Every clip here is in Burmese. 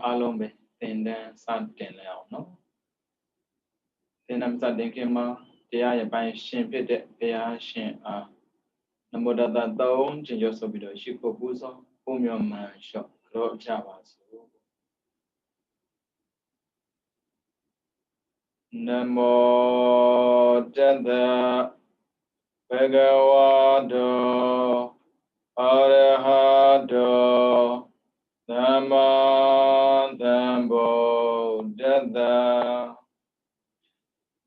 အားလုံးပဲသင်တန်းစတင်လိုက်အောင်နော်သင်တန်းစတင်ခင်မှာတရားရပိုင်းရှင်ဖြစ်တဲ့ဘုရားရှင်အားနမောတတသုံးခြင်းရောဆိုပြီးတော့ရှိခိုးပူဇော်ပုံမြတ်မှန်လျှော့ကြောကြပါစို့နမောတတဘဂဝတောအရဟတောသမ္မာသမ္ဗုဒ္ဓတ္တ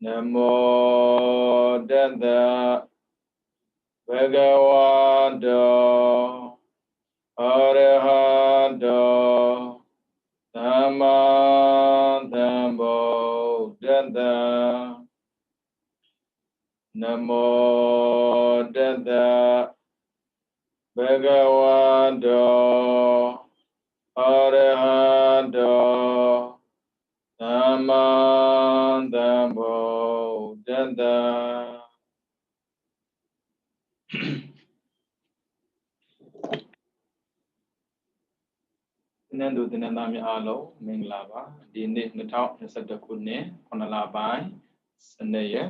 နမောတတဘဂဝတောအရဟတောသမ္မာသမ္ဗုဒ္ဓတ္တနမောတတဘဂဝတောအရဟတောသမ္မာသမ္ဗုဒ္ဓတ္တသင်္นานသူသင်္นานသားများအားလုံးမင်္ဂလာပါဒီနေ့2021ခုနှစ်9လပိုင်းစနေရက်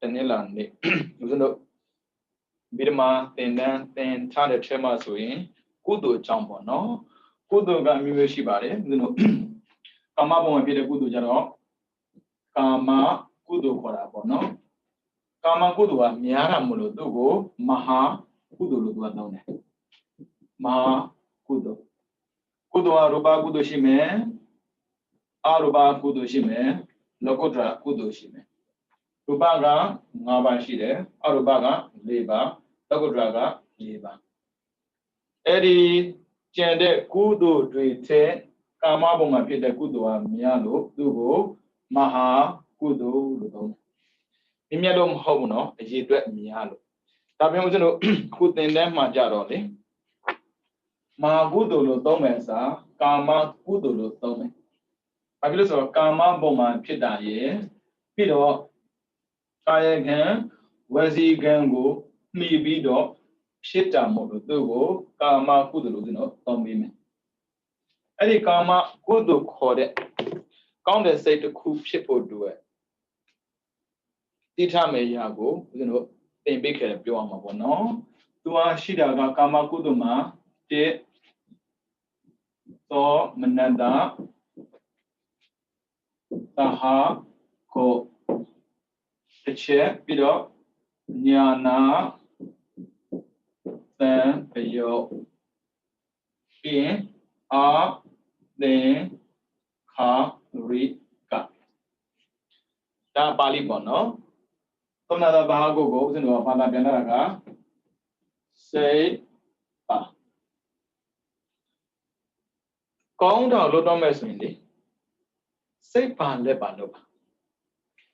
တနင်္လာနေ့ဦးဇင်းတို့ဗိဓမာသင်တန်းသင်ထားတဲ့ထဲမှာဆိုရင်ကုသိုလ်အကြောင်းပေါ့နော်ကုသိုလ်ကအမျိုးမျိုးရှိပါတယ်ဦးဇင်းတို့ကာမဘုံမှာဖြစ်တဲ့ကုသိုလ်ကြတော့ကာမကုသိုလ်ခေါ်တာပေါ့နော်ကာမကုသိုလ်ကများတာမလို့သူ့ကိုမဟာကုသိုလ်လို့သူကသုံးတယ်မဟာကုသိုလ်ကုသိုလ်ကရူပကုသိုလ်ရှိမယ်အရူပကုသိုလ်ရှိမယ်လောကုတ္တရာကုသိုလ်ရှိမယ်ရူပက5ပါးရှိတယ်အရူပက4ပါးလောကုတ္တရာက4ပါးအဲ့ဒီကျန်တဲ့ကုသိုလ်တွေထဲကာမဘုံမှာဖြစ်တဲ့ကုသိုလ်ကများလို့သူ့ကိုမဟာကုသိုလ်လို့သုံးတယ်မြင်လို့မဟုတ်ဘူးเนาะအရေးအတွက်များလို့ဒါပေမဲ့ကျွန်တော်အခုသင်တန်းမှာကြတော့လေမဟာကုသိုလ်လို့သုံးမယ်စာကာမကုသိုလ်လို့သုံးမယ်ဘာဖြစ်လို့ဆိုတော့ကာမဘုံမှာဖြစ်တာရယ်ပြီးတော့ကာယကံဝစီကံကိုမှီပြီးတော့ဖြစ်တာမို့လို့သူ့ကိုကာမကုသိုလ်လို့ကျွန်တော်သုံးပေးမယ်အဲ့ဒီကာမကုသိုလ်ခေါ်တဲ့ကောင်းတဲ့စိတ်တစ်ခုဖြစ်ဖို့အတွက်တိထမေယကိုကျွန်တော်သင်ပေးခဲ့ပြောရမှာပေါ့နော်သူကရှိတာကကာမကုသိုလ်မှာတဲ့သောမနတသဟာကိုတစ်ချက်ပြီးတော့ညာနာသံပယောပြီးရင်အာသင်္ခါရိကဒါပါဠိပေါ့နော်သောမနတသဟာကိုဦးဇင်းတို့ကဘာသာပြန်လာတာကစိတ်ပါကောင်းတာလို့တော့မဲ့ဆိုရင်လေစိတ်ပါလက်ပါလို့ပါ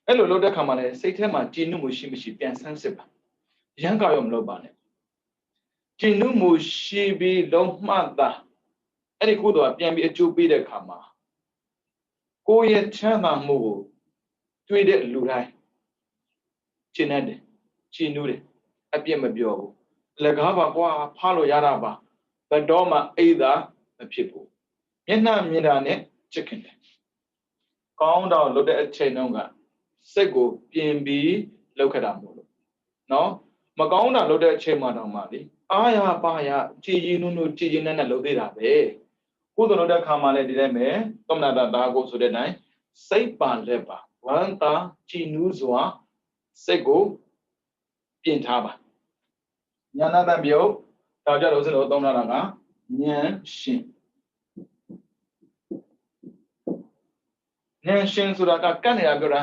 အဲ့လိုလုပ်တဲ့ခါမှာလည်းစိတ်ထဲမှာကြည်နုမှုရှိမရှိပြန်ဆန်းစစ်ပါရမ်းကောက်ရမလို့ပါနဲ့ကြည်နုမှုရှိပြီးလုံးမှသာအဲ့ဒီကုသိုလ်ကပြန်ပြီးအကျိုးပေးတဲ့ခါမှာကိုယ့်ရဲ့ချမ်းသာမှုကိုတွေ့တဲ့လူတိုင်းကျင့်တယ်ကြည်နုတယ်အပြစ်မပြောဘူးလက်ကားပါကွာဖားလို့ရတာပါဘယ်တော့မှအိဒါမဖြစ်ဘူးမျက်နှာမြင်တာနဲ့ချစ်ခင်တယ်ကောင်းတော့လုပ်တဲ့အချိန်တုန်းကစိတ်ကိုပြင်ပြီးလောက်ခတာမို့လို့နော်မကောင်းတာလုပ်တဲ့အချိန်မှတော့မှလေအားရပါရကြည်ရင်နုနုကြည်ရင်နဲ့လုပ်သေးတာပဲကုသိုလ်လုပ်တဲ့ခါမှလည်းဒီတိုင်းပဲသောမနာတာဒါကိုဆိုတဲ့အတိုင်းစိတ်ပါလက်ပါဘ ဝန်တာကြည်နူးစွာစိတ်ကိုပြင်ထားပါညာနာတံပြုတ်ဒါကြတော့ဦးဇင်းတို့သုံးထားတာကဉာဏ်ရှင်ဉာဏ်ရှင်ဆိုတာကကတ်နေတာပြောတာ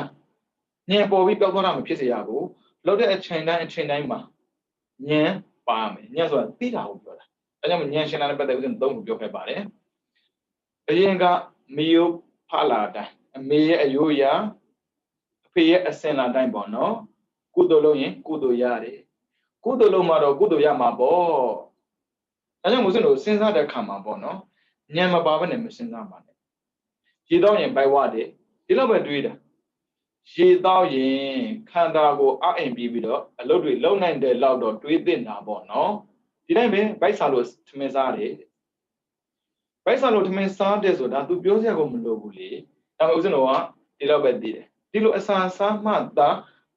ဉာဏ်ပေါ်ပြီးပြောက်သွားတာမဖြစ်စေရဘူးလောက်တဲ့အချိန်တိုင်းမှာဉာဏ်ပါမယ်ဉာဏ်ဆိုတာသိတာကိုပြောတာဒါကြောင့်ဉာဏ်ရှင်တာနဲ့ပတ်သက်ဦးဇင်းသုံးခုပြောခဲ့ပါတယ်အရင်ကမေယဖလာတိုင်းအမေရဲ့အယိုးရာအဖေရဲ့အစင်လာတိုင်းပေါ့နော်ကုသိုလ်လုပ်ရင်ကုသိုလ်ရတယ်ကုသိုလ်လုပ်မှတော့ကုသိုလ်ရမှာပေါ့ဒါကြောင့်မို့လို့စဉ်းစားတဲ့အခါမှာပေါ့နော်ဉာဏ်မပါဘဲနဲ့မစဉ်းစားပါနဲ့ရေတော့ရင်ဘိုက်ဝတယ်ဒီလောက်ပဲတွေးတာရေတော့ရင်ခန္ဓာကိုအအိမ်ပြီးတော့အလုပ်တွေလုပ်နိုင်တဲ့လောက်တော့တွေးသင့်တာပေါ့နော်ဒီတိုင်းပဲဘိုက်စားလို့ထမင်းစားတယ်ဘိုက်စားလို့ထမင်းစားတယ်ဆိုတာ तू ပြောစရာကိုမလိုဘူးလေဒါပေမဲ့ဦးဇင်းတော်ကဒီလောက်ပဲသိတယ်ဒီလိုအစာစားမှသာ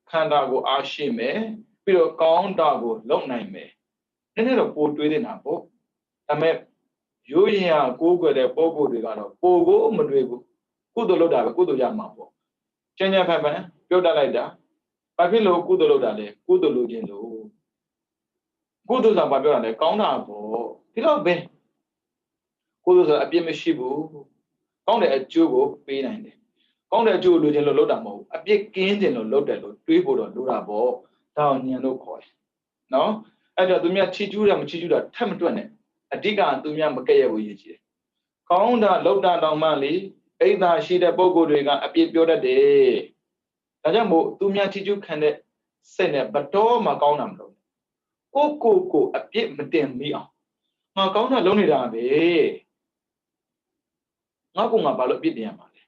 ခန္ဓာကိုအားရှိမယ်ပြီးတော့ကောင်းတာကိုလုပ်နိုင်မယ်နည်းနည်းတော့ပိုတွေးနေတာပေါ့ဒါပေမဲ့ရိုးရင်ကိုးကွယ်တဲ့ပုံကိုယ်တွေကတော့ပိုကိုမတွေးဘူးကုသိုလ်လုပ်တာပဲကုသိုလ်ရမှာပေါ့ကျန်ဖန်ပြောတတ်လိုက်တာဘာဖြစ်လို့ကုသိုလ်လုပ်တာလဲကုသိုလ်လုပ်ခြင်းလို့ကုသိုလ်ဆိုတာဘာပြောတာလဲကောင်းတာပေါ့ဒီတော့ပဲကုသိုလ်ဆိုတာအပြစ်မရှိဘူးကောင်းတဲ့အကျိုးကိုပေးနိုင်တယ်ကောင်းတဲ့အကျိုးလိုချင်လို့လုပ်တာမဟုတ်ဘူးအပြစ်ကင်းခြင်းလို့လုပ်တယ်လို့တွေးဖို့တော့လိုတာပေါ့ဒါအောင်ဉာဏ်လို့ခေါ်တယ်နော်အဲ့တော့သူများချီကျူးတာမချီကျူးတာထပ်မတွက်နဲ့အဓိကသူများမကဲ့ရဲ့ဘူးရည်ကြည်တယ်ကောင်းတာလုပ်တာတောင်မှလေအိဒါရှိတဲ့ပုံကိုယ်တွေကအပြစ်ပြောတတ်တယ်ဒါကြောင့်မို့သူများချီကျူးခံတဲ့စိတ်နဲ့ဘတော်မှကောင်းတာမလုပ်ကိုအပြစ်မတင်မိအောင်ငါကောင်းတာလုပ်နေတာပဲငါကဘာလို့အပြစ်တင်ရမှာလဲ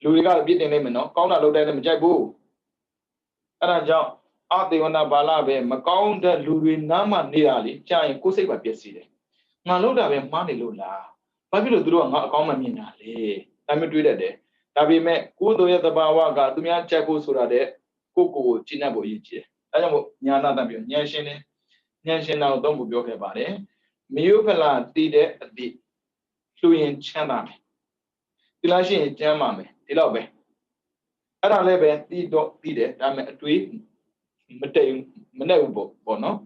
လူတွေကအပြစ်တင်နေမယ်နော်ကောင်းတာလုပ်တိုင်းလည်းမကြိုက်ဘူးအဲ့ဒါကြောင့်အသေဝနာဘာလပဲမကောင်းတဲ့လူတွေနားမှနေတာလေကြာရင်ကိုယ်စိတ်ပါပျက်စီးတယ်ငါလုပ်တာပဲမှားနေလို့လားဘာဖြစ်လို့သူတို့ကငါအကောင်းမှမြင်တာလဲဒါမျိုးတွေးတတ်တယ်ဒါပေမဲ့ကိုယ်တို့ရဲ့သဘာဝကသူများကြိုက်ဖို့ဆိုတာတဲ့ကိုကျင့်တတ်ဖို့အရေးကြီးတယ်ဒါကြောင့်မို့ညာနာတတ်ပြီးဉာဏ်ရှင်တယ်ဉာဏ်ရှင်တာကိုသုံးဖို့ပြောခဲ့ပါတယ်မေယဖလာတည်တဲ့အသည့်လူရင်ချမ်းသာမယ်ဒီလားရှိရင်ကျမ်းပါမယ်ဒီတော့ပဲအဲ့ဒါလည်းပဲတီးတယ်ဒါပေမဲ့အတွေးမတိမ်မနဲ့ဘူးပေါ့နော်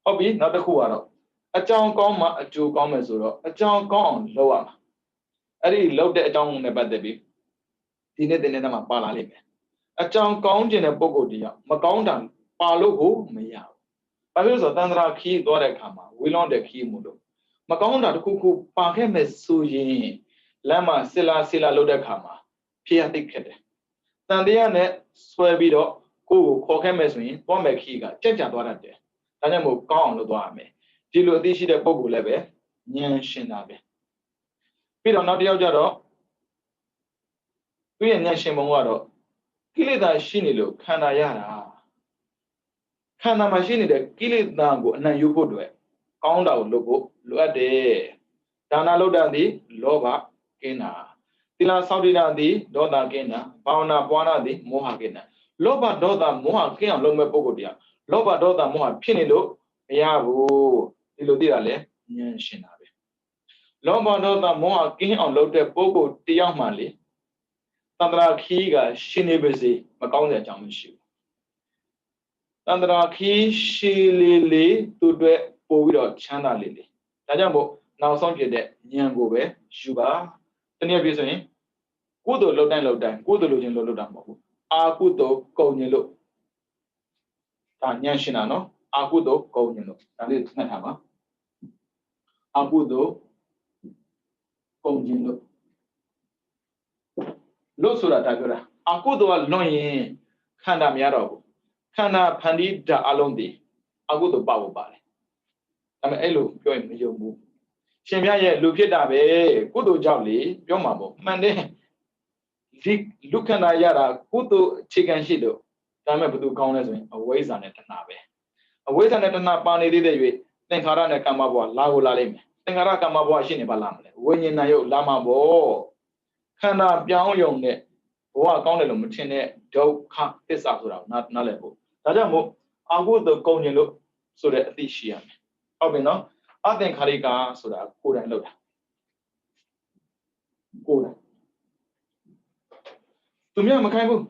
ဟုတ်ပြီနောက်တစ်ခုကတော့အကြောင်းကောင်းမှအကျိုးကောင်းမယ်ဆိုတော့အကြောင်းကောင်းအောင်လုပ်ရမှာအဲ့ဒီလုပ်တဲ့အကြောင်းနဲ့ပတ်သက်ပြီးဒီနေ့တင်တဲ့မှာပါလာလိမ့်မယ်အကြောင်းကောင်းခြင်းတဲ့ပုံကိုယ်တရားမကောင်းတာပါလို့ကိုမရဘူးဘာလို့ဆိုတော့တန်ត្រာခီးသွားတဲ့အခါမှာဝေလွန်တဲ့ခီးမှုလို့မကောင်းတာတစ်ခုပါခဲ့မယ်ဆိုရင်လမ်းမှာဆစ်လာလုပ်တဲ့အခါမှာဖြေရသိခက်တယ်တန်တရားနဲ့ဆွဲပြီးတော့ကိုယ်ကိုခေါ်ခဲ့မယ်ဆိုရင်သွားမယ်ခီးကကြက်ကြသွားတတ်တယ်ဒါကြောင့်မို့ကောင်းအောင်လုပ်သွားရမယ်ဒီလိုအသိရှိတဲ့ပုံကိုလည်းပဲဉာဏ်ရှင်တာပဲပြီးတော့နောက်တစ်ယောက်ကြတော့သူရဲ့ဉာဏ်ရှင်ပုံကတော့ကိလေသာရှိနေလို့ခန္ဓာရတာခန္ဓာမှာရှိနေတဲ့ကိလေသာကိုအနံ့ယူဖို့အတွက်ကောင်းတာကိုလုပ်ဖို့လိုအပ်တယ်ဒါနလုပ်တာသည်လောဘကင်းတာသီလစောင့်တည်တာသည်ဒေါသကင်းတာဘာဝနာပွားတာသည်မောဟကင်းတာလောဘဒေါသမောဟကင်းအောင်လုပ်မဲ့ပုဂ္ဂိုလ်တရားလောဘဒေါသမောဟဖြစ်နေလို့မရဘူးဒီလိုသိတာလဲဉာဏ်ရှင်တာပဲလောဘဒေါသမောဟကင်းအောင်လုပ်တဲ့ပုဂ္ဂိုလ်တရားမှလေတန္တရာခီးကရှင်နေပါစေမကောင်းတဲ့အကြောင်းမရှိဘူးတန္တရာခီးရှည်လေးသူ့အတွက်ပို့ပြီးတော့ချမ်းသာလေးဒါကြောင့်မို့နောက်ဆုံးဖြစ်တဲ့ဉာဏ်ကိုပဲယူပါတနည်းပြဆိုရင်ကုသိုလ်လုပ်တိုင်းကုသိုလ်လုပ်ခြင်းလုပ်တာမဟုတ်ဘူးအာကုသိုလ်ကုန်ခြင်းလို့ဒါဉာဏ်ရှင်တာနော်အာကုသိုလ်ကုန်ခြင်းလို့ဒါလေးမှတ်ထားပါအာကုသိုလ်ကုန်ခြင်းလို့ဆိုတာဒါပြောတာအာကုသိုလ်ကလွန်ရင်ခန္ဓာမရတော့ဘူးခန္ဓာဖန်တီးတာအလုံးတည်အာကုသိုလ်ပါဖို့ပါတယ်ဒါပေမဲ့အဲ့လိုပြောရင်မယုံဘူးရှင်မြတ်ရဲ့လူဖြစ်တာပဲကုသိုလ်ကြောင့်လေပြောမှာပေါ့မှန်တယ်ဒီလူခန္ဓာရတာကုသိုလ်အခြေခံရှိလို့ဒါပေမဲ့ဘယ်သူကောင်းလဲဆိုရင်အဝိဇ္ဇာနဲ့တဏှာပဲအဝိဇ္ဇာနဲ့တဏှာပါနေသေးတဲ့၍သင်္ခါရနဲ့ကမ္မဘဝလာကိုလာလိမ့်မယ်သင်္ခါရကမ္မဘဝရှိနေပါလားမလဲဝိညာဉ်နာယုတ်လာမှာပေါ့ခန္ဓာပြောင်းယုံနဲ့ဘဝကောင်းတယ်လို့မထင်တဲ့ဒုက္ခသစ္စာဆိုတာနားလည်ဖို့ဒါကြောင့်မို့အာဟုတကုန်ခြင်းလို့ဆိုတဲ့အသိရှိရမယ်ဟုတ်ပြီနော်အသင်္ခါရိကဆိုတာကိုယ်တိုင်လုပ်တာကိုယ်တိုင်သူများမခိုင်းဘူး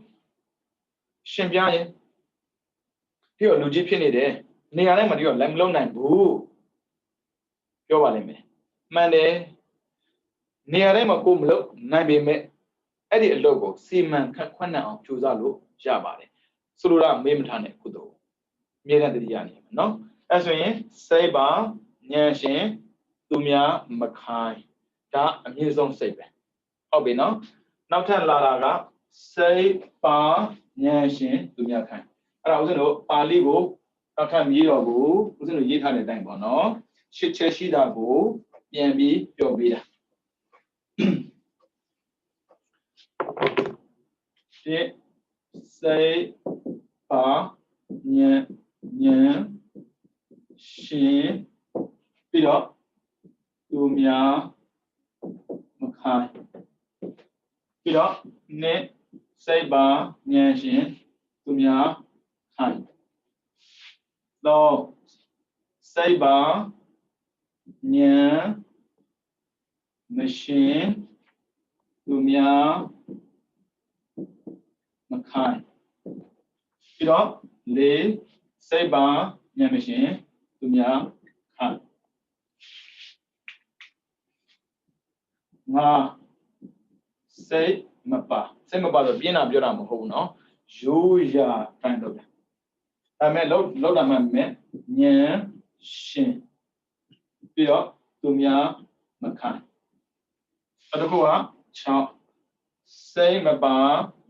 ရှင်ပြရင်ဒီတော့လူကြီးဖြစ်နေတယ်နေရာတိုင်းမှာဒီတော့လည်းမလုံးနိုင်ဘူးပြောပါလိမ့်မယ်မှန်တယ်နေရာတိုင်းမှာကိုမလုံးနိုင်ပေမဲ့အဲ့ဒီအလုပ်ကိုစီမံခန့်ခွဲနိုင်အောင်ကြိုးစားလို့ရပါတယ်ဆိုလိုတာမေးမထားနဲ့ကုသိုလ်အမြဲတမ်းတတိယနေမှာနော်အဲ့ဆိုရင်စိတ်ပါဉာဏ်ရှင်သူများမခိုင်းဒါအမြင့်ဆုံးစိတ်ပဲဟုတ်ပြီနော်နောက်ထပ်လာတာကစိတ်ပါဉာဏ်ရှင်သူများခိုင်းအဲ့ဒါဦးဇင်းတို့ပါဠိကိုနောက်ထပ်ရေးတော်ကိုဦးဇင်းတို့ရေးထားတဲ့အတိုင်းပေါ့နော်ရှစ်ချက်ရှိတာကိုပြန်ပြီးပြောပေးတာဒီစိတ်ပါဉာဏ်ရှင်ပြီးတော့သူများမခိုင်းပြီးတော့နေစိတ်ပါဉာဏ်ရှင်သူများခိုင်းတော့စိတ်ပါဉာဏ်မရှင်သူများမခိုင်းပြီးတော့လေစိတ်ပါဉာဏ်မရှင်သူများခိုင်းငါစိတ်မပါဆိုပြင်းတာပြောတာမဟုတ်ဘူးเนาะရိုးရာတိုင်းလုပ်တယ်ဒါပေမဲ့လောက်တာမှမဲ့ဉာဏ်ရှင်ပြီးတော့သူများမခိုင်းအဲ့ဒါက6စိတ်မပါ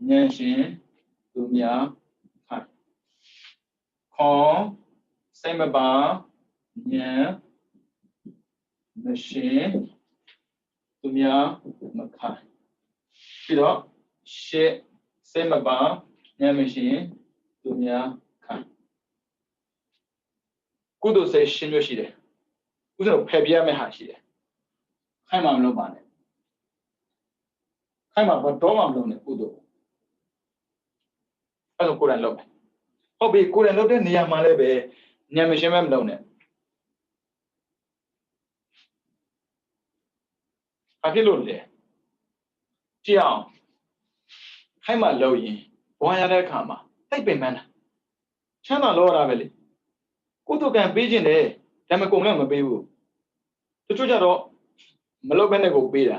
ဉာဏ်ရှင်သူများခိုင်းခေါ်စိတ်မပါဉာဏ်မရှင်သူများမခိုင်းပြီးတော့ရှစ်စိတ်မပါဉာဏ်မရှင်သူများခိုင်းကုသိုလ်စိတ်ရှင်မျိုးရှိတယ်ဥစ္စာဖယ်ပြရမယ့်ဟာရှိတယ်ခိုင်းမှမလုပ်ပါနဲ့ခိုင်းမှတော့မှမလုပ်နဲ့ကုသိုလ်အဲ့လိုကိုယ်တိုင်လုပ်မယ်ဟုတ်ပြီကိုယ်တိုင်လုပ်တဲ့နေရာမှာလည်းပဲဉာဏ်မရှင်မဲ့မလုပ်နဲ့ဘာဖြစ်လို့လဲကြည့်အောင်ခိုင်းမှလုပ်ရင်ဘဝရတဲ့အခါမှာတိတ်ပင်ပန်းတာချမ်းသာလို့ရတာပဲလေကုသိုလ်ကံပေးခြင်းတယ်ဒါပေမဲ့ကုန်လည်းမပေးဘူးတချို့ကြတော့မလုပ်ဘဲနဲ့ကိုပေးတာ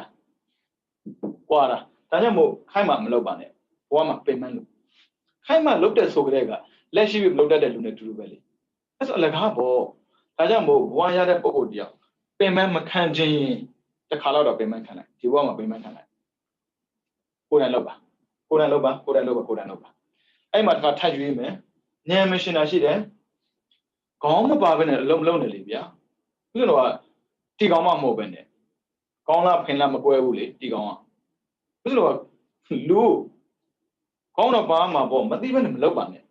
ကွာတာဒါကြောင့်မို့ခိုင်းမှမလုပ်ပါနဲ့ဘဝမှာပင်ပန်းလို့ခိုင်းမှလုပ်တဲ့ဆိုကြတဲ့ကလက်ရှိပြီးမလုပ်တတ်တဲ့လူနဲ့တူတူပဲလေအဲ့ဆိုအလကားပေါ့ဒါကြောင့်မို့ဘဝရတဲ့ပုံကိုတယောက်ပင်ပန်းမခံခြင်းတစ်ခါတော့ပင်ပန်းခံလိုက်ဒီဘဝမှာပင်ပန်းခံလိုက်ကိုယ်တိုင်လုပ်ပါအဲ့မှာတစ်ခါထပ်ရွေးမယ်ဉာဏ်မရှင်တာရှိတယ်ခေါင်းမပါဘဲနဲ့အလုံးနေလေဗျာဥစ္စာတော့တီကောင်မှမဟုတ်ပဲနဲ့ကောင်းလားဖင်လားမကွဲဘူးလေတီကောင်ကဥစ္စာတော့လူကောင်းတော့ပါမှာပေါ့မသိဘဲနဲ့မလုပ်ပါနဲ့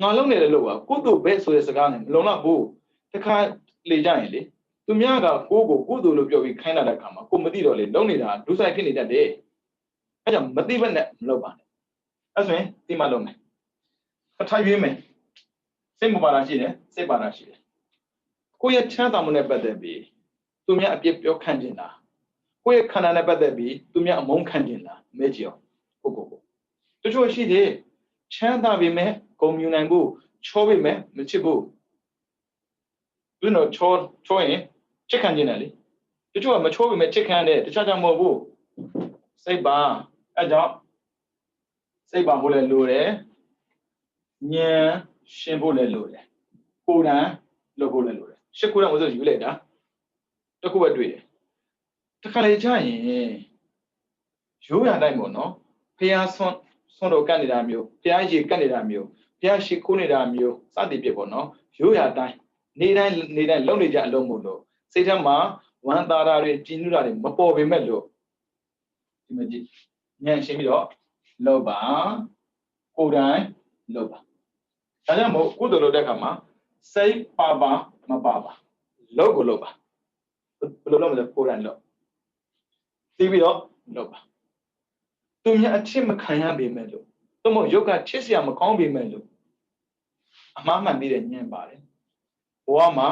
ငါလုံးနေတယ်လို့ပါကုသိုလ်ပဲဆိုတဲ့စကားနဲ့မလုံလောက်ဘူးတစ်ခါလေကြရင်လေသူများကကိုကုသိုလ်လို့ပြောပြီးခိုင်းလာတဲ့ခါမှာကိုမသိတော့လေလုံးနေတာဒုစိုက်ဖြစ်နေတတ်တယ်အဲ့ကြောင့်မသိဘဲနဲ့မလုပ်ပါနဲ့အဲ့ဆိုရင်ဒီမှာလုံးမယ်အထိုင်ရွေးမယ်စိတ်မပါတာရှိတယ်စိတ်ပါတာရှိတယ်ကိုယ့်ရဲ့ချမ်းသာမှုနဲ့ပတ်သက်ပြီးသူများအပြစ်ပြောခံကျင်တာကိုယ့်ရဲ့ခန္ဓာနဲ့ပတ်သက်ပြီးသူများအမုန်းခံကျင်တာမဲကြည့်အောင်ကိုတချို့ရှိတယ်ချမ်းသာပေမဲ့ဂုဏ်မြူနိုင်ဘူးချောပေမဲ့မချစ်ဘူးသူတို့ချောရင်ချစ်ခံကျင်တယ်လေတချို့ကမချောပေမဲ့ချစ်ခံတယ်တခြားကြောင့်မဟုတ်ဘူးစိတ်ပါအဲ့ကြောင့်စိတ်ပါဖို့လည်းလိုတယ်ဉာဏ်ရှင်ဖို့လည်းလိုတယ်ကိုယ်တိုင်လုပ်ဖို့လည်းလိုတယ်ရှစ်ခုတော့မဆိုယူလိုက်တာတခုပဲတွေ့တယ်တခါလေကြာရင်ရိုးရတိုင်းပေါ့နော်ဖះဆွန်တော်ကတ်နေတာမျိုးဖះရေကတ်နေတာမျိုးဖះရှိခိုးနေတာမျိုးစသည်ဖြစ်ပေါ့နော်ရိုးရတိုင်းနေတိုင်းလုံနေကြအလုံးမို့လို့စိတ်ထဲမှာဝမ်းသာတာတွေကြည်နူးတာတွေမပေါ်ပေမဲ့လို့ဒီမကြီးဉာဏ်ရှင်ပြီးတော့လုပ်ပါကိုယ်တိုင်လုပ်ပါဒါကြောင့်မို့ကုသိုလ်လုပ်တဲ့အခါမှာစိတ်ပါမပါလုပ်ကိုလုပ်ပါဘယ်လိုလုပ်မလဲကိုယ်တိုင်လုပ်သိပြီးတော့လုပ်ပါသူများအချစ်မခံရပေမဲ့လို့သို့မဟုတ်ယုတ်ကချစ်စရာမကောင်းပေမဲ့လို့အမှားမှန်ပြီးတဲ့ဉာဏ်ပါတယ်ဘဝမှာ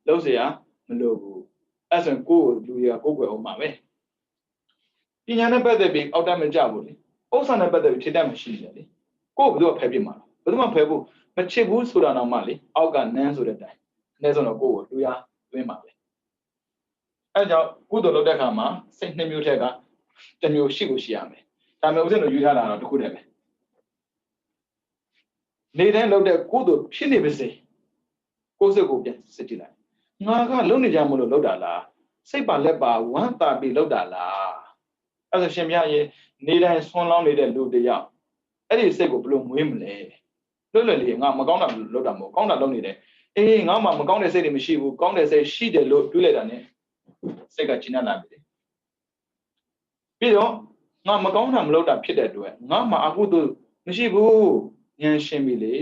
လုပ်စရာမလိုဘူးအဲ့ဆိုရင်ကိုယ်လူတွေကကိုယ်ွယ်အောင်ပါပဲပညာနဲ့ပတ်သက်ပြီးအောက်တတ်မကြဘူးလေဥစ္စာနဲ့ပတ်သက်ပြီးဖြစ်တတ်မရှိဘူးလေကိုယ်ဘယ်လိုဖယ်ပြမှာလဲ ဘယ်သူမှဖယ်ဖို့မချစ်ဘူးဆိုတာတော့မှလေအောက်ကနန်းဆိုတဲ့အတိုင်းအနည်းဆုံးတော့ကိုယ်ကိုလူရသွင်းပါပဲအဲကြောင့်ကုသိုလ်လုပ်တဲ့အခါမှာစိတ်နှစ်မျိုးထက်ကတစ်မျိုးရှိကိုရှိရမယ်ဒါပေမဲ့ဦးဇင်းတို့ယူထားတာတော့တစ်ခုတည်းပဲနေတိုင်းလုပ်တဲ့ကုသိုလ်ဖြစ်နေပါစေကိုယ်စိတ်ကိုပြန်စစ်ကြည့်လိုက်ငါကလုံနေကြမလို့လုပ်တာလားစိတ်ပါလက်ပါဝမ်းသာပြီးလုပ်တာလားအဲ့ဒါရှင်မြတ်ရေနေတိုင်းဆွမ်းလောင်းနေတဲ့လူတယောက်အဲ့ဒီစိတ်ကိုဘယ်လိုမွေးမလဲလွတ်လပ်လေးငါမကောင်းတာလုပ်တာမဟုတ်ကောင်းတာလုပ်နေတယ်အေးငါမှမကောင်းတဲ့စိတ်တွေမရှိဘူးကောင်းတဲ့စိတ်ရှိတယ်လို့တွေးလိုက်တာ ਨੇ စိတ်ကကျဉ်းလာပြီပြီးတော့ငါမကောင်းတာမလုပ်တာဖြစ်တဲ့အတွက်ငါမှအကုသို့မရှိဘူးဉာဏ်ရှင်းပြီလေ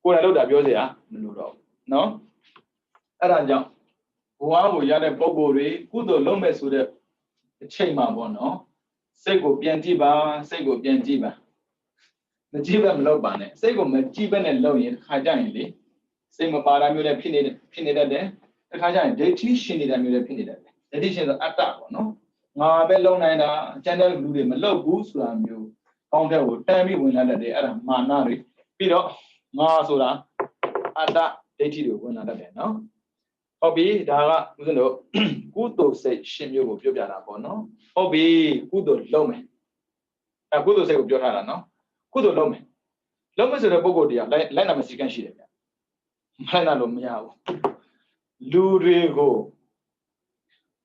ကိုယ်တိုင်လုပ်တာပြောစရာမလိုတော့ဘူးနော်အဲ့ဒါကြောင့်ဘဝကိုရတဲ့ပုံကိုယ်တွေကုသိုလ်လုပ်မဲ့ဆိုတဲ့အချိန်မှာပေါ့နော်စိတ်ကိုပြန်ကြည့်ပါစိတ်ကိုပြန်ကြည့်ပါမကြည့်ဘဲမလုပ်ပါနဲ့စိတ်ကိုမကြည့်ဘဲနဲ့လုပ်ရင်တစ်ခါကြရင်လေစိတ်မပါတာမျိုးနဲ့ဖြစ်နေတတ်တယ်တစ်ခါကျရင်ဒိဋ္ဌိရှင်နေတာမျိုးလည်းဖြစ်နေတတ်တယ်ဒိဋ္ဌိရှင်ဆိုအတ္တပေါ့နော်ငါပဲလုံနိုင်တာကျန်တဲ့လူတွေမလုပ်ဘူးဆိုတာမျိုးကောင်းတဲ့ကိုတန်းပြီးဝင်လာတတ်တယ်အဲ့ဒါမာနတွေပြီးတော့ငါဆိုတာအတ္တဒိဋ္ဌိတွေဝင်လာတတ်တယ်နော်ဟုတ်ပြီဒါကဦးဇင်းတို့ကုသိုလ်စိတ်ရှင်မျိုးကိုပြောပြတာပေါ့နော်ဟုတ်ပြီကုသိုလ်လုပ်မယ်ကုသိုလ်စိတ်ကိုပြောထားတာနော်ကုသိုလ်လုပ်မယ်ဆိုတဲ့ပုဂ္ဂိုလ်တရားလိုက်နာမစည်းကမ်းရှိတယ်ဗျမလိုက်နာလို့မရဘူးလူတွေကို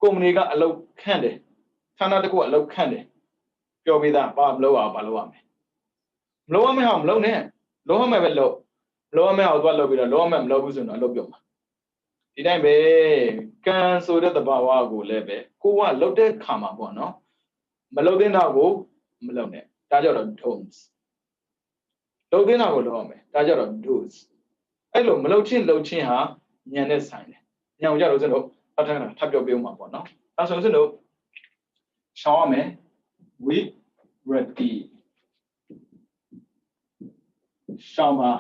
ကုမ္ပဏီကအလုပ်ခန့်တယ်ဌာနတစ်ခုအလုပ်ခန့်တယ်ပြောပြီးသားဘာမလုပ်အောင်မလုပ်ရမယ်မလုပ်ရမယ့်ဟာမလုပ်နဲ့လုပ်ရမယ်ပဲလုပ်ရမယ့်ဟာသွားလုပ်ပြီးတော့လုပ်ရမယ်မလုပ်ဘူးဆိုတော့အလုပ်ပြုတ်မှာဒီတိုင်းပဲကံဆိုတဲ့သဘာဝကိုလည်းပဲကိုကလုပ်တဲ့ခါမှာပေါ့နော်မလုပ်တဲ့နောက်ကိုမလုပ်နဲ့ဒါကြောင့်တော့ don'ts လုပ်တဲ့နောက်ကိုလုပ်ရမယ်ဒါကြောင့်တော့ do's အဲ့လိုမလုပ်ချင်းဟာဉာဏ်နဲ့ဆိုင်တယ်ဉာဏ်ကိုကြတော့ကျွန်တော်ထပ်ပြောပြဦးမှာပေါ့နော်အဲဆိုကျွန်တော်ရှောင်းရမယ် with ready ရှောင်းပါ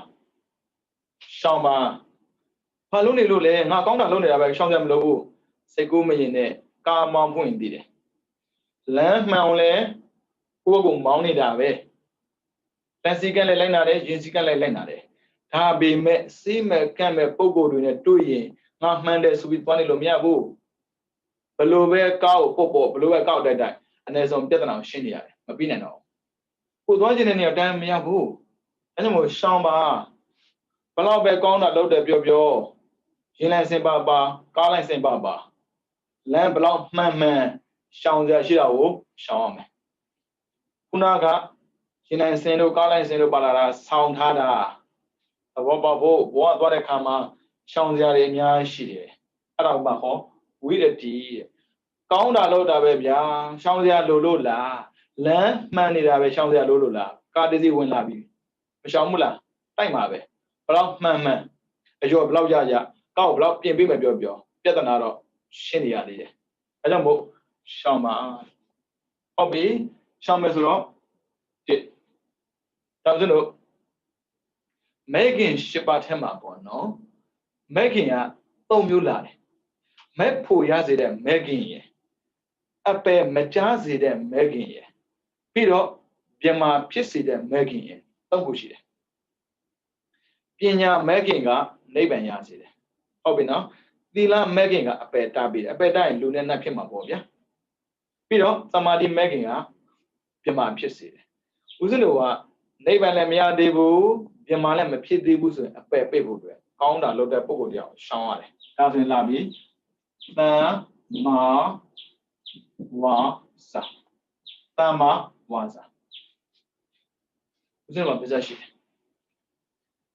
ဘာလို့နေလို့လဲငါကောင်းတာလုပ်နေတာပဲရှောင်းကြမလို့စိတ်ကူးမရင်နဲ့ကာမောင်းဖွင့်တည်တယ်လမ်းမှန်အောင်လဲကိုယ့်ကိုမောင်းနေတာပဲတန်စီကလည်းလိုက်နာတယ်ရင်စီကလည်းလိုက်နာတယ်ဒါပေမဲ့စီးမဲ့ကန့်မဲ့ပုံကိုယ်တွေနဲ့တွေ့ရင်ငါမှန်တယ်ဆိုပြီးသွားနေလို့မရဘူးဘလို့ပဲကောက်ပေါ့ဘလို့ပဲကောက်တိုက်အနည်းဆုံးပြဿနာကိုရှင်းနေရတယ်မပြီးနိုင်တော့ကိုသွားခြင်းတဲ့နေရာတန်းမရဘူးအဲကြောင့်မို့ရှောင်းပါဘလောက်ပဲကောင်းတာလုပ်တယ်ပြောရင်လိုက်စင်ပါကားလိုက်စင်ပါလမ်းဘလောက်မှန်ရှောင်းစရာရှိတာကိုရှောင်းအောင်မယ်ခုနကရင်လိုက်စင်တို့ကားလိုက်စင်တို့ပါလာတာဆောင်းထားတာဘောပေါက်ဖို့ဘောကသွားတဲ့ခါမှာရှောင်းစရာတွေအများကြီးရှိတယ်အဲ့ဒါမှဟောဝိရတိကောင်းတာလုပ်တာပဲဗျာရှောင်းစရာလိုလို့လားလမ်းမှန်နေတာပဲရှောင်းစရာလိုလို့လားကားတစ်စီးဝင်လာပြီမရှောင်းဘူးလားတိုက်မှာပဲဘလောက်မှန်အကျော်ဘလောက်ရကောက်ဘလောက်ပြင်ပေးမယ်ပြောပြဿနာတော့ရှင်းနေရသေးတယ်အဲကြောင့်မို့ရှောင်းပါဟုတ်ပြီရှောင်းမယ်ဆိုတော့ဒီတောင်စလို့မဲခင်ရှစ်ပါးထဲမှာပေါ့နော်မဲခင်က၃မျိုးလာတယ်မဲဖို့ရစေတဲ့မဲခင်ရယ်အပယ်မကြားစေတဲ့မဲခင်ရယ်ပြီးတော့ပြမဖြစ်စေတဲ့မဲခင်ရယ်၃ခုရှိတယ်ပညာမဲခင်ကနိဗ္ဗာန်ရစေတယ်ဟုတ်ပြီနော်သီလမဲခင်ကအပယ်တားပြီးတယ်အပယ်တားရင်လူနဲ့နတ်ဖြစ်မှာပေါ့ဗျာပြီးတော့သမာဓိမဲခင်ကပြမဖြစ်စေတယ်ဦးဇင်းတို့ကနိဗ္ဗာန်လည်းမရသေးဘူးပြမလည်းမဖြစ်သေးဘူးဆိုရင်အပယ်ပိတ်ဖို့အတွက်ကောင်းတာလုပ်တဲ့ပုံကိုတရားကိုရှောင်းရတယ်ဒါဆိုရင်လာပြီတန်မာဝါစာတန်မာဝါစာဦးဇင်းကပြဿရှိတယ်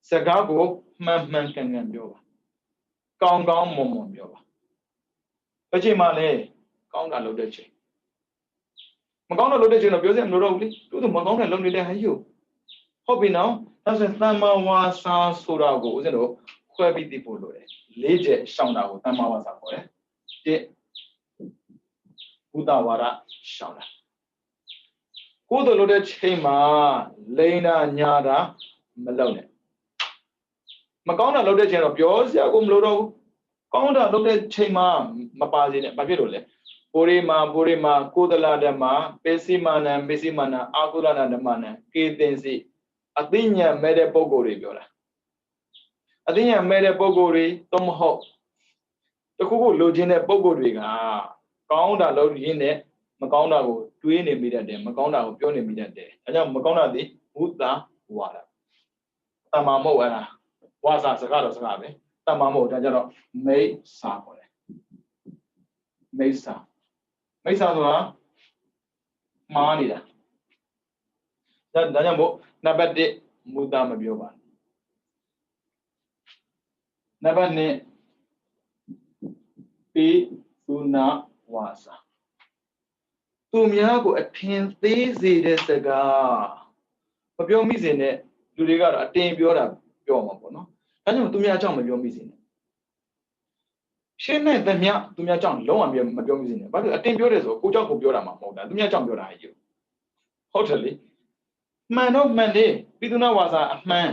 စကားကိုမှန်ကန်ပြောပါကောင်းမွန်ပြောပါအချိန်မှလည်းကောင်းတာလုပ်တဲ့ချိန်မကောင်းတာလုပ်တဲ့ချိန်တော့ပြောစရာမလိုတော့ဘူးလေသူမကောင်းတဲ့လုပ်နေတဲ့ဟဲ့ယူဟုတ်ပြီနော်ဒါဆိုတန်မာဝါစာဆိုတာကိုဦးဇင်းတို့ခွဲပြီးသိဖို့လိုတယ်၄ချက်ရှောင်းတာကိုတန်မာဝါစာခေါ်တယ်တစ်ဘုဒ္ဓဝါဒရှောင်းတာကိုယ်တို့လုပ်တဲ့ချိန်မှာလိန်တာညာတာမလုပ်နဲ့မကောင်းတာလုပ်တဲ့ချိန်တော့ပြောစရာကိုမလိုတော့ဘူးကောင်းတာလုပ်တဲ့ချိန်မှာမပါစေနဲ့ဘာဖြစ်လို့လဲပုရိမာကုသလဓမ္မပေစီမာနံအာကုသလဓမ္မနံကေတင်စီ အသိဉာဏ်မဲ့တဲ့ပုဂ္ဂိုလ်တွေပြောတာအသိဉာဏ်မဲ့တဲ့ပုဂ္ဂိုလ်တွေတော့မဟုတ်တခုခုလိုချင်တဲ့ပုဂ္ဂိုလ်တွေကကောင်းတာလုပ်ရင်းနဲ့မကောင်းတာကိုတွေးနေမိတတ်တယ်မကောင်းတာကိုပြောနေမိတတ်တယ်အဲကြောင့်မကောင်းတာသည်ဘုဒ္ဓဝါဒတမ္မာမဟုတ်အဲ့ဒါဝါစာစကားတော့စကားပဲတမ္မာမဟုတ်ဒါကြတော့မိတ်စာခေါ်တယ်မိတ်စာဆိုတာမှားနေတာဒါကြောင့်မို့နံပါတ်1မူတာမပြောပါနဲ့နံပါတ်2ပိသုနာဝါစာသူများကိုအထင်သေးစေတဲ့စကားမပြောမိစေနဲ့လူတွေကတော့အတင်ပြောတာပြောမှာပေါ့နော်ဒါကြောင့်သူများအကြောင်းမပြောမိစေနဲ့ရှင်းတဲ့သမျှသူများအကြောင်းလုံးဝမပြောမိစေနဲ့ဘာလို့အတင်ပြောတယ်ဆိုကိုเจ้าကိုပြောတာမှမဟုတ်တာသူများအကြောင်းပြောတာဟဲ့ယူဟုတ်တယ်လေမှန်တော့မှန်တယ်ပိသုနာဝါစာအမှန်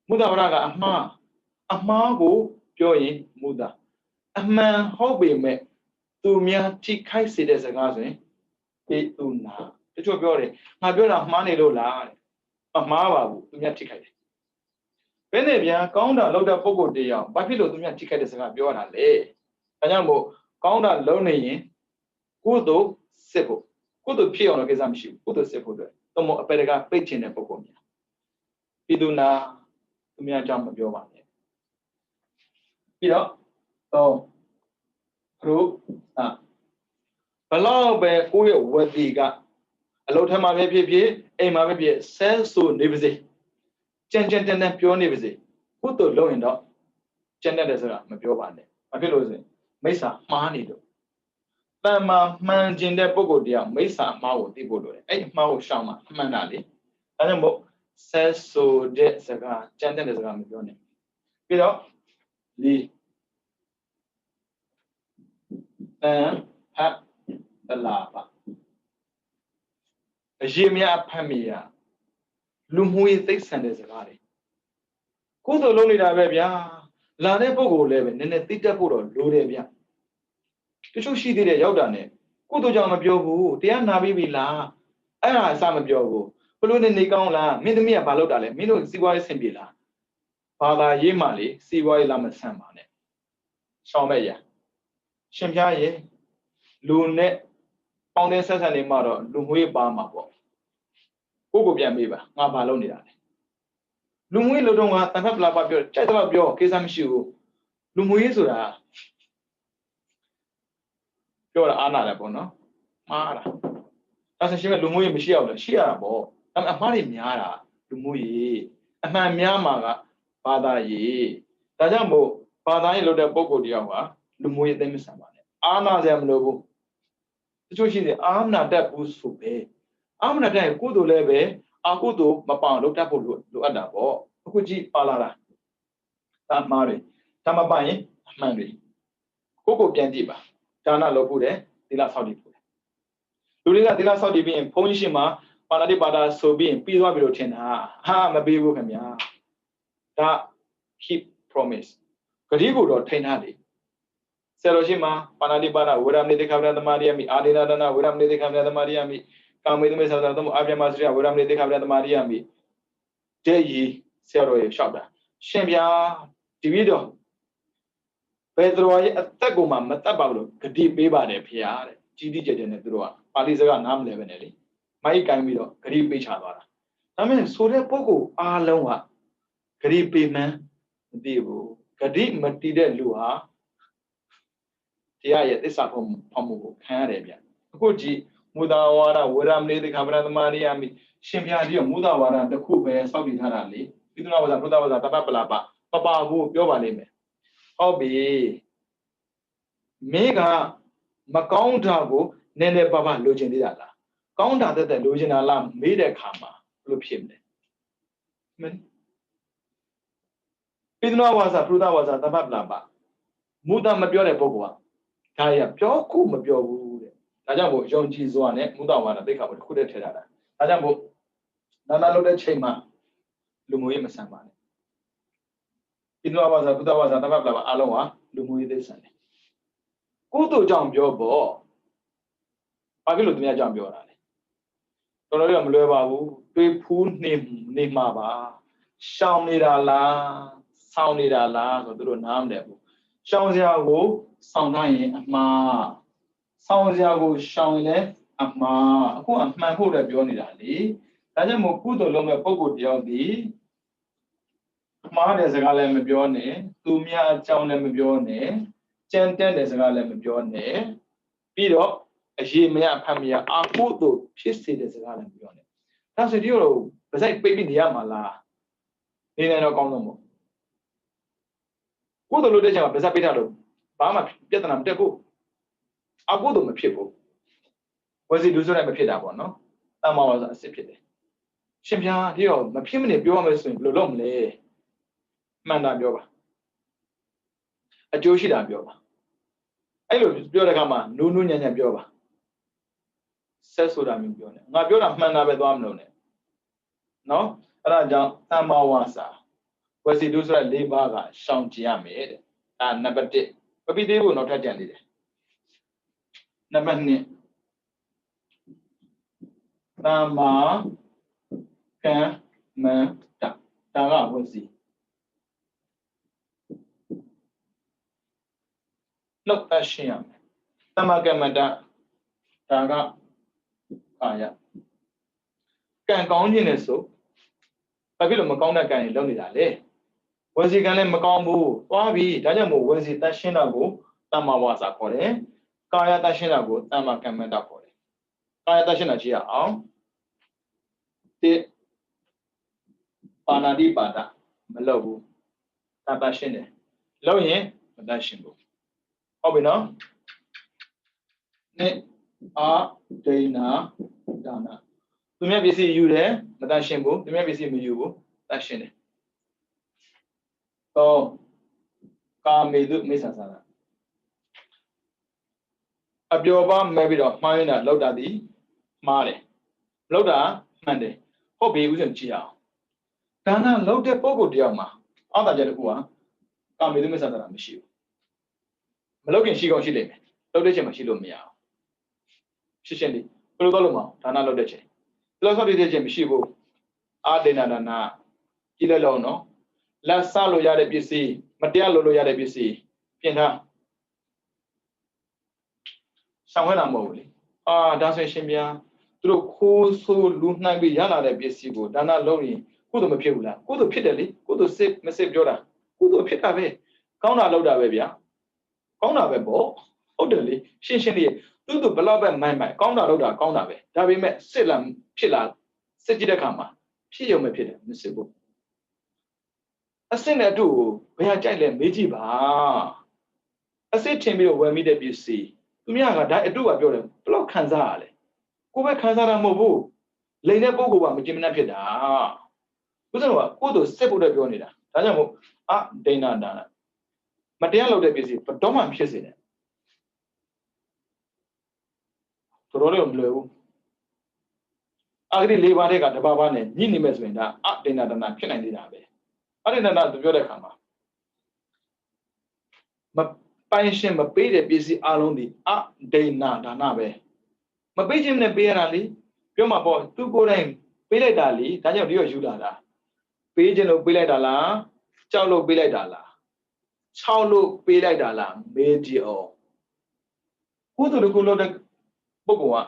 မုဒ္ဒဝရကအမှားကိုပြောရင်မုဒ္ဒအမှန်ဟုတ်ပေမဲ့သူများထိခိုက်စေတဲ့စကားဆိုရင်ပိသုနာတချို့ပြောတယ်ငါပြောတာမှားနေလို့လားတဲ့မမှားပါဘူးသူများထိခိုက်တယ်ဘယ်နဲ့ဗျာကောင်းတာလုပ်တဲ့ပုံကိုတည်းအောင်ဘာဖြစ်လို့သူများထိခိုက်တဲ့စကားပြောတာလဲဒါကြောင့်မို့ကောင်းတာလုပ်နေရင်ကုသိုလ်စစ်ဖို့ကုသိုလ်ဖြစ်အောင်လည်းကိစ္စမရှိဘူးကုသိုလ်စစ်ဖို့အတွက်တော့မအပေတကပိတ်ချင်တဲ့ပုံကိုများပိသုနာသူများအကြောင်းမပြောပါနဲ့ပြီးတော့ဘလောက်ပဲကိုယ့်ရဲ့ဝတိကအလုပ်ထမ်းမှာပဲဖြစ်ဖြစ်အိမ်မှာပဲဖြစ်ဆဲဆိုနေပါစေကြံတန်ပြောနေပါစေကုသိုလ်လုပ်ရင်တော့ကျန်တဲ့ဆိုတာမပြောပါနဲ့ဘာဖြစ်လို့ဆိုရင်မိစ္ဆာမှားနေလို့တန်မာမှန်ကျင်တဲ့ပုဂ္ဂိုလ်တရားမိစ္ဆာအမှားကိုသိဖို့လိုတယ်အဲ့အမှားကိုရှောင်မှာမှန်တာလေဒါကြောင့်မို့ဆဲဆိုတဲ့စကားကြံတဲ့စကားမပြောနဲ့ပြီးတော့လီဟတ်တလာပါအရေးများဖတ်မိရလူမှုရေးသိဆန်တဲ့စကားတွေကိုယ်တို့လုံးနေတာပဲဗျာလာတဲ့ပုဂ္ဂိုလ်လည်းပဲနည်းနည်းသိတတ်ဖို့တော့လိုတယ်ဗျတချို့ရှိသေးတယ်ရောက်တာနဲ့ကိုယ်တို့ကြောင့်မပြောဘူးတရားနာပြီးပြီလားအဲ့ဒါအစမပြောဘူးဘလို့နေကောင်းလားမင်းသမီးကဘာလုပ်တာလဲမင်းတို့စီးပွားရေးဆင်ပြေလားဘာသာရေးမှလေစီးပွားရေးလာမဆန်ပါနဲ့ရှောင်းမဲ့ရရှင်ပြားရဲ့လူနဲ့ပေါင်းတဲ့ဆက်ဆံနေမှတော့လူငွေပါမှာပေါ့ကိုပြန်မေးပါငါဘာလုပ်နေတာလဲလူငွေလို့တော့ငါတန်ခတ်ပလာပပြောကြိုက်တော့ပြောကိစ္စမရှိဘူးလူငွေဆိုတာပြောတာအားနာတယ်ပေါ့နော်မှားတာဒါဆိုရှင်ကလူငွေမရှိအောင်လဲရှိရတာပေါ့ဒါပေမဲ့အမှားတွေများတာလူငွေအမှန်များမှာကဘာသာရေးဒါကြောင့်မို့ဘာသာရေးလုပ်တဲ့ပုံကိုတယောက်ကလူငွေအသိမဆန်ပါနဲ့အားနာစရာမလိုဘူးတချို့ရှိတယ်အာမနာတတ်ဘူးဆိုပဲအာမနာတတ်ရင်ကုသိုလ်လည်းပဲအကုသိုလ်မပေါအောင်လုပ်တတ်ဖို့လိုအပ်တာပေါ့အခုကြည့်ပါလာတာဒါမှားတယ်ဒါမပိုင်ရင်အမှန်တွေကိုပြန်ကြည့်ပါဒါနလုပ်ဖို့တယ်သီလဆောက်တည်ဖို့တယ်လူတွေကသီလဆောက်တည်ပြီးရင်ဘုန်းကြီးရှင်မှာပါဏာတိပါဒဆိုပြီးရင်ပြီးသွားပြီလို့ထင်တာဟာမပြီးဘူးခင်ဗျာဒါ keep promise ဂတိကိုတော့ထိန်းထားတယ်ဆရာတော်ရှိမှာပါဏာတိပါဒဝေရမနိတိခဗရသမารိယမိအာဒေနဒနာဝေရမနိတိခဗရသမารိယမိကာမေသမေသာသမအာပြမစရိယဝေရမနိတိခဗရသမารိယမိတဲ့ရီဆရာတော်ရေလျှောက်တာရှင်ဗျာဒီပြီးတော့ဘယ်တော်ရဲ့အသက်ကိုမှမတတ်ပါဘူးလို့ဂတိပေးပါတယ်ဖေဟာတဲ့ကြီးကြီးကျယ်ကျယ်နဲ့သူတို့ကပါဠိစကားနားမလဲပဲနဲ့လေမိုက်ကိုင်းပြီးတော့ဂတိပေးချသွားတာဒါပေမဲ့ဆိုတဲ့ပုဂ္ဂိုလ်အားလုံးကဂတိပေးမှန်းမသိဘူးဂတိမတည်တဲ့လူဟာတရားရဲ့သစ္စာဖော်မှုကိုခံရတယ်ဗျအခုကြည့်မူတာဝါဒဝေရမဏိတိခဗရသမารိယမိရှင်ပြကြီးကမူတာဝါဒတစ်ခုပဲစောင့်တည်ထားတာလေပိသုနာဝါဒဘုဒ္ဓဝါဒတပ္ပပလာပပပဘူးပြောပါလိမ့်မယ်ဟုတ်ပြီမင်းကမကောင်းတာကိုနည်းနည်းပါးပါးလိုချင်သေးတာလားကောင်းတာတဲ့လိုချင်တာလားမေးတဲ့ခါမှာဘယ်လိုဖြစ်မလဲပိသုနာဝါဒဘုဒ္ဓဝါဒတပ္ပပလာပမူတာမပြောတဲ့ပုဂ္ဂိုလ်ကဒါရပြောခုမပြောဘူးတဲ့ဒါကြောင့်မို့ယုံကြည်စွာနဲ့မူတာဝါဒသိက္ခာပုဒ်တစ်ခုတည်းထည့်ထားတာဒါကြောင့်မို့နာနာလုပ်တဲ့ချိန်မှာလူမျိုးရေးမဆန်ပါနဲ့ပိသုနာဝါဒဘုဒ္ဓဝါဒတပ္ပပလာပအားလုံးဟာလူမျိုးရေးသိဆန်တယ်ကိုယ်တို့ကြောင့်ပြောပေါ့ဘာဖြစ်လို့သူများကြောင့်ပြောတာလဲ တော်တော်ရမလွယ်ပါဘူးတွေးဖူးနေမှာပါရှောင်နေတာလားစောင်းနေတာလားဆိုသူတို့နားမလဲဘူးရှောင်စရာကိုစောင့်နိုင်ရင်အမှားစောင့်စရာကိုရှောင်ရင်လည်းအမှားအခုအမှန်ဖို့လည်းပြောနေတာလေဒါကြောင့်မို့ကုသိုလ်လုံးမဲ့ပုဂ္ဂိုလ်တယောက်ဒီမှားတဲ့စကားလည်းမပြောနဲ့သူများအကြောင်းလည်းမပြောနဲ့ကြမ်းတက်တဲ့စကားလည်းမပြောနဲ့ပြီးတော့အရေးမရဖတ်မရအာကုသိုလ်ဖြစ်စေတဲ့စကားလည်းမပြောနဲ့ဒါဆိုဒီလိုဗစိုက်ပိတ်ပြီးနေရမှာလားနေနေတော့ကောင်းတော့မို့ကုသိုလ်လုပ်တဲ့ချိန်မှာဗစိုက်ပိတ်ထားလို့ဘာမှပြဿနာမတက်ဘူးအာကုသိုလ်မဖြစ်ဘူးဝစီလူဆိုတဲ့မဖြစ်တာပေါ့နော်တမ္မာဝါစာအစ်စ်ဖြစ်တယ်ရှင်ပြားဒီတော့မဖြစ်မနေပြောရမယ်ဆိုရင်ဘယ်လိုလုပ်မလဲမှန်တာပြောပါအကျိုးရှိတာပြောပါအဲ့လိုပြောတဲ့အခါမှာနူးနူးညံ့ညံ့ပြောပါဆက်ဆိုတာမျိုးပြောနေငါပြောတာမှန်တာပဲသွားမလို့နဲ့နော်အဲ့ဒါကြောင့်တမ္မာဝါစာဝစီလူဆိုတဲ့၄ပါးကရှောင်ကြရမယ်တဲ့ဒါနံပါတ်1ပပိသေးဖို့တော့ထပ်ကြံနေတယ်နံပါတ်2တမ္မာကမ္မန္တဒါကဝစီလောက်တရှင်းရမယ်တမ္မာကမ္မန္တဒါကကာယကံကောင်းခြင်းနဲ့ဆိုဘာဖြစ်လို့မကောင်းတဲ့ကံတွေလုပ်နေတာလဲဝစီကံလည်းမကောင်းဘူးသွားပြီဒါကြောင့်မို့ဝစီတရှင်းတာကိုတမ္မာဝါစာခေါ်တယ်ကာယတရှင်းတာကိုတမ္မာကမ္မန္တခေါ်တယ်ကာယတရှင်းတာကြည့်ရအောင်တိပါဏာတိပါဒမလုပ်ဘူးတရှင်းတယ်လုပ်ရင်မတရှင်းဘူးဟုတ်ပြီနော်နှစ်အာဒိနာဒါနသူမြတ်ပစ္စည်းယူတယ်မတရှင်းဘူးသူမြတ်ပစ္စည်းမယူဘူးတရှင်းတယ်တော့ကာမေတုမိစ္ဆာစာအပျော်ပါမဲ့ပြီးတော့မှားရင်တာလောက်တာဒီမှားတယ်လောက်တာမှန်တယ်ဟုတ်ပြီဦးဇင်းကြည့်အောင်ဒါနလောက်တဲ့ပုံကိုတယောက်မှာအောက်တာကြတဲ့ခုကကာမေတုမိစ္ဆာစာမရှိဘူးမလောက်ခင်ရှိကောင်းရှိလိမ့်မယ်လောက်တဲ့ချိန်မှာရှိလို့မရအောင်ရှင်းရှင်းလေးဘယ်လိုတော့လို့မအောင်ဒါနလောက်တဲ့ချိန်ဒီလောက်ဆောက်တဲ့ချိန်မရှိဘူးအာဒိနာဒါနကြည့်လိုက်လို့နော်လက်ဆလို့ရတဲ့ပစ္စည်းမတရားလို့ရတဲ့ပစ္စည်းပြင်ထားဆောင်ဝဲတာမဟုတ်ဘူးလေဒါဆိုရှင်ဗျာသူတို့ခိုးဆိုးလူနှိုင်းပြီးရလာတဲ့ပစ္စည်းကိုဒါနလုံးရင်ကုသိုလ်မဖြစ်ဘူးလားကုသိုလ်ဖြစ်တယ်လေကုသိုလ်စစ်မစစ်ပြောတာကုသိုလ်ဖြစ်တာပဲကောင်းတာလုပ်တာပဲဗျာကောင်းတာပဲပေါ့ဟုတ်တယ်လေရှင်းရှင်းလေးသူဘလောက်ပဲမိုင်းကောင်းတာလုပ်တာကောင်းတာပဲဒါပေမဲ့စစ်လာဖြစ်လာစစ်ကြည့်တဲ့အခါမှာဖြစ်ရုံပဲဖြစ်တယ်မစစ်ဘူးအစစ်နဲ့အတူဘယ်ဟာကြိုက်လဲမေးကြည့်ပါအစစ်ထင်ပြီးတော့ဝယ်မိတဲ့ပစ္စည်းသူများကဒါအတူကပြောတယ်ဘလောက်ခံစားရလဲကိုပဲခံစားတာမဟုတ်ဘူးလိန်တဲ့ပုံကမကျင်မနှက်ဖြစ်တာဥစ္စာကကိုယ်တို့စစ်ဖို့တော့ပြောနေတာဒါကြောင့်မို့ဒိဏဒါနမတရားလုပ်တဲ့ပစ္စည်းဘယ်တော့မှဖြစ်စေတယ်တော်တော်လေးမလွယ်ဘူးအဂတိ၄ပါးတဲ့ကတပါးပါးနဲ့ညှိနေမဲ့ဆိုရင်ဒါဒိဏဒါနဖြစ်နိုင်သေးတာပဲအဒိဏဒါနသူပြောတဲ့အခါမှာမပိုင်ရှင်မပေးတဲ့ပစ္စည်းအလုံးဒီဒိဏဒါနပဲမပေးခြင်းနဲ့ပေးရတာလေပြောမှာပေါ့သူကိုယ်တိုင်ပေးလိုက်တာလေဒါကြောင့်ဒီရောယူလာတာပေးခြင်းလို့ပေးလိုက်တာလားကြောက်လို့ပေးလိုက်တာလားချောက်လို့ပေးလိုက်တာလားမေးကြည့်အောင်ကုသိုလ်တကူလို့တဲ့ပုဂ္ဂိုလ်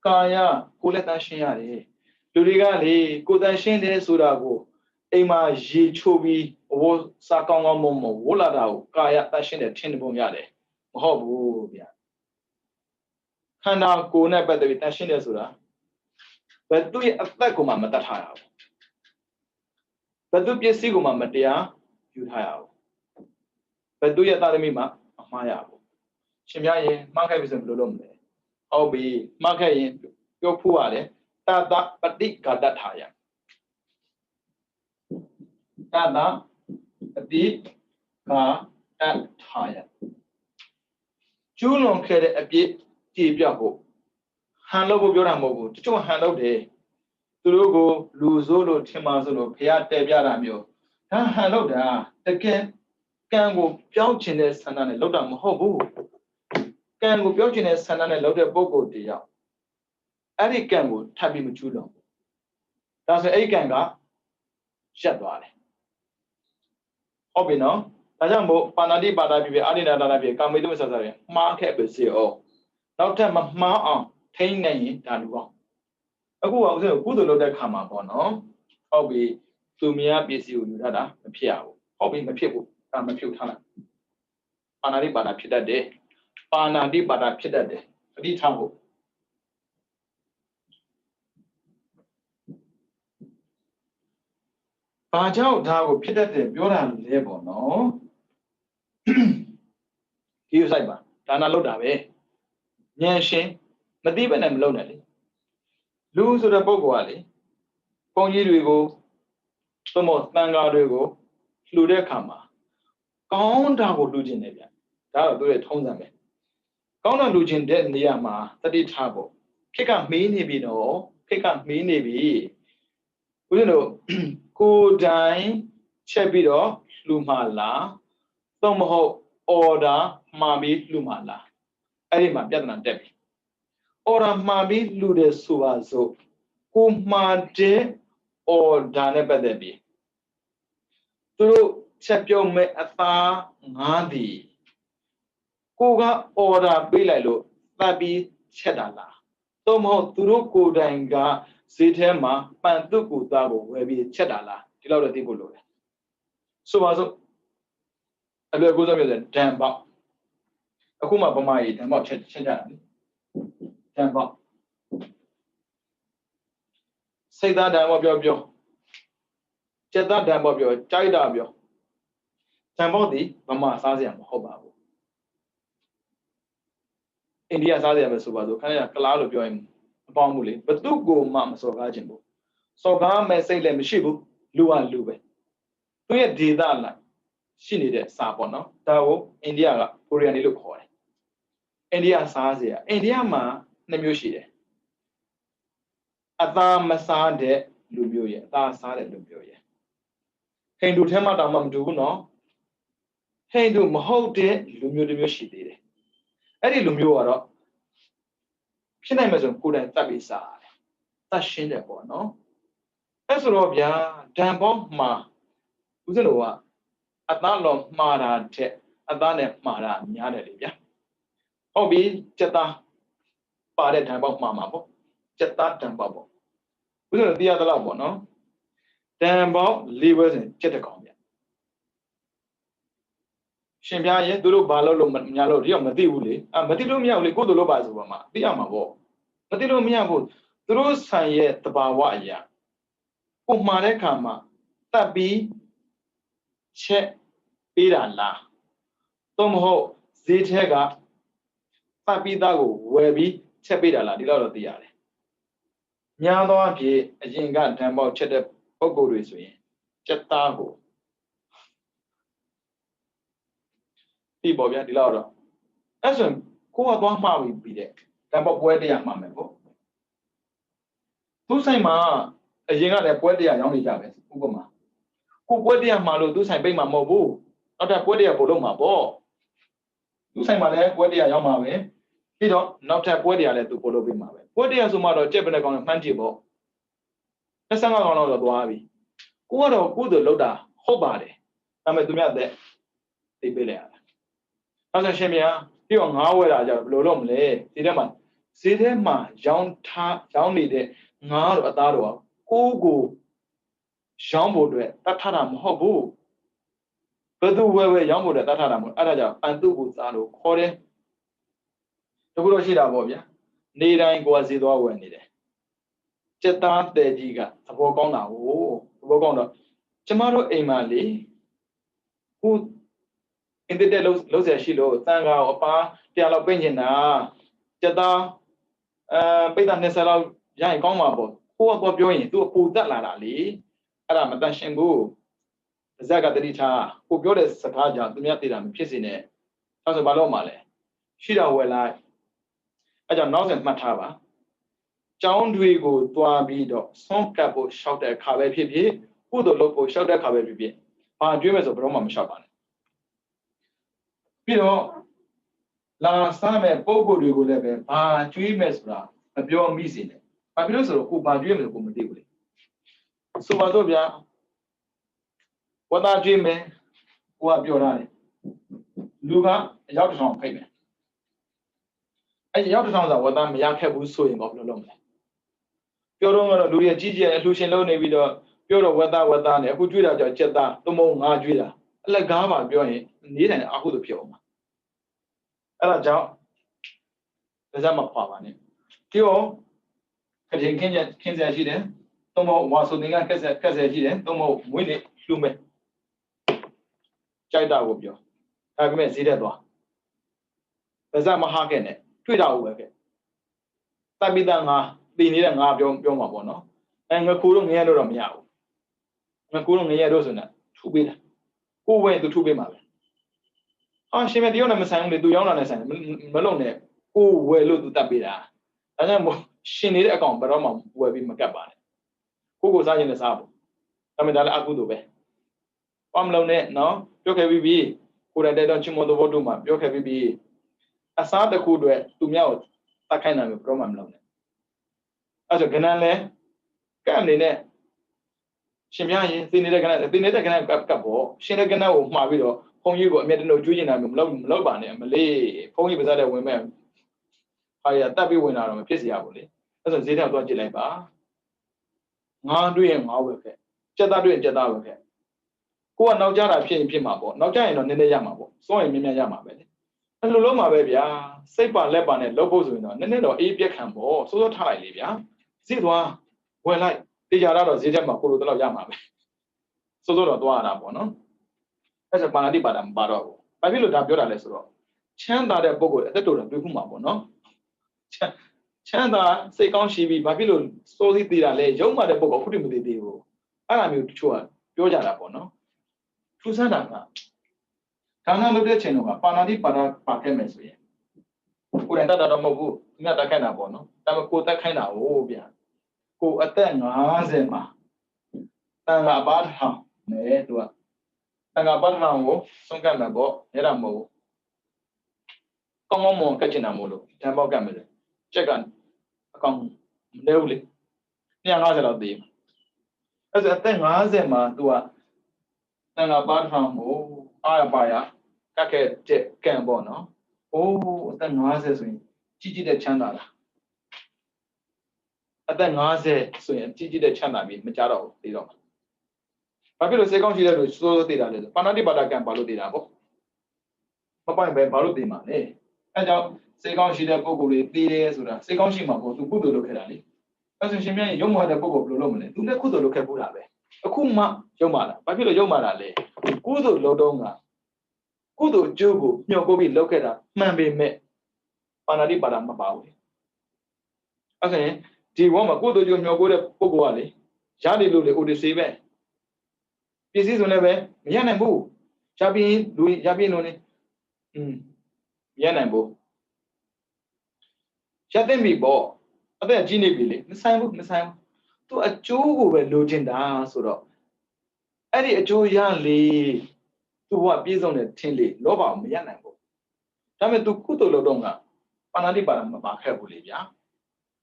ကကာယကိုလည်းတန်းရှင်းရတယ်လူတွေကလေကိုယ်တန်းရှင်းတယ်ဆိုတာကိုအိမ်မှာရေချိုးပြီးဝတ်စားကောင်းကောင်းမုံဝတ်လာတာကိုကာယတန်းရှင်းတယ်ထင်တယ်ပုံရတယ်မဟုတ်ဘူးဗျာခန္ဓာကိုယ်နဲ့ပတ်သက်ပြီးတန်းရှင်းတယ်ဆိုတာဘယ်သူရဲ့အသက်ကိုမှမတတ်ထားရဘူးဘယ်သူပစ္စည်းကိုမှမတရားယူထားရဘူးဘယ်သူရဲ့သားသမီးမှမမှားရဘူးရှင်များရင်မှားခဲ့ပြီဆိုရင်ဘယ်လိုလုပ်မလဲဟုတ်ပြီမှားခဲ့ရင်ပြောဖို့ရတယ်တတပฏิဃာတထာယတတပฏิဃာတထာယကျူးလွန်ခဲ့တဲ့အပြစ်ကြည်ပြဖို့ဟန်လို့ပြောတာမဟုတ်ဘူးတချို့ဟန်လို့တယ်သူတို့ကိုလူဆိုးလို့ထင်ပါဆိုလို့ဖျားတဲပြတာမျိုးဒါဟန်လို့တာတကယ်ကံကိုပြောင်းချင်တဲ့ဆန္ဒနဲ့လောက်တာမဟုတ်ဘူးကံကိုပြောင်းချင်တဲ့ဆန္ဒနဲ့လောက်တဲ့ပုဂ္ဂိုလ်တယောက် Any can go tapping with you long. That's a can go shut wall. Hobby no. Najambo, Panadi Badabi, Adina Danabi, come with Mr. Mark Episode. Now tell my on,tain name, and wrong. A good load that come up on, hobby to me up is you, Dada, a piao, hobby the people, come a few times. Panadi Badapi that day. Panadi Badapi that day. The tumble. Pajao Dago pitted the Buran label, no? He was like, Dana Lodawe. Yanshin, Madiban and Lonely. Lose the Boguali. Pongi Rigo, Tomo Tanga Rigo, Flude Kama. Gone Dago Lugin again. That will do it on them. Gone Lugin dead in the Yama, that is table. Kick up me, Nibino, kick up me, Nibi. You know, go dine, Chebido, Lumala, Tomo order, Mami Lumala. I remember that Debbie. Ora Mami Lude Suazo, Kumade or Danebadebi. Through Chapio me Atha Nadi. Kuga order Bilalo, Babi Chedala. Tomo Turu Kudanga, Sitema, Pantuku Dago, Webi Chedala, Tilora Tibulu. Suazo, I will go to the Damba. Akuma Bomai, Damba Chedan. Damba. Say that dam of your Jet that dam of your Chidabio. Tambodi, Mama Saziam, Hobabo. India Saziam Subado, kind of cloud of your Bomuli, but do go Mam so Rajimbo. So Gam may say them Shibu, Lua Lube. To yet did that like she needed Sapono, Tao, India, Korean look hoi. India Sazia, India ma, Nemushide. Atha Masade, Lubuya, Ta Sade Lubuya. Hindu Temadamam do no. Hindu Mahode, Lumu de Mushide. Eddie Lumuara. Shinamazon couldn't tabisa. That's shinable, no? That's Robia, Dambo Ma. Uzanoa. Atalo Mara te, Adane Mara, Yanelibia. Hobby, Jetta. Pare Dambo Mamma. Jetta Dambo. Uzano the other love, no? Dambo, livers and Jetacomia. Shimpia, Dulu Balo, Yalo, Matuli, and Matilumia go to Lobazuma, the Amavo. Matilumia would, through Saye, the Bawaya. Umarekama, Tabi, Che, Pirala. Tomho, Zitega, Tabi Dago, Webi, Chepidala, the Lord of the Yale. Nyado, a Jingan Tambo, Cheddar, Ogoriswe, Chetago. People get the Lord. As in, who are going to be there? Tambo, where they are, Mamma. Tu say ma, a jinga de poedia young Javis, Ugoma. Who poedia malo, do say my mobu, not a poedia boloma bo. Tu say my leg, poedia young mave. He don't not a poedia let to polo be mave. Poedia sumado, Jebanagon, Pantibo. The song on the Boavi. Who are good loader, Hobari. I'm a dumia de Bilia. As a shemia, you on how I have Lolom lay, Sidema. Sidema, John Ta, John Lide. Not a Darwa, Ogo Shambo, Tataram Hobu. But do where Yambo at Tataram, Adaja, and do Zaro, Kore. The Buroshida Bobia. Nida and Guazido when it. Chetan de Giga, the Bogona, oh, Bogona. Chamaro Emali, who in the day Los Shilo, Tanga, Opa, Tiala Benjana, Jetta, Petan Nesala. Young Comabo, who are going to put that lally, Aramadashangu, Zagadrita, who got a Sakaja, the Miatiram, Pisine, Tazabalomale. Shida will I. I don't know that Matava. John Duigo, Tuabido, some capo shouted Cabe Pipi, who the local shouted Cabe Pipi, our dreamers of Roman Shaban. Pido, last time a Bogo Dugo level, dreamers, a pure missing. ဘာဖြစ်လို့ဆိုတော့ကိုဘာကျွေးမယ်ကိုမသိဘူးလေဆိုပါတော့ဗျာဝတ်သားကျွေးမယ်ကိုကပြောထားတယ်လူကအရောက်တစ်ထောင်ဖိတ်မယ်အဲ့ရောက်တစ်ထောင်ဆိုဝတ်သားမရခဲ့ဘူးဆိုရင်ဘာလို့လုပ်မလဲပြောတော့ကတော့လူတွေကြီးကြီးအလှူရှင်လုံးနေပြီးတော့ပြောတော့ဝတ်သားနဲ့အခုကျွေးတာကြောင့်ကြက်သားသုံးမုံငါကျွေးတာအလက်ကားပါပြောရင်နေတိုင်းအခုလိုဖြစ်အောင်ပါအဲ့ဒါကြောင့်ဒါကြောင့်မပါပါနဲ့ပြောခရင်ခင်းစရာရှိတယ်သုံးမုံဝါဆိုတင်ကကက်ဆက်ရှိတယ်သုံးမုံမွေးနေလှူမယ်ကြိုက်တာကိုပြောဒါပေမဲ့ဈေးတက်သွားဒါကြောင့်မဟာခဲ့နဲ့တွေ့တာဟုတ်ပဲခဲ့တပ်ပိတငါတည်နေတဲ့ငါပြောမှာပေါ့နော်ငါခိုးတော့ငရဲတော့မရဘူးငါခိုးတော့ငရဲတော့ဆိုနေထူပေးတာကိုယ်ဝဲသူထူပေးမှာပဲရှင်မတယောက်နဲ့မဆိုင်ဘူးလေသူရောက်လာနေဆိုင်မလုံနဲ့ကိုယ်ဝဲလို့သူတပ်ပေးတာဒါကြောင့်မို့ရှင်နေတဲ့အကောင်ဘယ်တော့မှဝယ်ပြီးမကတ်ပါနဲ့ကိုစားရင်လည်းစားဖို့ဒါပေမဲ့ဒါလည်းအကုသို့ပဲဘာမလုံနဲ့နော်ပြောခဲ့ပြီးကိုယ်တိုင်တဲ့တော့ချီမောတော်ဘုဒ္ဓမှာပြောခဲ့ပြီးအစားတစ်ခုအတွက်သူများကိုတတ်ခိုင်းနိုင်မှာဘယ်တော့မှမလုံနဲ့အဲ့ဆိုကနန်းလဲကပ်နေနဲ့ရှင်ပြရင်သိနေတဲ့ကနန်းကပ်ပေါ့ရှင်တဲ့ကနန်းကိုမှားပြီးတော့ဖုန်းကြီးကိုအမြဲတမ်းကျွေးနေတာမျိုးမလုပ်ပါနဲ့မလေးဖုန်းကြီးပါစားတဲ့ဝင်မဲ့ဟာရတက်ပြီးဝင်လာတော့မဖြစ်เสียဘူးလေအဲ့ဆိုဈေးထဲသွားကြည့်လိုက်ပါငါတွေ့ရင်ငါဝယ်ခဲ့ကြက်သားတွေ့ရင်ကြက်သားဝယ်ခဲ့ကိုကနောက်ကြတာဖြစ်ရင်ဖြစ်မှာပေါ့နောက်ကြရင်တော့နည်းနည်းရမှာပေါ့စောရင်မြင်မြင်ရမှာပဲလေအဲ့လိုလုံးမှာပဲဗျာစိတ်ပါလက်ပါနဲ့လုပ်ဖို့ဆိုရင်တော့နည်းနည်းတော့အေးပြက်ခံပေါ့စိုးထားလိုက်လေဗျာဈေးသွားဝယ်လိုက်တေချာတော့ဈေးထဲမှာကိုလိုတော့ရမှာပဲစိုးတော့သွားရတာပေါ့နော်အဲ့ဆိုပါဏာတိပါဒမပါတော့ဘူးဘာဖြစ်လို့ဒါပြောတာလဲဆိုတော့ချမ်းသာတဲ့ပုဂ္ဂိုလ်အသက်တော်တွေ့ခုမှာပေါ့နော်ချမ်းသာစိတ်ကောင်းရှိပြီးဘာဖြစ်လို့စိုးစည်းသေးတာလဲရုံမှတဲ့ပုဂ္ဂိုလ်ခုတည်းမသေးသေးဘူးအဲ့လိုမျိုးတချို့ကပြောကြတာပေါ့နော်ထူးဆန်းတာကဒါနလုပ်တဲ့ချိန်တော့ပါဏာတိပါဒပါခဲ့မယ်ဆိုရင်ကိုယ်တိုင်တတ်တာတော့မဟုတ်ဘူးသူများတက်ခိုင်းတာပေါ့နော်ဒါပေမဲ့ကိုယ်တက်ခိုင်းတာဟုတ်ဗျာကိုအသက်50မှာတန်ခါပါထောင်နဲ့သူကတန်ခါပါထောင်ကိုဆုံးကတ်မယ်ပေါ့အဲ့ဒါမဟုတ်ဘူးကောင်းမွန်ကတ်ချင်တာမို့လို့ဓမ္မောက်ကတ်မယ်ချက်ကအကောင်မလဲဘူးလေ250လောက်သေးမှာအဲ့ဒါအသက်50မှာသူကတန်ခါပါထောင်ကိုအားရပါရကတ်ခဲ့တဲ့ကံပေါ့နော်အိုးအသက်50ဆိုရင်ကြီးတဲ့ချမ်းသာလားအသက်50ဆိုရင်ကြီးတဲ့ချမ်းသာပြီးမကြတော့ဘူးသိတော့မှာဘာဖြစ်လို့စေကောင်းရှိတဲ့လူစိုးသေးတာလဲဆိုပါဏာတိပါဒကံဘာလို့သေးတာပေါ့မပိုင်ပဲဘာလို့သေးမှာလဲအဲကြောင့်စေကောင်းရှိတဲ့ပုဂ္ဂိုလ်တွေသေးတယ်ဆိုတာစေကောင်းရှိမှာပေါ့သူကုသိုလ်လုပ်ခဲ့တာလေအဲဆိုရှင်မြန်ရုံမှတဲ့ပုဂ္ဂိုလ်ဘယ်လိုလုပ်မလဲသူလည်းကုသိုလ်လုပ်ခဲ့ပူတာပဲအခုမှရုံမှတာဘာဖြစ်လို့ရုံမှတာလဲကုသိုလ်လုပ်တော့ကကုသိုလ်ကျိုးကိုမျှော်ကိုပြီးလုပ်ခဲ့တာမှန်ပေမဲ့ပါဏာတိပါဒမပါဘူးအဲဆိုရင်ဒီဘောမှာကုသိုလ်ကျိုးမျှော်ကိုတဲ့ပုဂ္ဂိုလ်ကလေရတယ်လို့လေအိုဒီစေးပဲပစ္စည်းဆိုလည်းပဲမရနိုင်ဘူးရပြင်းလူရပြင်းလို့နေမရနိုင်ဘူးရတဲ့မိပေါ့အသက်ကြီးနေပြီလေမဆိုင်ဘူးသူအကျိုးကိုပဲလိုချင်တာဆိုတော့အဲ့ဒီအကျိုးရလေသူကပြည့်စုံတဲ့ထင်လေလောဘမရနိုင်ဘူးဒါပေမဲ့သူကုသိုလ်လုပ်တော့ကပါဏာတိပါဒမပါခဲ့ဘူးလေဗျာ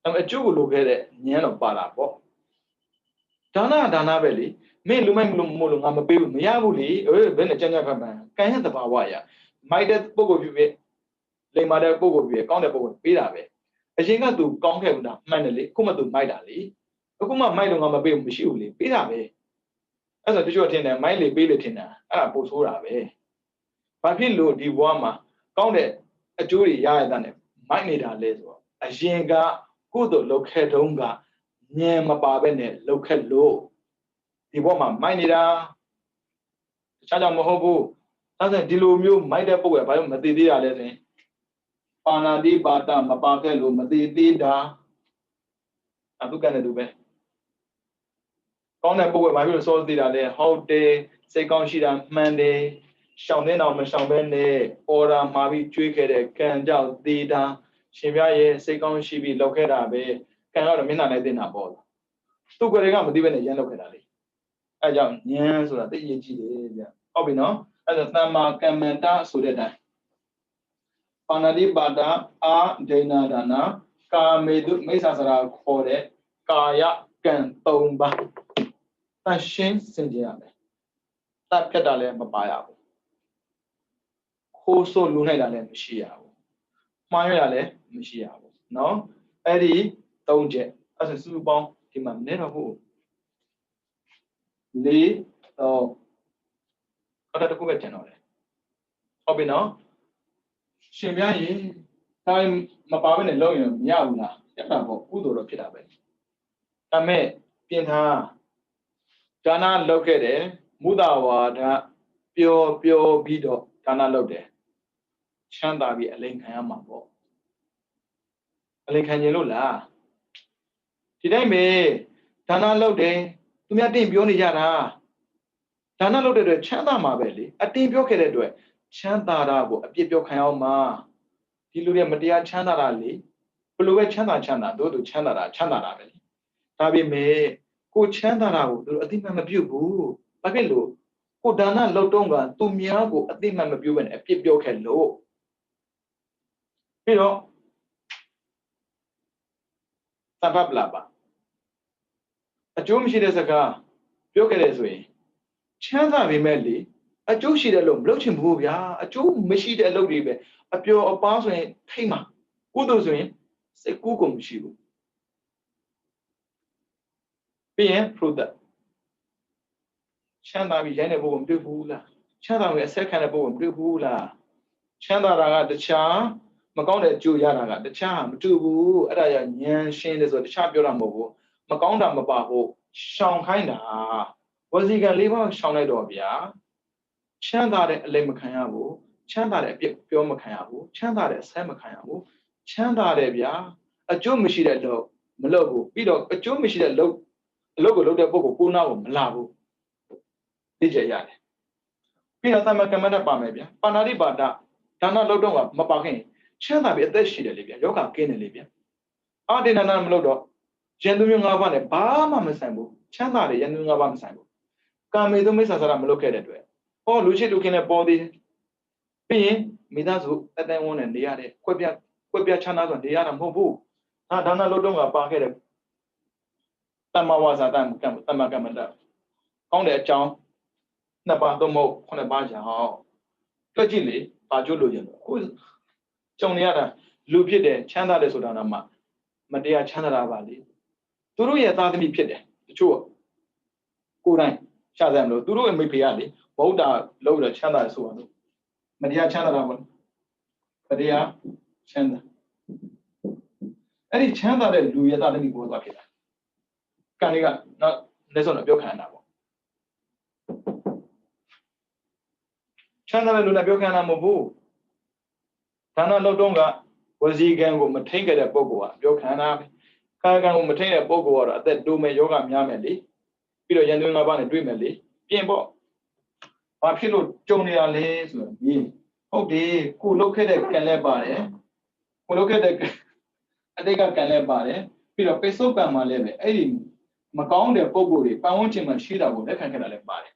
ဒါပေမဲ့အကျိုးကိုလိုခဲ့တဲ့ဉာဏ်တော့ပါတာပေါ့ဒါနပဲလေမင်းလူမိုက်မို့လို့ငါမပေးဘူးမရဘူးလေဘယ်နဲ့ကြမ်းကြမ်းဖန်ဖန်ကံရဲ့သဘာဝရမိုက်တဲ့ပုဂ္ဂိုလ်ဖြစ်ဖြစ်လိမ်မာတဲ့ပုဂ္ဂိုလ်ဖြစ်ဖြစ်ကောင်းတဲ့ပုဂ္ဂိုလ်ပေးတာပဲအရင်ကသူကောင်းခဲ့ဘူးလားမှန်တယ်လေအခုမှသူမိုက်တာလေအခုမှမိုက်လို့ငါမပေးဘူးမရှိဘူးလေပေးတာပဲအဲ့ဆိုတချို့ထင်တယ်မိုက်လေပေးလေထင်တာအဲ့ဒါပို့ဆိုးတာပဲဘာဖြစ်လို့ဒီဘဝမှာကောင်းတဲ့အကျိုးတွေရရတဲ့နဲ့မိုက်နေတာလဲဆိုတော့အရင်ကကုသိုလ်လုပ်ခဲ့တုန်းကဉာဏ်မပါဘဲနဲ့လုပ်ခဲ့လို့ဒီဘောမှာမိုက်နေတာတခြားကြောင့်မဟုတ်ဘူးဒါဆိုဒီလိုမျိုးမိုက်တဲ့ပုဂ္ဂိုလ်ကဘာလို့မသိသေးတာလဲဆိုရင်ပါဏာတိပါဒမပါခဲ့လို့မသိသေးတာအတုကနဲ့တူပဲကောင်းတဲ့ပုဂ္ဂိုလ်ဘာဖြစ်လို့စောသေးတာလဲဟုတ်တယ်စိတ်ကောင်းရှိတာမှန်တယ်ရှောင်တဲ့အောင်မရှောင်ဘဲနဲ့အော်ရာမှာပြီးကျွေးခဲ့တဲ့ကံကြောင့်သေးတာရှင်ပြရဲ့စိတ်ကောင်းရှိပြီးလောက်ခဲ့တာပဲကံတော့မျက်နှာနဲ့သိနေတာပေါ့သူကလေးကမသိဘဲနဲ့ရမ်းလောက်ခဲ့တာလေအဲကြောင့်ဉာဏ်ဆိုတာသိရင်ကြည့်တယ်ဗျဟုတ်ပြီနော်အဲဒါသမ္မာကမ္မန္တဆိုတဲ့အတိုင်းပါဏာတိပါဒအာဒိဏဒါနကာမေတုမိစ္ဆာစရာခေါ်တဲ့ Kaya can tomba. That shin sinjia. That pedale mabaya. Who so luna than Mishia. Mayale, Mishia. No, Eddie, don't jet as a subon, him a never who. Lee, oh, other question. Obino, Shimia, time Mapavan and Loyan, Yauna, Yamabo, Udo Pitabe. Tame, Pinta, Dana located, Mudawa, pure bido, Dana loaded. Chanda be a link Yamabo. A link Yanula. Today may Dana loaded, to me a team Bioni Yara. Dana loaded a Chanda Mabelli, a team Yoke do it. Chanda Rabo, a Pipio Kayama. Diluria Madia Chanda Rally, Blue Chanda, do to Chanda Valley. Tabi me, go Chanda Rabo, I think I'm a bubu, Pagelo, go Dana Lotonga, to Miago, I think I'm a bubu and a Pipio Kalo. You know, Sabablaba. A Jumshi des a car, Piocares way. Chanda be medley, a Joshi alone, Blochin Bubia, a Joe Mishi de Lodibe, a pure or passway, Pima. Who does win? Say Kukum Shibu. Being proved that. Chanda be Janabo do Bula. Chanda be a second above do Bula. Chanda the charm, Magonda Juliana, the charm, do Araya Yan Shandes or the champion mobile, Magonda Mababo, Shang Kinda. Was he gonna leave on Shangadobia? Chanda Lemakayabu, Chanda Pure Makayabu, Chanda Samakayabu, Chanda Rebia, a Joe Machida low, Malogo, Bido, a Joe Machida low, logo load the book, Puna, Malabu. DJ Yad. Pina Tamakamada Pamabia, Panari Bada, Tana Lodoma, Mapakin, Chanda be a deshi Libya, Yoka Kin Libya. Ardina Lodo, Jendunga Bama Masambu, Chanda, Yandunga Bam Sambu. Come to Miss Asaram located way. Oh, Lucy looking at body. Being Midazu, at that one and the other, Quibia Chana on the other Mobu. Dana Lodonga Parket. Tama was a time, Tamakamada. On that John. Nabadomo on a baja hall. Gajili, Bajulujan. Who's Joniata, Lupide, Chanda de Sudanama, Madia Chandra Valley. Turuya thought me pity, the true. Kuran, Shazam, Duru and Mipiali, Boda, Loda, Chanda Suano. Madia Chandra, Madia Chanda. Any Chanda that do yet other people like it. Kaniga, not less on a Biokan. Chanda Luna Biokana Mobu. Tana Lodonga was he gang with Matinga de Bogoa, Biokana, Kagan with Matinga Bogoa, that do me yoga Yameli, Peter Yanuna Dreamily, Piembo. Papilo Johnny Alays, me. Oh, dear, who look at the Calabare? Who look at the Adega Calabare? Peter Peso Pamaleve, Eddie Macon de Bogori, Pounty Machida would let Calabare.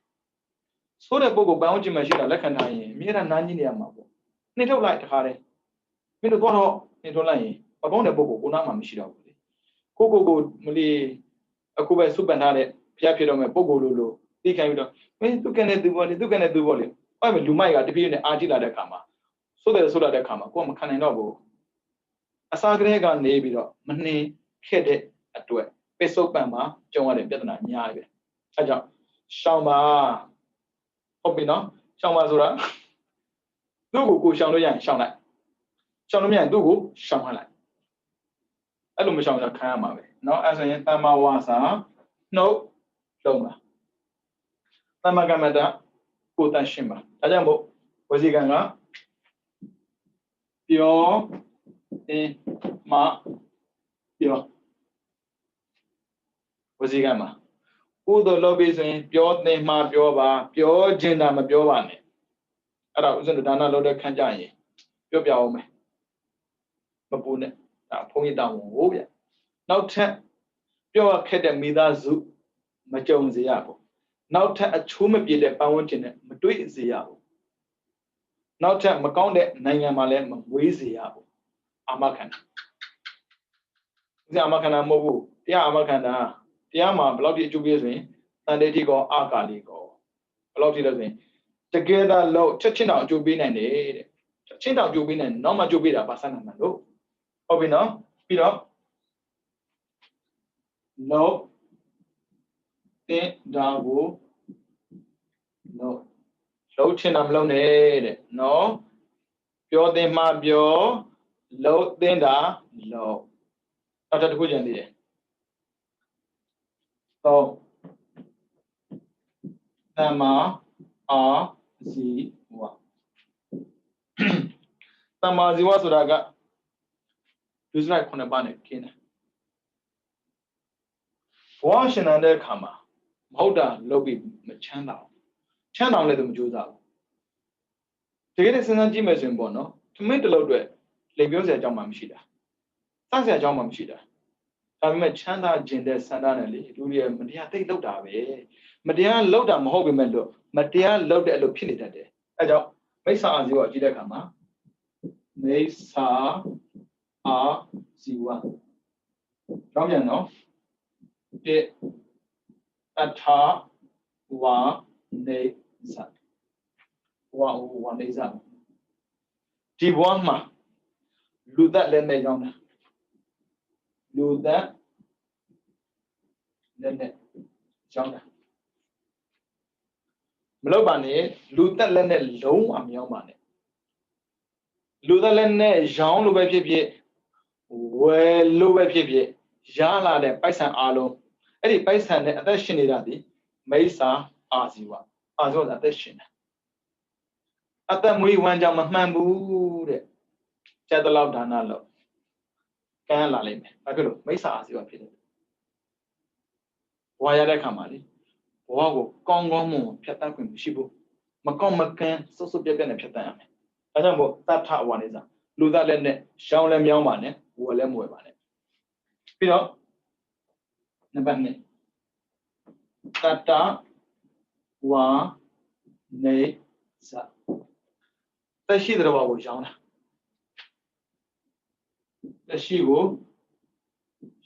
So the Bogo bounty machine, Lekanai, Mira Nani Yamabo. Nito like Harry. Mito Goho, Nito Lai, upon the Bogo, Unama Mishida. Coco go Muli, a Cuba Supanade, Piapidom, Bogo Lulu, he came to when you can do what you can do volume. I will do my art to be in the Agila de Kama. So there's Soda de Kama, come Cananobo. A Sagrega Navy, Mani, Kede, at two. Peso Pama, John and Vietnam, Yabe. Aja, Shama. Hopino, Shamazura. Dugu Shanoyan Shana. Shanomian Dugu, Shamala. I don't know the Kama. No, as I am Tamawasa. No, Loma. Tamagamada, Puta Shimba. Ajambo, was he ganga? Pio, ma, pio. Was he gama? Who the lobbies in pure name, ma, pure gender, ma, pure one. I was in the Dana Loda Kanjani. Pure Biome. Mapune, pony down. Oh, yeah. Now, pure academy that zoo, my Jones the apple. Now, a chuma be the fountain, Matui is the apple. Now, Maconde, Nanga Malem, Wheezy apple. Amakan. အာမခန္ဓာမဟုတ်ဘူးတရားအာမခန္ဓာတရားမှာဘယ်လောက်ဒီအကျိုးပေးဆိုရင်တန်တေတိကောအာကာလိကောဘယ်လောက်ဒီလဲဆိုရင်တကယ်တော့လို့ချက်ချင်းတော့အကျိုးပေးနိုင်တယ်တဲ့ချက်ချင်းတော့အကျိုးပေးနိုင်နောက်မှအကျိုးပေးတာပါစနာမှန်လို့ဟုတ်ပြီနော်ပြီးတော့လို့တင်ဒါကိုလို့ချင်တာမလုပ်နဲ့တဲ့နော်ပြောသင်မှပြောလို့တင်တာလို့နောက်တစ်ခုကြံသေးတယ်တော့သမ္မာအာဇီဝသမ္မာဇီဝဆိုတာကဒုစရိုက်9ပါးနဲ့ခင်းတယ်ဘဝရှင်တဲ့အခါမှာမဟုတ်တာလုပ်ပြီးမချမ်းသာဘူးချမ်းသာလည်းသူမကြိုးစားဘူးတကယ်စဉ်းစားကြည့်မယ်ဆိုရင်ပေါ့နော်ထမင်းတစ်လုံးအတွက်လေပြောစရာအကြောင်းမှမရှိတာစစရာအကြောင်းမှမရှိတာဒါပေမဲ့ချမ်းသာခြင်းတဲ့ဆန္ဒနဲ့လေလူတွေမတရားသိလောက်တာပဲမတရားလောက်တာမဟုတ်ပေမဲ့လို့မတရားလောက်တဲ့အလုပ်ဖြစ်နေတတ်တယ်အဲကြောင့်မိစ္ဆာအာဇီဝကြည့်တဲ့အခါမှာမိစ္ဆာအာဇီဝကြောင်းပြန်နော်တိအထာဝါနေဇာဝါနေဇာဒီဘဝမှာလူသက်လည်းနဲ့ကြောင်းတာလူသက်လည်းနဲ့ကြောင်းတာမလုပ်ပါနဲ့လူသက်လည်းနဲ့လုံးဝမရောင်းပါနဲ့လူသက်လည်းနဲ့ရောင်းလို့ပဲဖြစ်ဖြစ်ဝယ်လို့ပဲဖြစ်ဖြစ်ရလာတဲ့ပိုက်ဆံအားလုံးအဲ့ဒီပိုက်ဆံနဲ့အသက်ရှင်နေတာဒီမိစ္ဆာအာဇီဝအာဇီဝအသက်ရှင်တာအသက်မွေးဝမ်းကြောင်းမမှန်ဘူးတဲ့ကျက်တလောက်ဒါနလို့ကမ်းလာလိမ့်မယ်ဘာဖြစ်လို့မိစ္ဆာအာဇီဝဖြစ်တယ်ဘဝရတဲ့ခါမှာလေဘဝကိုကောင်းကောင်းမွန်ဖြတ်တန်းခွင့်မရှိဘူးမကောင်းမကန်းစွတ်စွတ်ပြက်ပြက်နဲ့ဖြတ်တန်းရမယ်ဒါကြောင့်မို့တထဝါနေစားလူသားလည်းနဲ့ရှောင်းလည်းမြောင်းပါနဲ့ဝယ်လည်းမဝယ်ပါနဲ့ပြီးတော့နံပါတ်2တတဝါနေစားသက်ရှိတဲ့ဘဝကိုရောင်းတာသက်ရှိကို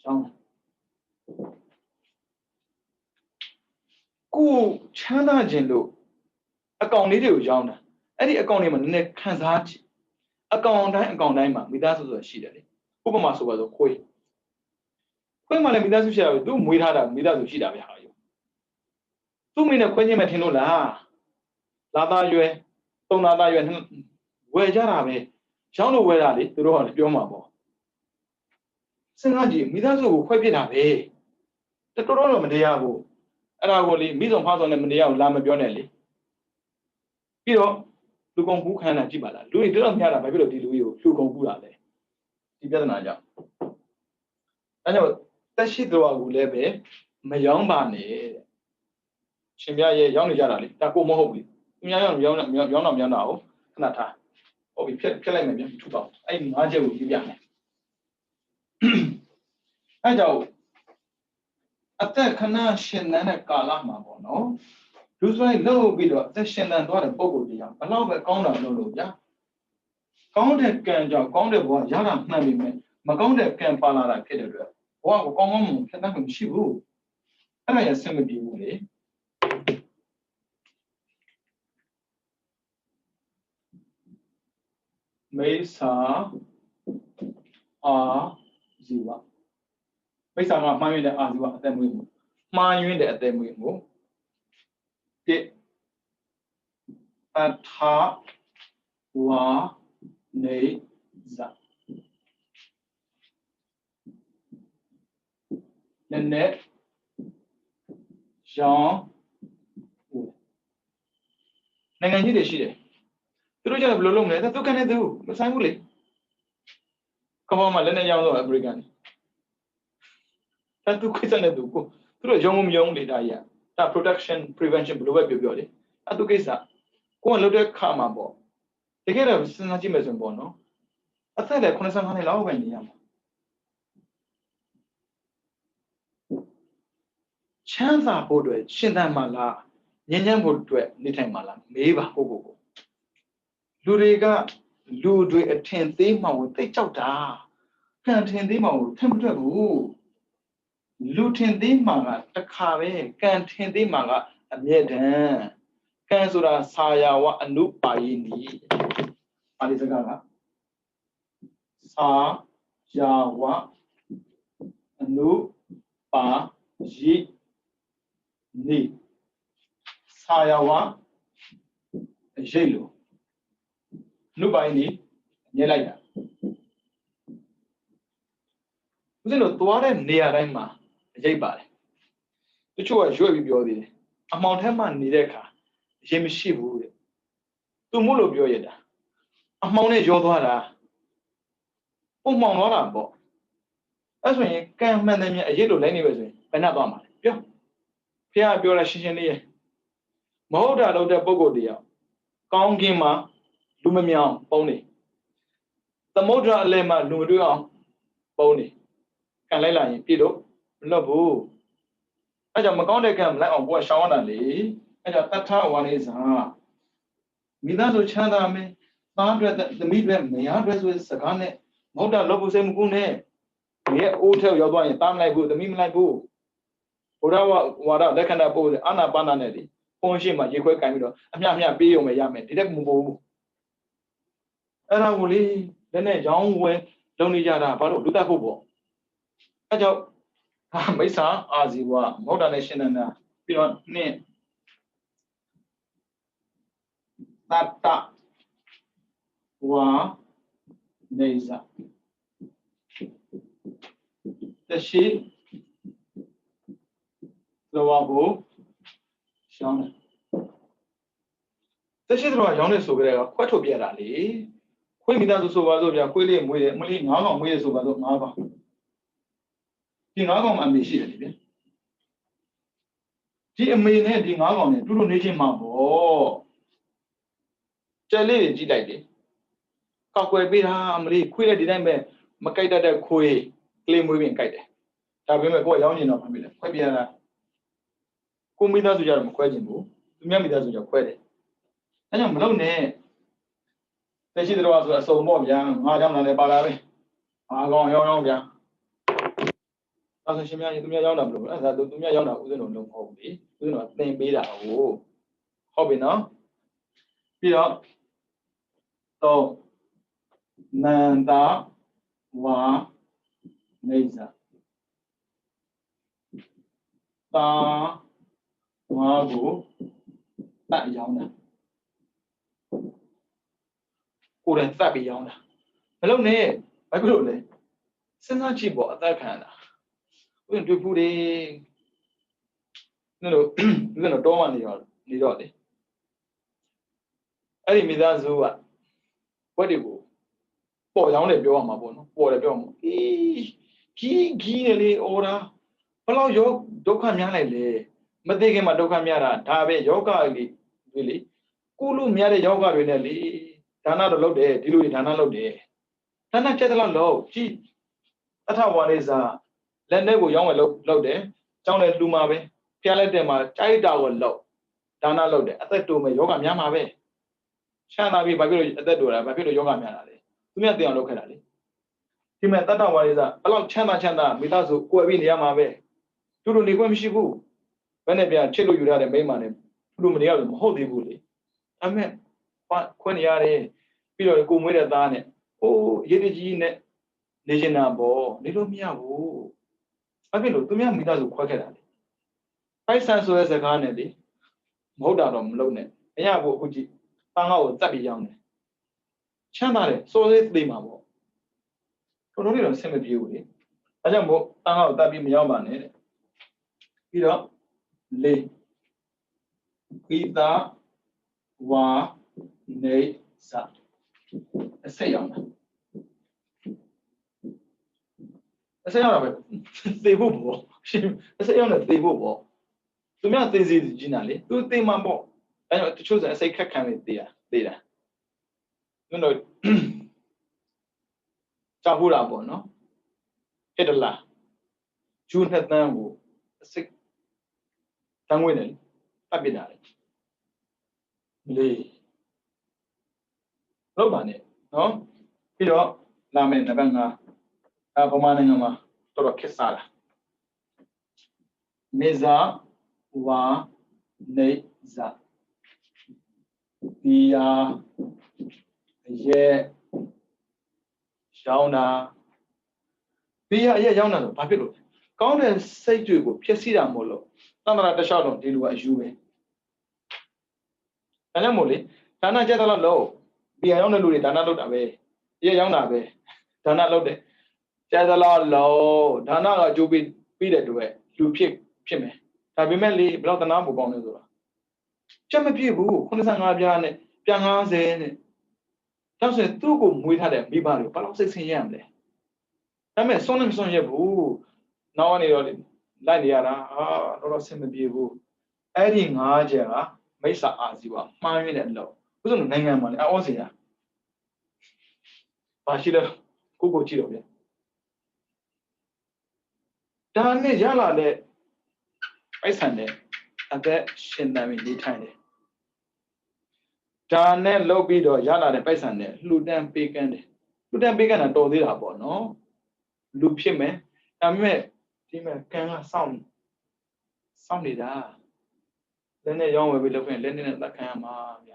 ရောင်းတာကိုချမ်းသာခြင်းလို့အကောင်လေးတွေကိုရောင်းတာအဲ့ဒီအကောင်တွေမှာနည်းနည်းခံစားကြည့်အကောင်တိုင်းမှာမိသားစုဆိုတာရှိတယ်လေဥပမာဆိုပါဆိုခွေးမှလည်းမိသားစုရှိတာပဲသူမွေးထားတာမိသားစုရှိတာပဲဟာယူသူ့မိနဲ့ခွေးချင်းမထင်လို့လားလာသားရွယ်သုံးသားရွယ်ဝယ်ကြတာပဲရောင်းလို့ဝယ်တာလေသူတို့ကလည်းပြောမှာပေါ့စဉ်းစားကြည့်မိသားစုကိုခွဲပြစ်တာပဲတော်တော်မတရားဘူးအဲ့ဒါကိုလေမိဆုံးဖားဆုံးနဲ့မတရားကိုလာမပြောနဲ့လေပြီးတော့လူကုန်ကူးခံတာကြည့်ပါလားလူတွေတော်တော်များတာဘာဖြစ်လို့ဒီလူကြီးကိုလူကုန်ကူးတာလဲဒီပြဿနာကြောင့်အဲကြောင့်တက်ရှိတော်ကူလည်းပဲမယောင်းပါနဲ့တဲ့ရှင်ပြရဲ့ရောင်းနေကြတာလေဒါကိုမဟုတ်ဘူးသူများရောင်းတော့မြောင်းတော့ခဏထားဟုတ်ပြီဖြတ်လိုက်မယ်ပြန်ထူတော့အဲ့ဒီ၅ချက်ကိုပြပြမယ်အဲကြောင့်အသက်ခဏရှင်တဲ့ကာလမှာပေါ့နော်လူစွဲလို့ပြီးတော့အသက်ရှင်တဲ့သွားတဲ့ပုံကိုတရားဘလောက်ပဲကောင်းတာလို့ဗျာကောင်းတဲ့ကံကြောင့်ကောင်းတဲ့ဘဝရတာမှန်ပြီမဲ့မကောင်းတဲ့ကံပါလာတာဖြစ်တဲ့အတွက်ဘဝကိုကောင်းကောင်းမွန်ဖြတ်သန်းမှုမရှိဘူးအဲ့ဒါရဆင်မပြေဘူးလေမိစ္ဆာအာဇီဝမိစ္ဆာကမှားယွင်းတဲ့အာဇီဝအသက်မွေးမှုမှားယွင်းတဲ့အသက်မွေးမှုတိအထာဝါနေဇာနည်းနည်းရောင်းနိုင်ငံကြီးတွေရှိတယ်သူတို့ကျတော့ဘယ်လိုလုပ်မလဲသူကနေသူမဆိုင်ဘူးလေကမ္ဘာမှာလက်နဲ့ရောင်းတော့အမေရိကန်သူကိစ္စနဲ့သူတို့ရုံမယုံလေဒါကြီးဒါ production prevention ဘယ်လိုပဲပြောလေသူကိစ္စကိုကလုပ်တဲ့ခါမှာပေါ့တကယ်တော့စဉ်းစားကြည့်မယ်ဆိုရင်ပေါ့နော်အသက်လည်း85နှစ်လောက်ပဲနေရမှာချမ်းသာဖို့အတွက်ရှင်းသန်မှာလားငြိမ်းချမ်းဖို့အတွက်နေထိုင်မှာလားမေးပါကိုလူတွေအထင်သေးမှဝင်သိကြောက်တာ ကန်ထင်သေးမှာကိုထင်မထွက်ဘူးလူထင်သေးမှာကတခါပဲကန်ထင်သေးမှာကအမြဲတမ်းကန်ဆိုတာဆာယာဝအနုပါယိနီပါဠိစကားကဆာယာဝအနုပါယိနီဆာယာဝရိတ်လို့အနုပါယိနီညှက်လိုက်တာဦးဇင်းတို့သွားတဲ့နေရာတိုင်းမှာရိတ်ပါတယ်တချို့ကရွက်ပြီးပြောသေးတယ်အမှောင်ထက်မှနေတဲ့အခါရေမရှိဘူးတဲ့သူမို့လို့ပြောရတာအမှောင်နဲ့ရောသွားတာပုံမှန်သွားတာပေါ့အဲ့ဆိုရင်ကံမှန်တယ်မြအရေးလို့လိုက်နေပဲဆိုရင်ဘယ်နှသွားမှာလဲပြောဖះပြောတာရှင်းရှင်းလေးမဟုတ်တာတော့တဲ့ပုံကိုယ်တရားကောင်းကင်မှာလူမမြောင်ပုံနေသမုဒ္ဒရာအလယ်မှာလူမတွေ့အောင်ပုံနေကံလိုက်လာရင်ပြည့်တော့မလွတ်ဘူးအဲ့ကြောင့်မကောင်းတဲ့ကံမလိုက်အောင်ကိုယ်ရှောင်ရတာလေအဲ့ကြောင့်တထဝါနေစာမိသားစုချမ်းသာမယ်သားအတွက်သမီးအတွက်မယားအတွက်ဆိုတဲ့စကားနဲ့မဟုတ်တာလောဘစိတ်မကူနဲ့ဒီရဲ့အိုးထဲရောက်သွားရင်သားမလိုက်ဘူးသမီးမလိုက်ဘူးဘုရားဝါဒလက္ခဏာပို့တယ်အာနာပါနာနဲ့ဒီပုံရှိမှရေခွဲကင်ပြီးတော့အမျှအမျှပေးရုံပဲရမယ်ဒီတက်မပို့ဘူးအဲ့ဒါကိုလေလည်းနဲ့ရောင်းဝယ်လုံနေကြတာဘာလို့လူတက်ဖို့ပေါ့အဲ့ကြောင့်မိစ္ဆာအာဇီဝမဟုတ်တာနဲ့ရှင်းနေတာပြီးတော့နှစ်တတဝါနေဇာတရှိလောကိုရှောင်းတယ်တရှိတော့ရောင်းနေဆိုကြတဲ့ကခွက်ထုတ်ပြတာလေခွေးမိသားစုဆိုပါစို့ဗျာခွေးလေးမွေးတယ်မလေး9ကောင်မွေးတယ်ဆိုပါစို့9ကောင်ဒီ9ကောင်အမေရှိတယ်လေဗျဒီအမေနဲ့ဒီ9ကောင်နဲ့တူတူနေချင်းမှာပေါ့ကျက်လေးတွေကြည့်လိုက်တယ်ကောက်ွယ်ပေးတာမလေးခွေးတဲ့ဒီတိုင်းပဲမကြိုက်တတ်တဲ့ခွေးကလေးမွေးပြင်ကြိုက်တယ်ဒါပေမဲ့ကိုကရောင်းနေတော့မှမလဲခွဲပြရတာကိုမိသားစုကြတော့မခွဲချင်ဘူးသူများမိသားစုကြခွဲတယ်အဲကြောင့်မလုပ်နဲ့တရှိတော်ဆိုအစုံပေါ့ဗျာငါးကြောင်းလည်းပါလာပဲအားကောင်းရောင်းဗျာအဲဆိုရှင်များသူများရောင်းတာမလို့အဲဒါသူများရောင်းတာဦးဇင်းတော်လုံးမဟုတ်ဘူးလေဦးဇင်းတော်သင်ပေးတာဟုတ်ပြီနော်ပြီးတော့နန္ဒဝါနေဇာတာဝါကိုတတ်ရောင်းတာကိုယ်တိုင်သတ်ပြီးရောင်းတာမလုပ်နဲ့ဘာဖြစ်လို့လဲစဉ်းစားကြည့်ပေါ့အသက်ခံတာဦးတွေ့ဘူးလေနော်ဦးတော့မှနေတော့လေအဲ့ဒီမိသားစုကဘွက်တွေကိုပေါ်ရောင်းတယ်ပြောရမှာပေါ့နော်ပေါ်တယ်ပြောမှာကြီးလေအော်တာဘယ်လောက်ရောဒုက္ခများလိုက်လေမသိခင်မှာဒုက္ခများတာဒါပဲယောဂလေးတွေလေကုလို့များတဲ့ယောဂတွေနဲ့လေဒါနတော့လုပ်တယ်ဒီလိုဒါနလုပ်တယ်ဒါနချက်တလောက်လုပ်ကြည့်အထဝါလေးစာလက်နဲ့ကိုရောင်းဝယ်လုပ်တယ်ကျောင်းလည်းလူမှာပဲဖျားလက်တဲ့မှာကြိုက်တာကိုလုပ်ဒါနလုပ်တယ်အသက်တိုမဲ့ယောဂများမှာပဲချမ်းသာပြီဘာဖြစ်လို့အသက်တိုတာဘာဖြစ်လို့ယောဂများတာလဲသူများတင်အောင်လုပ်ခဲ့တာလေဒီမဲ့တတ္တဝါလေးစာဘယ်လောက်ချမ်းသာမိသားစုကိုယ်ပြီးနေရမှာပဲသူတို့နေခွင့်မရှိဘူးဘယ်နဲ့ပြန်ချစ်လို့ယူရတဲ့မိန်းမနဲ့သူတို့မနေရလို့မဟုတ်သေးဘူးလေအမေခွင့်ရတယ်ပြီးတော့ကိုမွေးတဲ့သားနဲ့ဟိုရေးတကြီးနဲ့နေချင်တာပေါ့နေလို့မရဘူးဘာဖြစ်လို့သူများမိသားစုခွဲခဲ့တာလေပိုက်ဆံဆိုတဲ့စကားနဲ့လေမဟုတ်တာတော့မလုပ်နဲ့မရဘူးအခုကြည့်တန်ငါ့ကိုတက်ပြီးရောင်းတယ်ချမ်းသာတယ်စိုးသေးသေးမှာပေါ့တော်တော်လေးတော့ဆင်မပြေဘူးလေအဲကြောင့်မို့တန်ငါ့ကိုတက်ပြီးမရောင်းပါနဲ့တဲ့ပြီးတော့လေပိတာဝါနေစာအစိတ်ရောင်းတာအစိတ်ရောင်းတာပဲသေဖို့ပေါ့ရှင်အစိတ်ရောင်းတယ်သေဖို့ပေါ့သူများသေစီကြီးနာလေသူသေမှာပေါ့အဲကြောင့်တချို့ဆိုအစိတ်ခက်ခံနေသေတာကျွန်တော်ကြားဖို့တာပေါ့နော်ဟစ်တလာဂျူးနှစ်တန်းကိုအစိတ်တန်းဝင်တယ်တပ်ပစ်တာလေလေလောက်ပါနဲ့နော်ပြီးတော့လာမယ်နံပါတ်5 ဗမာနိုင်ငံမှာတော်တော်ခက်စားတာမေဇာဝါနေဇာဒီယာရဲ့ရောင်းတာဒီယာရဲ့ရောင်းတာဆိုဘာဖြစ်လို့ကောင်းတဲ့စိတ်တွေကိုဖျက်ဆီးတာမဟုတ်လို့သံဃာတခြားတော့ဒီလိုအယူပဲဒါကြောင့်မို့လေဒါနကျက်တော့လို့ဒီယာရောင်းတဲ့လူတွေဒါနလုပ်တာပဲရဲ့ရောင်းတာပဲဒါနလုပ်တယ်ကျက်တော့လို့ဒါနကအကျိုးပြီးတဲ့အတွက်လူဖြစ်မယ်ဒါပေမဲ့လေဘယ်တော့တနာဖို့ကောင်းလဲဆိုတာချက်မပြည့်ဘူး85ပြားနဲ့ပြန်90နဲ့ဒါဆိုရင်သူ့ကိုမွေးထားတဲ့မိဘတွေဘာလို့စိတ်ဆင်းရဲရမလဲဒါပေမဲ့စွန့်နေမစွန့်ရဘူးနောက်ကနေတော့လိုက်နေရတာတော့ဆင်မပြေဘူးအဲ့ဒီ9ချက်ကမိစ္ဆာအာဇီဝမှားရင်းတဲ့အလုပ်ဥစ္စာနိုင်ငံမှာလည်းအောစရာဘာရှိလဲကိုကြည့်တော့ဗျဒါနဲ့ရလာတဲ့ပိုက်ဆံနဲ့အသက်ရှင်သန်ပြီးနေထိုင်တယ်ဒါနဲ့လုပ်ပြီးတော့ရလာတဲ့ပိုက်ဆံနဲ့လှူဒန်းပေးကမ်းတယ်လှူဒန်းပေးကမ်းတာတော်သေးတာပေါ့နော်လူဖြစ်မယ်ဒါပေမဲ့ဒီမဲ့ကံကစောင့်နေတာလက်နဲ့ရောင်းဝယ်ပြီးလုပ်ရင်လက်နဲ့သက်ခံရမှာဗျ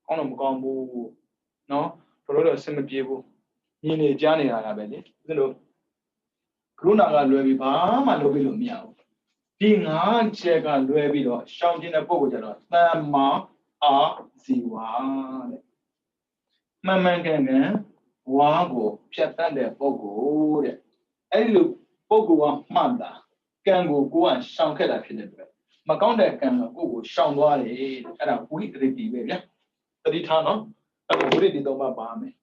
ကောင်းတော့မကောင်းဘူးနော်တော်တော်အဆင်မပြေဘူးညီနေကြားနေရတာပဲလေဒါလို့ကရုဏာကလွယ်ပြီးဘာမှလုပ်ပြီးလို့မရဘူးဒီ9ချက်ကလွယ်ပြီးတော့ရှောင်ကျင်တဲ့ပုံကိုကျတော့သမ္မာအာဇီဝတဲ့မှန်မှန်ကန်ကန်ဝါကိုဖြတ်တတ်တဲ့ပုံကိုတဲ့အဲ့ဒီလိုပုံကမှန်တာကံကိုကိုယ်ကရှောင်ခဲ့တာဖြစ်တဲ့အတွက်မကောင်းတဲ့ကံကကိုယ်ကိုရှောင်သွားတယ်အဲ့ဒါဝိရတိပဲဗျာတတိထားနော်အဲ့ဒါဝိရတိတော့မှပါမယ်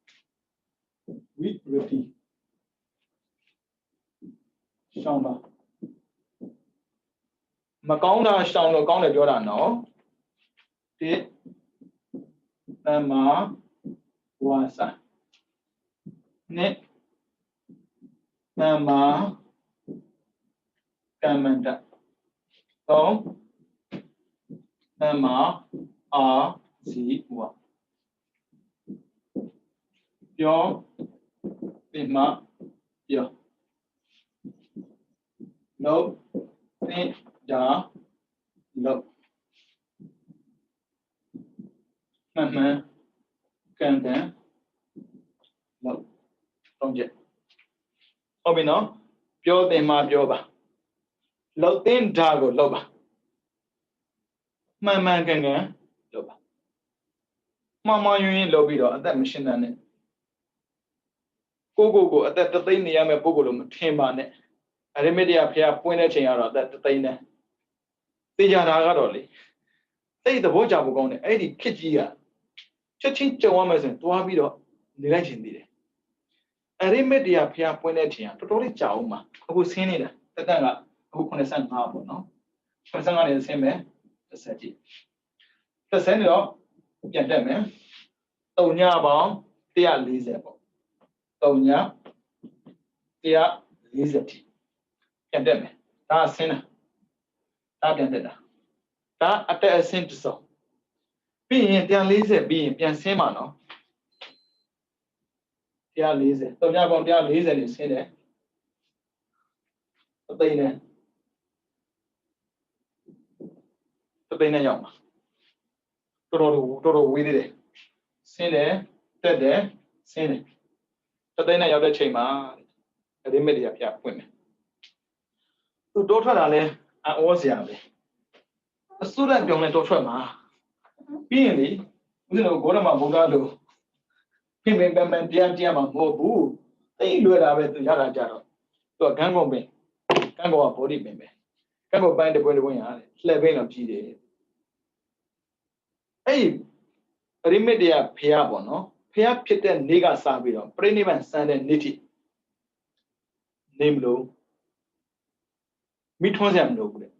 ဝိရတိရှောင်ပါမကောင်းတာရှောင်လို့ကောင်းတယ်ပြောတာနော်ဒီသမ္မာဝါစာနဲ့သမ္မာကမ္မန္တသုံးသမ္မာအာဇီဝပြောပြီးမှပြောလို့သိတာလို့မှန်မှန်ကန်ကန်လို့သုံးချက်ဟုတ်ပြီနော်ပြောတင်မှပြောပါလို့တင်တာကိုလုပ်ပါမှန်မှန်ကန်ကန်လုပ်ပါမှန်မှန်ယွင်းလုပ်ပြီးတော့အသက်မရှင်တဲ့နဲ့ကိုအသက်တသိန်းနေရမယ့်ပုံကိုလို့မထင်ပါနဲ့အရိမတ္တရာဖျားပွင့်တဲ့ချိန်ကတော့အသက်တသိန်းနဲ့သိကြတာကတော့လေသိသဘောကြဖို့ကောင်းတယ်အဲ့ဒီခစ်ကြီးကချက်ချင်းကြုံရမယ်ဆိုရင်တွားပြီးတော့နေလိုက်ခြင်းသေးတယ်အရိမတ္တရာဖျားပွင့်တဲ့ချိန်ကတော်တော်လေးကြာအောင်ပါအခုဆင်းနေတာတက်တက်ကအခု85ပေါ့နော်85နဲ့ဆင်းမယ်30ကြည့်30နေတော့ပြန်တက်မယ်3ညပေါင်း140ပေါ့3ည140ကြည့်ပြန်တက်မယ်ဒါဆင်းတာဒါပြန်တက်တာဒါအတက်အဆင်းတစ်စုံပြီးရင်140ပြီးရင်ပြန်ဆင်းပါနော်140 3ညပေါင်း140နေဆင်းတယ်အသိနဲ့ရောက်မှာတော်တော်ဝေးသေးတယ်ဆင်းတယ်တက်တယ်ဆင်းတယ်တသိန်းနဲ့ရောက်တဲ့ချိန်မှာအရိမတ္တရာဖျားပွင့်မယ်သူတိုးထွက်တာလဲအောစရာပဲအစွတ်ပြောင်းလဲတိုးထွက်မှာပြီးရင်လေဦးဇင်းတို့ဂေါရမဘုရားတို့ပြင်ပန်တရားမှာမဟုတ်ဘူးသိလွယ်တာပဲသူရတာကြတော့သူကဂန်းကုန်ပင်ဂန်းကုန်ကဘောဓိပင်ပဲဂန်းကုန်ပိုင်းတပွင့်ရတယ်လှည့်ပင်းတော့ကြီးတယ်အဲ့အရိမတ္တရာဖျားပေါ့နော်ဖျားဖြစ်တဲ့နေ့ကစပြီးတော့ပြိဋိဘံစံတဲ့နေ့ထိနေမလို့မိထွန်းစရာမလိုဘူးတဲ့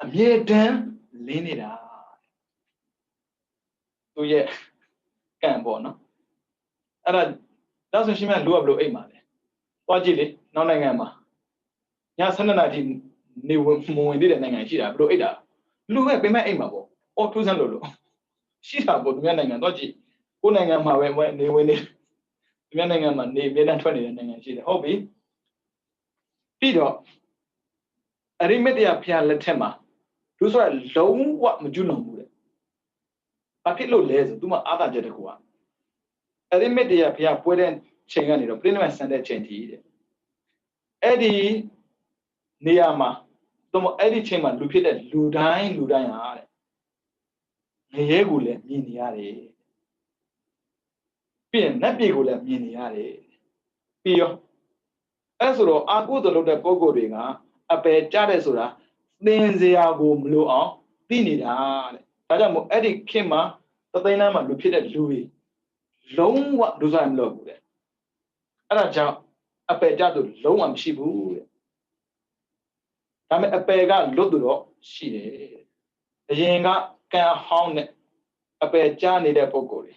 အမြဲတမ်းလင်းနေတာသူရဲ့ကံပေါ့နော်အဲ့ဒါဆိုရှင်မလူကဘလို့အိမ်မှာလဲသွားကြည့်လေနောက်နိုင်ငံမှာည7:00နာရီနေဝင်သေးတဲ့နိုင်ငံရှိတာဘလို့အိတ်တာလူပဲပြင်မဲ့အိမ်မှာပေါ့အော်ထူးဆန်းလို့ရှိတာပေါ့သူများနိုင်ငံသွားကြည့်ကိုယ်နိုင်ငံမှာပဲနေဝင်နေ မြန်နိုင်ငံမှာနေမြေတန်းထွက်နေတဲ့နိုင်ငံရှိတယ်ဟုတ်ပြီပြီးတော့အရိမက်တရားဖျားလက်ထက်မှာသူဆိုတာလုံးဝမကျွလွန်ဘူးတဲ့ဘာဖြစ်လို့လဲဆိုသူမှအာသာချက်တကူကအရိမက်တရားဖျားပွဲတဲ့ချိန်ကနေတော့ပြိဋိမတ်ဆန်တဲ့ချိန်တည်းတဲ့အဲ့ဒီနေရာမှာသူမအဲ့ဒီချိန်မှာလူဖြစ်တဲ့လူတိုင်းဟာတဲ့ငရဲကိုလည်းမြင်နေရတယ်ပြီးရင်နတ်ပြည်ကိုလည်းမြင်နေရတယ်ပြီးရောအဲ့ဆိုတော့အာကုသလုပ်တဲ့ပုံကိုယ်တွေကအပယ်ကြတဲ့ဆိုတာသင်စရာကိုမလိုအောင်သိနေတာတဲ့ဒါကြောင့်မို့အဲ့ဒီခင်မှာသသိန်းသားမှာလူဖြစ်တဲ့လူတွေလုံးဝလူဆိုင်မလို့ဘူးတဲ့အဲ့ဒါကြောင့်အပယ်ကြသူလုံးဝမရှိဘူးတဲ့ဒါပေမဲ့အပယ်ကလွတ်သူတော့ရှိတယ်အရင်ကကံဟောင်းနဲ့အပယ်ကြနေတဲ့ပုံကိုယ်တွေ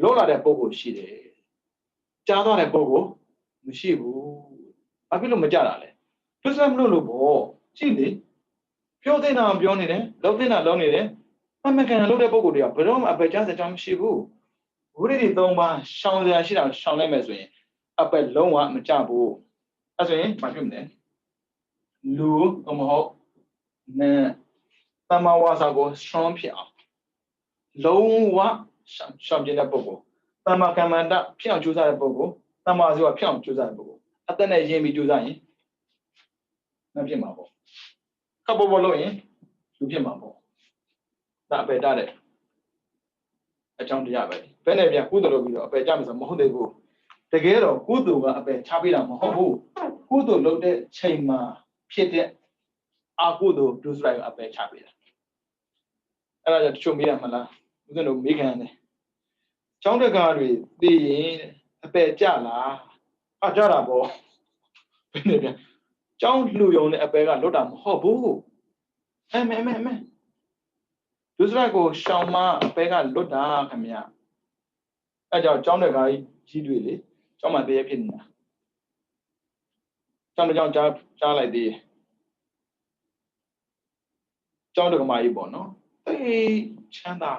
လွတ်လာတဲ့ပုံကိုယ်ရှိတယ်ကြားသွားတဲ့ပုံကိုယ်မရှိဘူးဘာဖြစ်လို့မကြတာလဲသူစမ်းမလို့ပေါ့ရှိလေပြောတဲ့တာပြောနေတယ်လုပ်တဲ့တာလုပ်နေတယ်အမှန်ကန်လုပ်တဲ့ပုံကိုယ်တွေကဘယ်တော့မှအပယ်ကြစကြောင်းမရှိဘူးဘုရားတွေ၃ပါးရှောင်စရာရှိတာရှောင်လိုက်မယ်ဆိုရင်အပယ်လုံးဝမကြဘူးအဲ့ဆိုရင်ဘာဖြစ်မလဲလူမဟုတ်နဲ့တမဝါစာကိုရှောင်ဖြစ်အောင်လုံးဝရှောင်ပြတဲ့ပုံကိုတမကမ္မန္တဖြစ်အောင်ကြိုးစားတဲ့ပုံကိုတမဆိုကဖြစ်အောင်ကြိုးစားတဲ့ပုံကိုအသက်နဲ့ရင်းပြီးကြိုးစားရင်မဖြစ်မှာပေါ့ခပ်ပေါ်ပေါ်လို့ရင်လူဖြစ်မှာပေါ့ဒါအပယ်တတဲ့အကြောင်းတရားပဲဘယ်နဲ့ပြန်ကုသိုလ်လုပ်ပြီးတော့အပယ်ကြမှာဆိုမဟုတ်သေးဘူးတကယ်တော့ကုသိုလ်ကအပယ်ချပေးတာမဟုတ်ဘူးကုသိုလ်လုပ်တဲ့ချိန်မှာဖြစ်တဲ့အကုသိုလ်ဒုစရိုက်ကအပယ်ချပေးတာအဲ့ဒါကြောင့်တချို့မေးရမလားဦးဇင်းတို့မေးခံရတယ်ကျောင်းတကာတွေသိရင်အပယ်ကြလားကြတာပေါ့ဘယ်နဲ့ပြန်ကျောင်းလူယုံနဲ့အပယ်ကလွတ်တာမဟုတ်ဘူးအမေဒုစရိုက်ကိုရှောင်မအပယ်ကလွတ်တာခင်ဗျအဲ့ကြောင့်ကျောင်းတကာကြီးတွေလေကျောင်းမှာတည်းရဖြစ်နေတာကျောင်းတစ်ကျောင်းကြားလိုက်သေးကျောင်းတက္ကမကြီးပေါ့နော်သိချမ်းသာ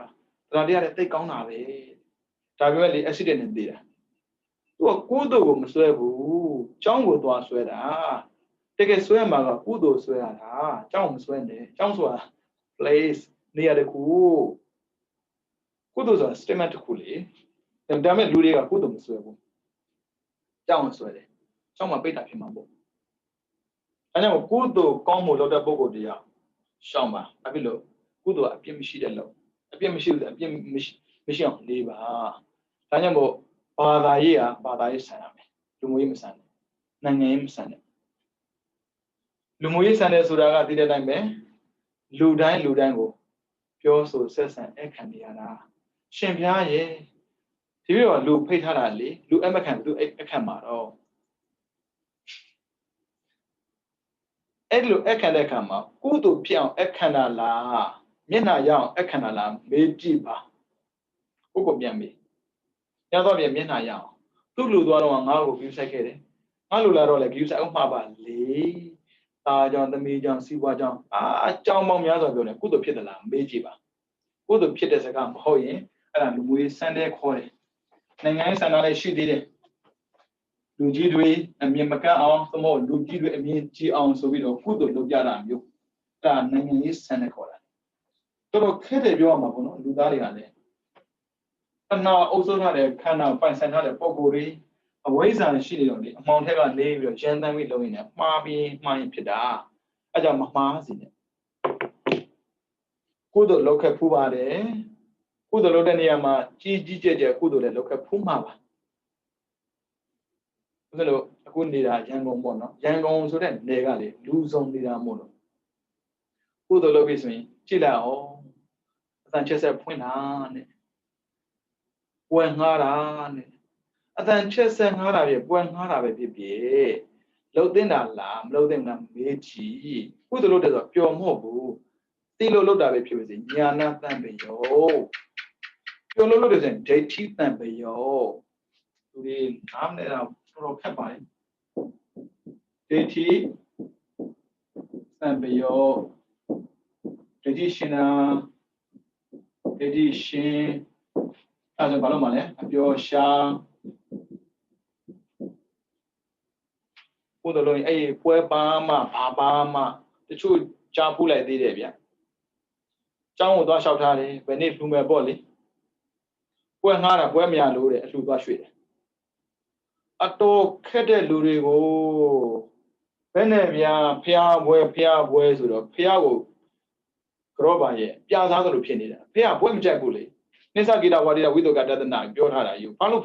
တရားတရားလည်းသိကောင်းတာပဲဒါပေမဲ့လေ accident နဲ့သေးတာသူကကုသိုလ်ကိုမဆွဲဘူးကျောင်းကိုသွားဆွဲတာတကယ်ဆွဲမှာကကုသိုလ်ဆွဲရတာကျောင်းမဆွဲနဲ့ကျောင်းဆိုတာ place နေရာတခုကုသိုလ်ဆိုတာ statement တခုလေဒါပေမဲ့လူတွေကကုသိုလ်မဆွဲဘူးကျောင်းကိုဆွဲတယ်ကျောင်းမှာပိတ်တာဖြစ်မှာပေါ့အဲကြောင့်ကုသိုလ်ကောင်းမှုလုပ်တဲ့ပုဂ္ဂိုလ်တရားရှောင်ပါဘာဖြစ်လို့ကုသိုလ်အပြစ်မရှိတဲ့လို့အပြစ်မရှိဘူးအပြစ်မရှိအောင်နေပါဒါကြောင့်မို့ဘာသာရေးဆန်ရမယ်လူမျိုးရေးမဆန်နဲ့နိုင်ငံရေးမဆန်နဲ့လူမျိုးရေးဆန်တဲ့ဆိုတာကဒီတဲ့အတိုင်းပဲလူတိုင်းကိုပြောဆိုဆက်ဆံအခန့်နေရတာရှင်ဘုရားရဲ့ဒီလိုလူဖိတ်ထားတာလေလူအမခံသူအခန့်မှာတော့အဲ့လိုအခန့်တဲ့အခါမှာကုသိုလ်ဖြစ်အောင်အခန့်တာလားမျက်နှာရအောင်အခန့်တာလားမေးကြည့်ပါကိုကိုပြန်မေးညတော့ပြန်မျက်နှာရအောင်သူ့လူသွားတော့ငါ့ကို view ဆိုင်ခဲ့တယ်ငါလူလာတော့လေ view ဆိုင်အောင်မှာပါလေတာကြောင့်သမီးကြောင့်စီးပွားကြောင့်အကြောင်းပေါင်းများစွာပြောတယ်ကုသိုလ်ဖြစ်တယ်လားမေးကြည့်ပါကုသိုလ်ဖြစ်တဲ့စကားမဟုတ်ရင်အဲ့ဒါလူမွေးစံတဲ့ခေါ်တယ်နိုင်ငံရေးစံနာလည်းရှိသေးတယ်လူကြီးတွေအမြင်မကန့်အောင်သမုတ်လူကြီးတွေအမြင်ကြီးအောင်ဆိုပြီးတော့ကုသိုလ်လုပ်ကြတာမျိုးဒါနိုင်ငံရေးစံတဲ့ခေါ်တာတော်ခက်တယ်ပြောရမှာပေါ့နော်လူသားတွေကလည်းခဏအုပ်စိုးထားတဲ့ခန္ဓာပိုင်ဆိုင်ထားတဲ့ပုံကိုယ်တွေအဝိဇ္ဇာရှိနေတော့လေအမှောင်ထက်ကနေပြီးတော့ရန်တမ်းပြီးလုံးနေတယ်မှားပြီးမှားရင်ဖြစ်တာအဲကြောင့်မမှားစီနဲ့ကုသိုလ်လုပ်ခဲ့ဖူးပါတယ်ကုသိုလ်လုပ်တဲ့နေရာမှာကြီးကျယ်ကုသိုလ်လည်းလုပ်ခဲ့ဖူးမှာပါဒါလို့အခုနေတာရန်ကုန်ပေါ့နော်ရန်ကုန်ဆိုတဲ့နယ်ကလေလူဆုံးနေတာမို့လို့ကုသိုလ်လုပ်ပြီဆိုရင်ကြည့်လိုက်အောင်အတန်ချက်ဆက်ဖွင့်တာနဲ့ပွင့်ငှားတာနဲ့အတန်ချက်ဆက်ငှားတာပြပွင့်ငှားတာပဲဖြစ်ဖြစ်လှုပ်တင်တာလားမလှုပ်တင်တာမေးကြည့်ကုသိုလ်လုပ်တယ်ဆိုတော့ပျော်မဟုတ်ဘူးတိလို့လုပ်တာပဲဖြစ်ပါစေညာနာတန်ပယောပျော်လို့လုပ်တယ်ဆိုရင်ဒိဋ္ဌိတန်ပယောသူတွေနားမလဲတော့တော်ခက်ပါလေဒိဋ္ဌိတန်ပယောဒိဋ္ဌိရှင်နာဒိဋ္ဌိရှင်အဲ့ဒါဘာလို့မလဲအပျော်ရှာ ကုသိုလ်လုံးအဲ့ပွဲပါမှဘာမှတချို့ကြားပူးလိုက်သေးတယ်ဗျကျောင်းကိုသွားလျှောက်ထားတယ်ဘယ်နေ့လှူမယ်ပေါ့လေပွဲငှားတာပွဲမရလို့တဲ့အလှူသွားရွှေ့တယ်အတော်ခက်တဲ့လူတွေကိုဘယ်နဲ့ဗျာဖျားပွဲဆိုတော့ဖျားကိုကြောပါရဲ့ပြားသားသလိုဖြစ်နေတာဖျားပွဲမကြိုက်ဘူးလေနိစ္စကိတဝါဒိတဝိသုကတတနာပြောထားတာယူဘာလို့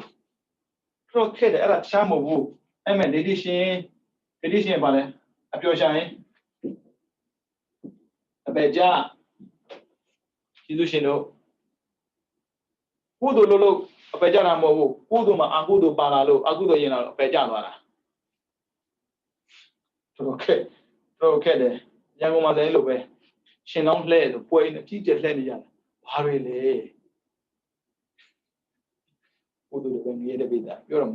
တော့ခက်တယ်အဲ့ဒါချမ်းမဟုတ်ဘူးအဲ့မဲ့ဒေတိရှင်ပါလဲအပျော်ရှာရင်အပေကြကျေးဇူးရှင်တို့ကုသိုလ်လို့အပေကြတာမဟုတ်ဘူးကုသိုလ်မှာအကုသိုလ်ပါလာလို့အကုသိုလ်ရင်လာအပေကြသွားတာတော်ခက်တယ်ရန်ကုန်မှာလည်းလို့ပဲရှင်လောင်းလှဲ့ဆိုပွဲအကြီးကျယ်လှဲ့နေရတာဘာတွေလဲကုသိုလ်တွေပဲငြိတဲ့ပိတာပြောတော့မ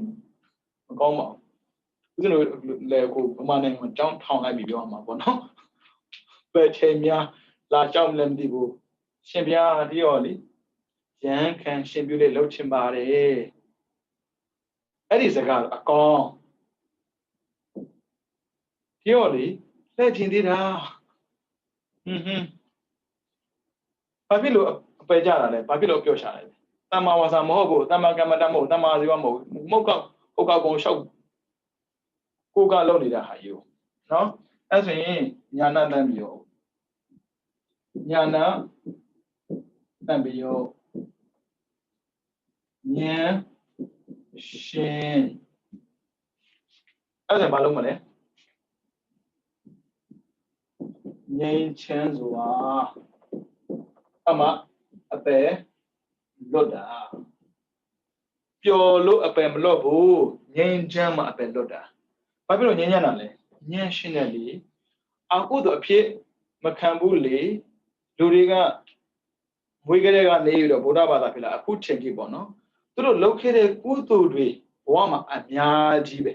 ကောင်းပါဘူးဦးဇင်းတို့လည်းကိုဗမာနိုင်ငံမှာကြောင်းထောင်လိုက်ပြီးပြောမှာပေါ့နော်ပဲချိန်များလာကြောက်လည်းမသိဘူးရှင်ဘုရားဒီရောလေရန်ခံရှင်ပြုလေးလှုပ်ချင်ပါတယ်အဲ့ဒီစကားအကောင်ဒီရောလေလက်ချင်သေးတာဘာဖြစ်လို့အပယ်ကြတာလဲဘာဖြစ်လို့ပြောရှာလဲတမ္မာဝါစာမဟုတ်ဘူးတမ္မာကမ္မတမဟုတ်တမ္မာဇီဝမဟုတ်မုတ်ကောက်ကုံလျှောက်ကိုကလုံနေတာဟာယူနော်အဲ့ဆိုရင်ညာနာတန်ပြီးရောညာနာတန်ပြီးရောဉာဏ်ရှင်အဲ့ဒါဘာလို့မလဲငြိမ်းချမ်းစွာအမအပယ်လွတ်တာပျော်လို့အပယ်မလွတ်ဘူးငြိမ်းချမ်းမှအပယ်လွတ်တာဘာဖြစ်လို့ငြိမ်းချမ်းတာလဲဉာဏ်ရှင်တဲ့လေအကုသိုလ်အဖြစ်မခံဘူးလေလူတွေကမွေးကလေးကနေပြီးတော့ဗုဒ္ဓဘာသာဖြစ်လာအခုချိန်ကြီးပေါ့နော်သူတို့လုပ်ခဲ့တဲ့ကုသိုလ်တွေဘဝမှာအများကြီးပဲ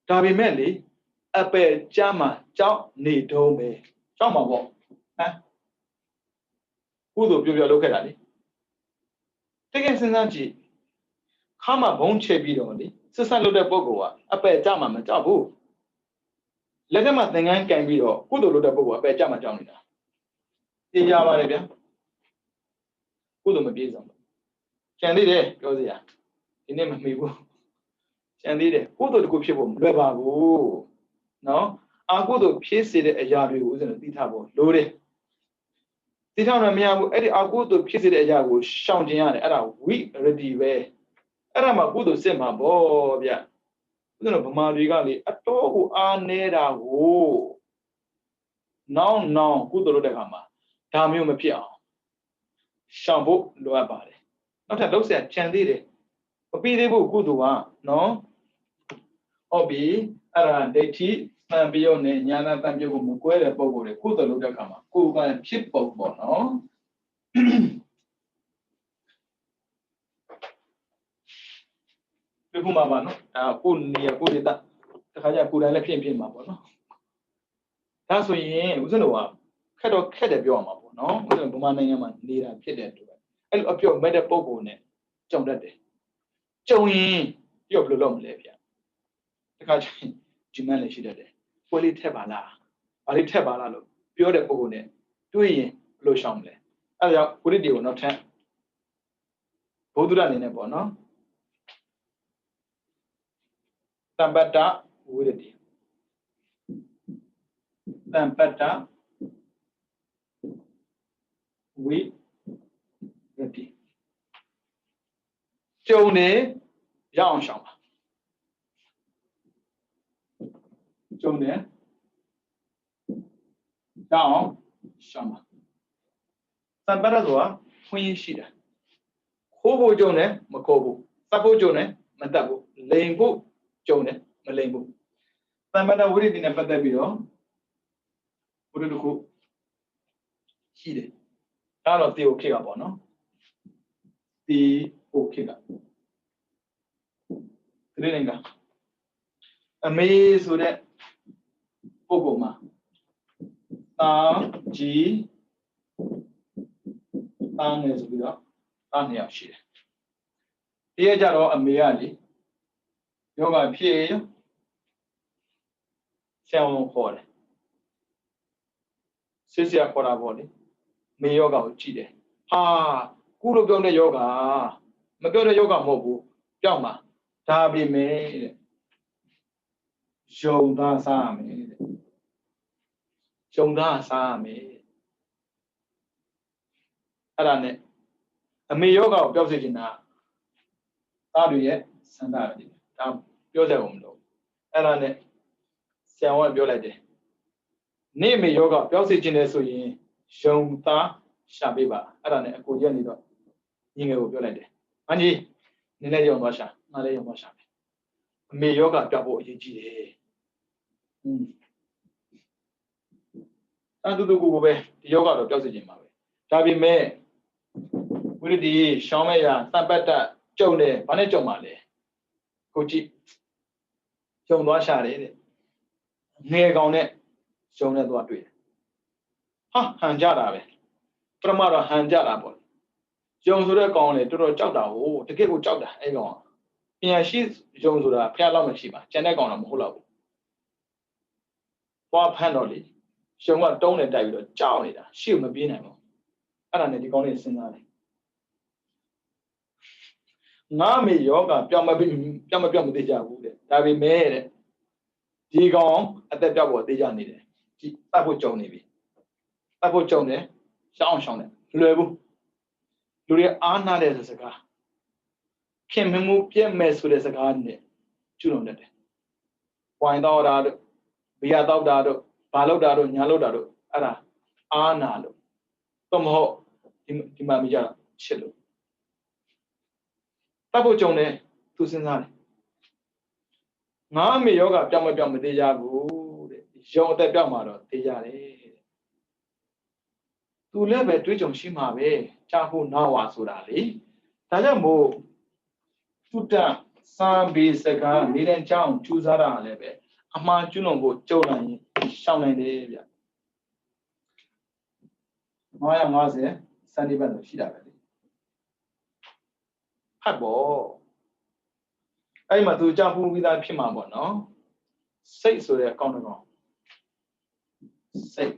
ဒါပေမဲ့လေအပယ်ကြမှာကြောက်နေတုံးပဲကြောက်မှာပေါ့ဟမ်ကုသိုလ်ပြောလုပ်ခဲ့တာလေတကယ်စဉ်းစားကြည့်ခါမှဘုံချေပြီးတော့လေဆက်ဆက်လုပ်တဲ့ပုဂ္ဂိုလ်ကအပယ်ကြမှာမကြောက်ဘူးလက်ထက်မှာသင်္ကန်းကန်ပြီးတော့ကုသိုလ်လုပ်တဲ့ပုဂ္ဂိုလ်အပယ်ကြမှာကြောက်နေတာသိကြပါလေဗျာကုသိုလ်မပြေဆုံးကျန်သေးတယ်ပြောစရာဒီနေ့မမှီဘူးကျန်သေးတယ်ကုသိုလ်တစ်ခုဖြစ်ဖို့မလွယ်ပါဘူးနော်အကုသိုလ်ဖြစ်စေတဲ့အရာတွေကိုဦးဇင်းတို့သိထားဖို့လိုတယ်သိထားမှမရဘူးအဲ့ဒီအကုသိုလ်ဖြစ်စေတဲ့အရာကိုရှောင်ကျင်ရတယ်အဲ့ဒါဝိရတိပဲအဲ့ဒါမှကုသိုလ်စစ်မှာပေါ့ဗျဦးဇင်းတို့ဗမာတွေကလေအတော်ကိုအားနေတာကိုနောင်ကုသိုလ်လုပ်တဲ့အခါမှာဒါမျိုးမဖြစ်အောင်ရှောင်ဖို့လိုအပ်ပါတယ်နောက်ထပ်လုပ်เสียခြံသေးတယ်မပြီးသေးဘူးကုသိုလ်ကနော်ဟုတ်ပြီအဲ့ဒါဒိဋ္ဌိသံပြုတ်နဲ့ညာနာသံပြုတ်ကိုမကွဲတဲ့ပုံကိုယ်တွေကုသိုလ်လုပ်တဲ့အခါမှာကိုယ်ကဖြစ်ပုံပေါ့နော်ဒီခုမှာပါနော်ဒါကိုနေရကိုဒေတာတခါကျကိုယ်တိုင်လည်းဖြစ်မှာပေါ့နော်ဒါဆိုရင်ဦးဇင်းတို့ကခက်တော့ခက်တယ်ပြောရမှာပေါ့နော်ဦးဇင်းဗမာနိုင်ငံမှာနေတာဖြစ်တဲ့အတွက်အဲ့လိုအပြော့မဲ့တဲ့ပုံကိုယ်နဲ့ကြုံတတ်တယ်ကြုံရင်ပြော့ဘယ်လိုလုပ်မလဲဗျတခါကျရင်ဂျီမန်လည်းရှိတတ်တယ်ပွဲလေးထက်ပါလားဘာလေးထက်ပါလားလို့ပြောတဲ့ပုံကိုယ်နဲ့တွေးရင်ဘယ်လိုရှောင်မလဲအဲ့ဒါကြောင့်ဝိရတိကိုနောက်ထပ်ဘုဒ္ဓရအနေနဲ့ပေါ့နော်တမ္ပတ္တဝိရတိတမ္ပတ္တဝိရတိကျုံနေရအောင်ရှောင်ပါကျုံနေရအောင်ရှောင်ပါတမ္ပတ္တဆိုတာခွင့်ရရှိတာခိုးဖို့ကျုံနေမခိုးဘူးသတ်ဖို့ကျုံနေမတတ်ဘူးလိန်ဖို့ကျုံနေမလိန်ဘူးတမ္ပတ္တဝိရတိနဲ့ပတ်သက်ပြီးတော့ဘုရားတခုရှိတယ်ဒါတော့တေကိုခေကပေါ့နော်တေကိုခေကဒီနေ့ကအမေဆိုတဲ့ပုဂ္ဂိုလ်မှာတာကြီးတာငယ်ဆိုပြီးတော့တာနှစ်ယောက်ရှိတယ်တရက်ကြတော့အမေကလေယောဂဖြစ် အောင်ခေါ်တယ်စစ်စရာခေါ်တာပေါ့လေမေယောဂကိုကြည့်တယ်ဟာကုလို့ပြောတဲ့ယောဂမပြောတဲ့ယောဂမဟုတ်ဘူးပြောင်းပါဒါပေမဲ့တဲ့ယုံသားစားရမယ်တဲ့ယုံသားစားရမယ်အဲ့ဒါနဲ့အမေယောဂကိုပြောက်စေချင်တာသားတွေရဲ့စန္ဒရတယ်ဒါပြောကြအောင်မလို့အဲ့ဒါနဲ့ဆရာဝန်ကပြောလိုက်တယ်နေမေယောဂပြောက်စေချင်တယ်ဆိုရင်ယုံသားရှာပေးပါအဲ့ဒါနဲ့အကိုရက်နေတော့ညီငယ်ကိုပြောလိုက်တယ်အန်ကြီးနည်းနည်းယုံသွားရှာငါလည်းယုံသွားရှာမယ်အမေယောဂပြောက်ဖို့အရေးကြီးတယ်အဲ့တူတူကိုပဲဒီယောဂတော့ပြောက်စေချင်ပါပဲဒါပေမဲ့ဝိရဒီရှောင်းမဲ့ရတပတ်တက်ကြုံတယ်ဘာနဲ့ကြုံပါလဲကိုကြည့်ကြုံသွားရှာတယ်တဲ့ငယ်ကောင်နဲ့ရှုံနဲ့သွားတွေ့တယ်ဟာဟန်ကြတာပဲပထမတော့ဟန်ကြတာပေါ့ယုံဆိုတဲ့ကောင်လေတော်တော်ကြောက်တာဟိုတကယ်ကိုကြောက်တာအဲ့ကောင်ပြန်ရှိယုံဆိုတာဖျားလောက်မရှိပါကျန်တဲ့ကောင်တော့မဟုတ်တော့ဘူးသွားဖမ်းတော့လေရှုံကတုံးနဲ့တိုက်ပြီးတော့ကြောက်နေတာရှေ့မပြေးနိုင်ဘူးအဲ့ဒါနဲ့ဒီကောင်လေးစဉ်းစားတယ်ငါမေယောဂပြောင်းမမသိကြဘူးတဲ့ဒါပေမဲ့တဲ့ဒီကောင်အသက်ပြောက်ပေါ်သိကြနေတယ်ဒီတတ်ဖို့ကြုံနေပြီတတ်ဖို့ကြုံတယ်ရှောင်းတယ်လွယ်ဘူးလူတွေအားနာတဲ့စကားခင်မမှုပြက်မဲ့ဆိုတဲ့စကားနဲ့ကျွလွန်တတ်တယ်ဝိုင်းတော့တာတို့ဘီယာတော့တာတို့ဘာလောက်တာတို့ညာလောက်တာတို့အဲ့ဒါအားနာလို့တော့မဟုတ်ဒီမှာမကြတော့ချစ်လို့တတ်ဖို့ကြုံတယ်သူစဉ်းစားတယ်ငါမေယောဂပြောင်းမသေးကြဘူးတဲ့ယုံအသက်ပြောင်းမှာတော့သေးကြတယ်သူလည်းပဲတွေးကြုံရှိမှာပဲကြားဖို့နာဝါဆိုတာလေဒါကြောင့်မို့သူတစာပေစကားနေတဲ့ကြောင်းကျူးစားတာလည်းပဲအမှားကျွလွန်ဖို့ကြုံနိုင်ရင်ရှောင်နိုင်တယ်ဗျ950စံဒီဘတ်လို့ရှိတာပဲလေဟတ်ပေါ့အဲ့မှာသူကြောက်ဖို့ပြီးသားဖြစ်မှာပေါ့နော်စိတ်ဆိုတဲ့အကောင့်တစ်ကောင်စိတ်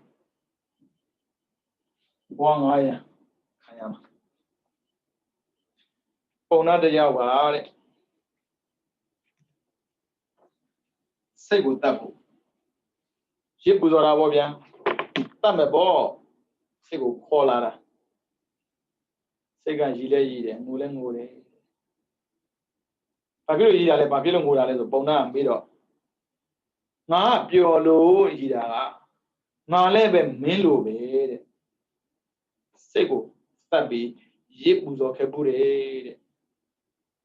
ဘဝ900ခံရမှာပုံနာတရားပါတဲ့စိတ်ကိုတတ်ဖို့ရစ်ပူဇော်တာပေါ့ဗျာတတ်မယ်ပေါ့စိတ်ကိုခေါ်လာတာစိတ်ကရည်လဲရည်တယ်ငိုလဲငိုတယ်ဘာဖြစ်လို့ရည်တာလဲဘာဖြစ်လို့ငိုတာလဲဆိုပုံနာမေးတော့ငါပျော်လို့ရည်တာကငါလည်းပဲမင်းလိုပဲတဲ့စိတ်ကိုတတ်ပြီးရစ်ပူဇော်ခဲ့ဖို့တဲ့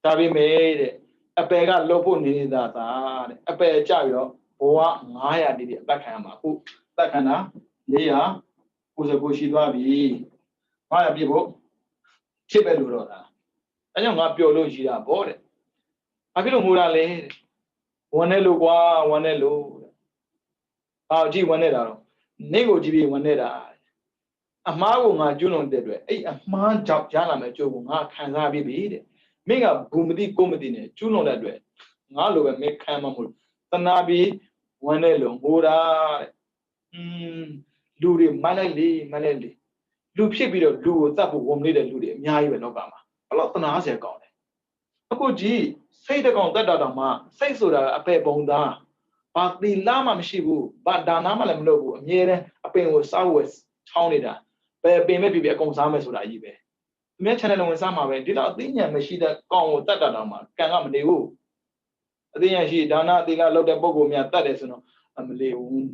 ဒါပေမဲ့တဲ့အပယ်ကလှုပ်ဖို့နေနေတာသာတဲ့အပယ်ကြပြီးတော့ဘဝ900တိတိအသက်ခံရမှာအခုအသက်ခံတာ499ရှိသွားပြီ900ပြည့်ဖို့ဖြစ်ပဲလို့တော့ဒါအဲကြောင့်ငါပျော်လို့ရှိတာဗောတဲ့ဘာဖြစ်လို့ငိုတာလဲတဲ့ဝန်နဲ့လို့ကွာဝန်နဲ့လို့ဘာကြည့်ဝန်နေတာတော့နေကိုကြည့်ပြီးဝန်နေတာအမားကိုငါကျွလွန်တဲ့အတွက်အဲ့အမားကြောင့်ရလာမယ်ကြိုးကိုငါခံစားပြီးပြီတဲ့မင်းကဘူးမသိကိုမသိနဲ့ကျွလွန်တဲ့အတွက်ငါလိုပဲမင်းခံမှာမဟုတ်တနာပြီးဝန်နဲ့လို့ငိုတာတဲ့လူတွေမလိုက်လေလူဖြစ်ပြီးတော့လူကိုတတ်ဖို့ဝန်နေတဲ့လူတွေအများကြီးပဲလောကမှာဘလို့တနာเสียကောင်းတယ်အခုကြည့်စိတ်တကောင်တတ်တာတော့မှစိတ်ဆိုတာအပေပုံသားဘာသီလမှမရှိဘူးဘာဒါနမှလည်းမလုပ်ဘူးအမြဲတမ်းအပင်ကိုစားဝယ်ချောင်းနေတာပဲပင်မဲ့ပြပြအကုန်စားမယ်ဆိုတာကြီးပဲသူများ channel ဝင်စားမှာပဲဒီတော့အသိဉာဏ်မရှိတဲ့ကောင်ကိုတတ်တာတော့မှကံကမနေဘူးအသိဉာဏ်ရှိဒါနသီလလုပ်တဲ့ပုံကိုများတတ်တယ်ဆိုတော့မလေဘူး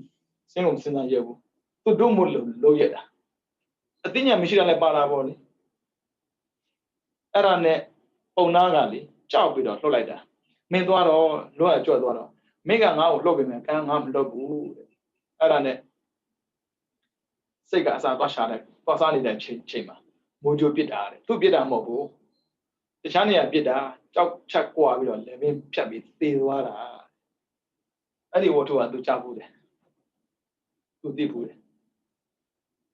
စဉ်းကုန်စဉ်းစားရဘူးသူတို့မို့လို့ရတာအသိဉာဏ်မရှိတာလည်းပါတာပေါ့လေအဲ့ဒါနဲ့ပုံနာကလေကြောက်ပြီးတော့လှုပ်လိုက်တာမင်းသွားတော့လွတ်ရကြွသွားတော့မင်းကငါ့ကိုလှုပ်ပြီမယ်ကံငါမလှုပ်ဘူးအဲ့ဒါနဲ့စိတ်ကအစားသွားရှာတယ်သွားစားနေတဲ့ချိန်မှာမိုးကြိုးပစ်တာတဲ့သူ့ပစ်တာမဟုတ်ဘူးတခြားနေရာပစ်တာကြောက်ချက်ကွာပြီးတော့လည်းမင်းဖြတ်ပြီးသေသွားတာအဲ့ဒီဝတ္ထုကသူကြောက်ဘူးတယ်သူသိဘူးတယ်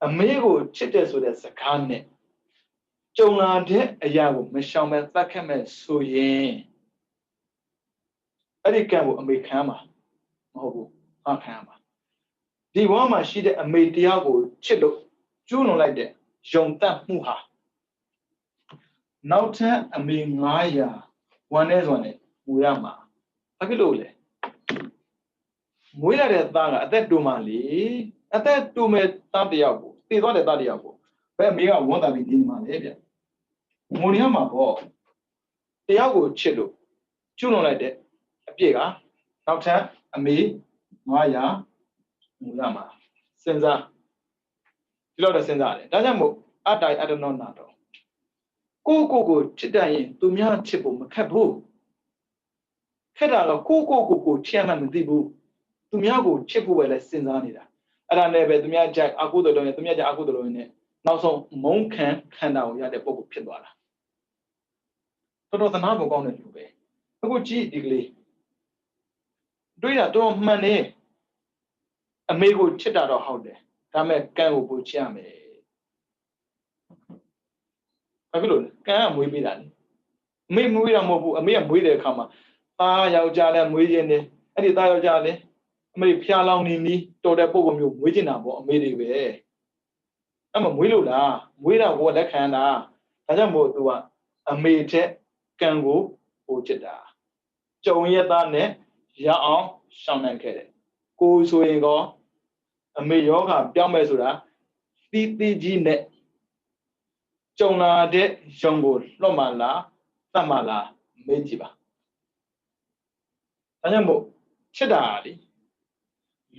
အမေကိုချစ်တယ်ဆိုတဲ့စကားနဲ့ကြုံလာတဲ့အရာကိုမရှောင်မဲ့သတ်ခတ်မဲ့ဆိုရင်အဲ့ဒီကံကိုအမေခံမှာမဟုတ်ဘူးဟာခံမှာ ဒီဘောမှာရှိတဲ့အမေတရားကိုချစ်လို့ကျူးလွန်လိုက်တဲ့ယုံတတ်မှုဟာနောက်ထပ်အမေ900ဝမ်းနေစွာနဲ့မူရမှာဘာဖြစ်လို့လဲမွေးလာတဲ့သားကအသက်တူမှလေအသက်တူမဲ့သားတယောက်ကိုတည်သွားတဲ့သားတယောက်ကိုဘယ်အမေကဝန်တာပြီးဒီမှာလေဗျငိုနေရမှာပေါ့တယောက်ကိုချစ်လို့ကျူးလွန်လိုက်တဲ့အပြစ်ကနောက်ထပ်အမေ900မူရမှာစဉ်းစားဒီလိုတော့စဉ်းစားတယ်ဒါကြောင့်မို့အတ္တိုင်အတ္တနောနာတော့ကိုချစ်တတ်ရင်သူများချစ်ဖို့မခက်ဘူးခက်တာတော့ကိုချစ်မှမသိဘူးသူများကိုချစ်ဖို့ပဲလဲစဉ်းစားနေတာအဲ့ဒါနဲ့ပဲသူများကြိုက်အကုသိုလ်တော်ရင်သူများကြိုက်အကုသိုလ်တော်ရင်နဲ့နောက်ဆုံးမုန်းခံခန္ဓာကိုရတဲ့ပုံကိုဖြစ်သွားတာတော်သနာဖို့ကောင်းတဲ့လူပဲအခုကြည့်ဒီကလေးတွေးတာတော့မှန်နေအမေကိုချစ်တာတော့ဟုတ်တယ်ဒါမဲ့ကံကိုပိုချစ်ရမယ်ဘာဖြစ်လို့လဲကံကမွေးပေးတာလေအမေမွေးတာမဟုတ်ဘူးအမေကမွေးတဲ့အခါမှာသားယောက်ျားလည်းမွေးခြင်းနဲ့အဲ့ဒီသားယောက်ျားလည်းအမေဖျားလောင်နေနီးတော်တဲ့ပုံကမျိုးမွေးခြင်းတာပေါ့အမေတွေပဲအဲ့မမွေးလို့လားမွေးတာကိုလက်ခံတာဒါကြောင့်မို့သူကအမေထက်ကံကိုပိုချစ်တာကြုံရသားနဲ့ရအောင်ရှောင်နိုင်ခဲ့တယ်ကိုဆိုရင်ကောအမေယောဂပြောင်းမဲ့ဆိုတာတီးတီးကြီးနဲ့ကြုံလာတဲ့ရုံကိုလွတ်မှလားတတ်မှလားမေးကြည့်ပါဒါကြောင့်မို့ချစ်တာလေ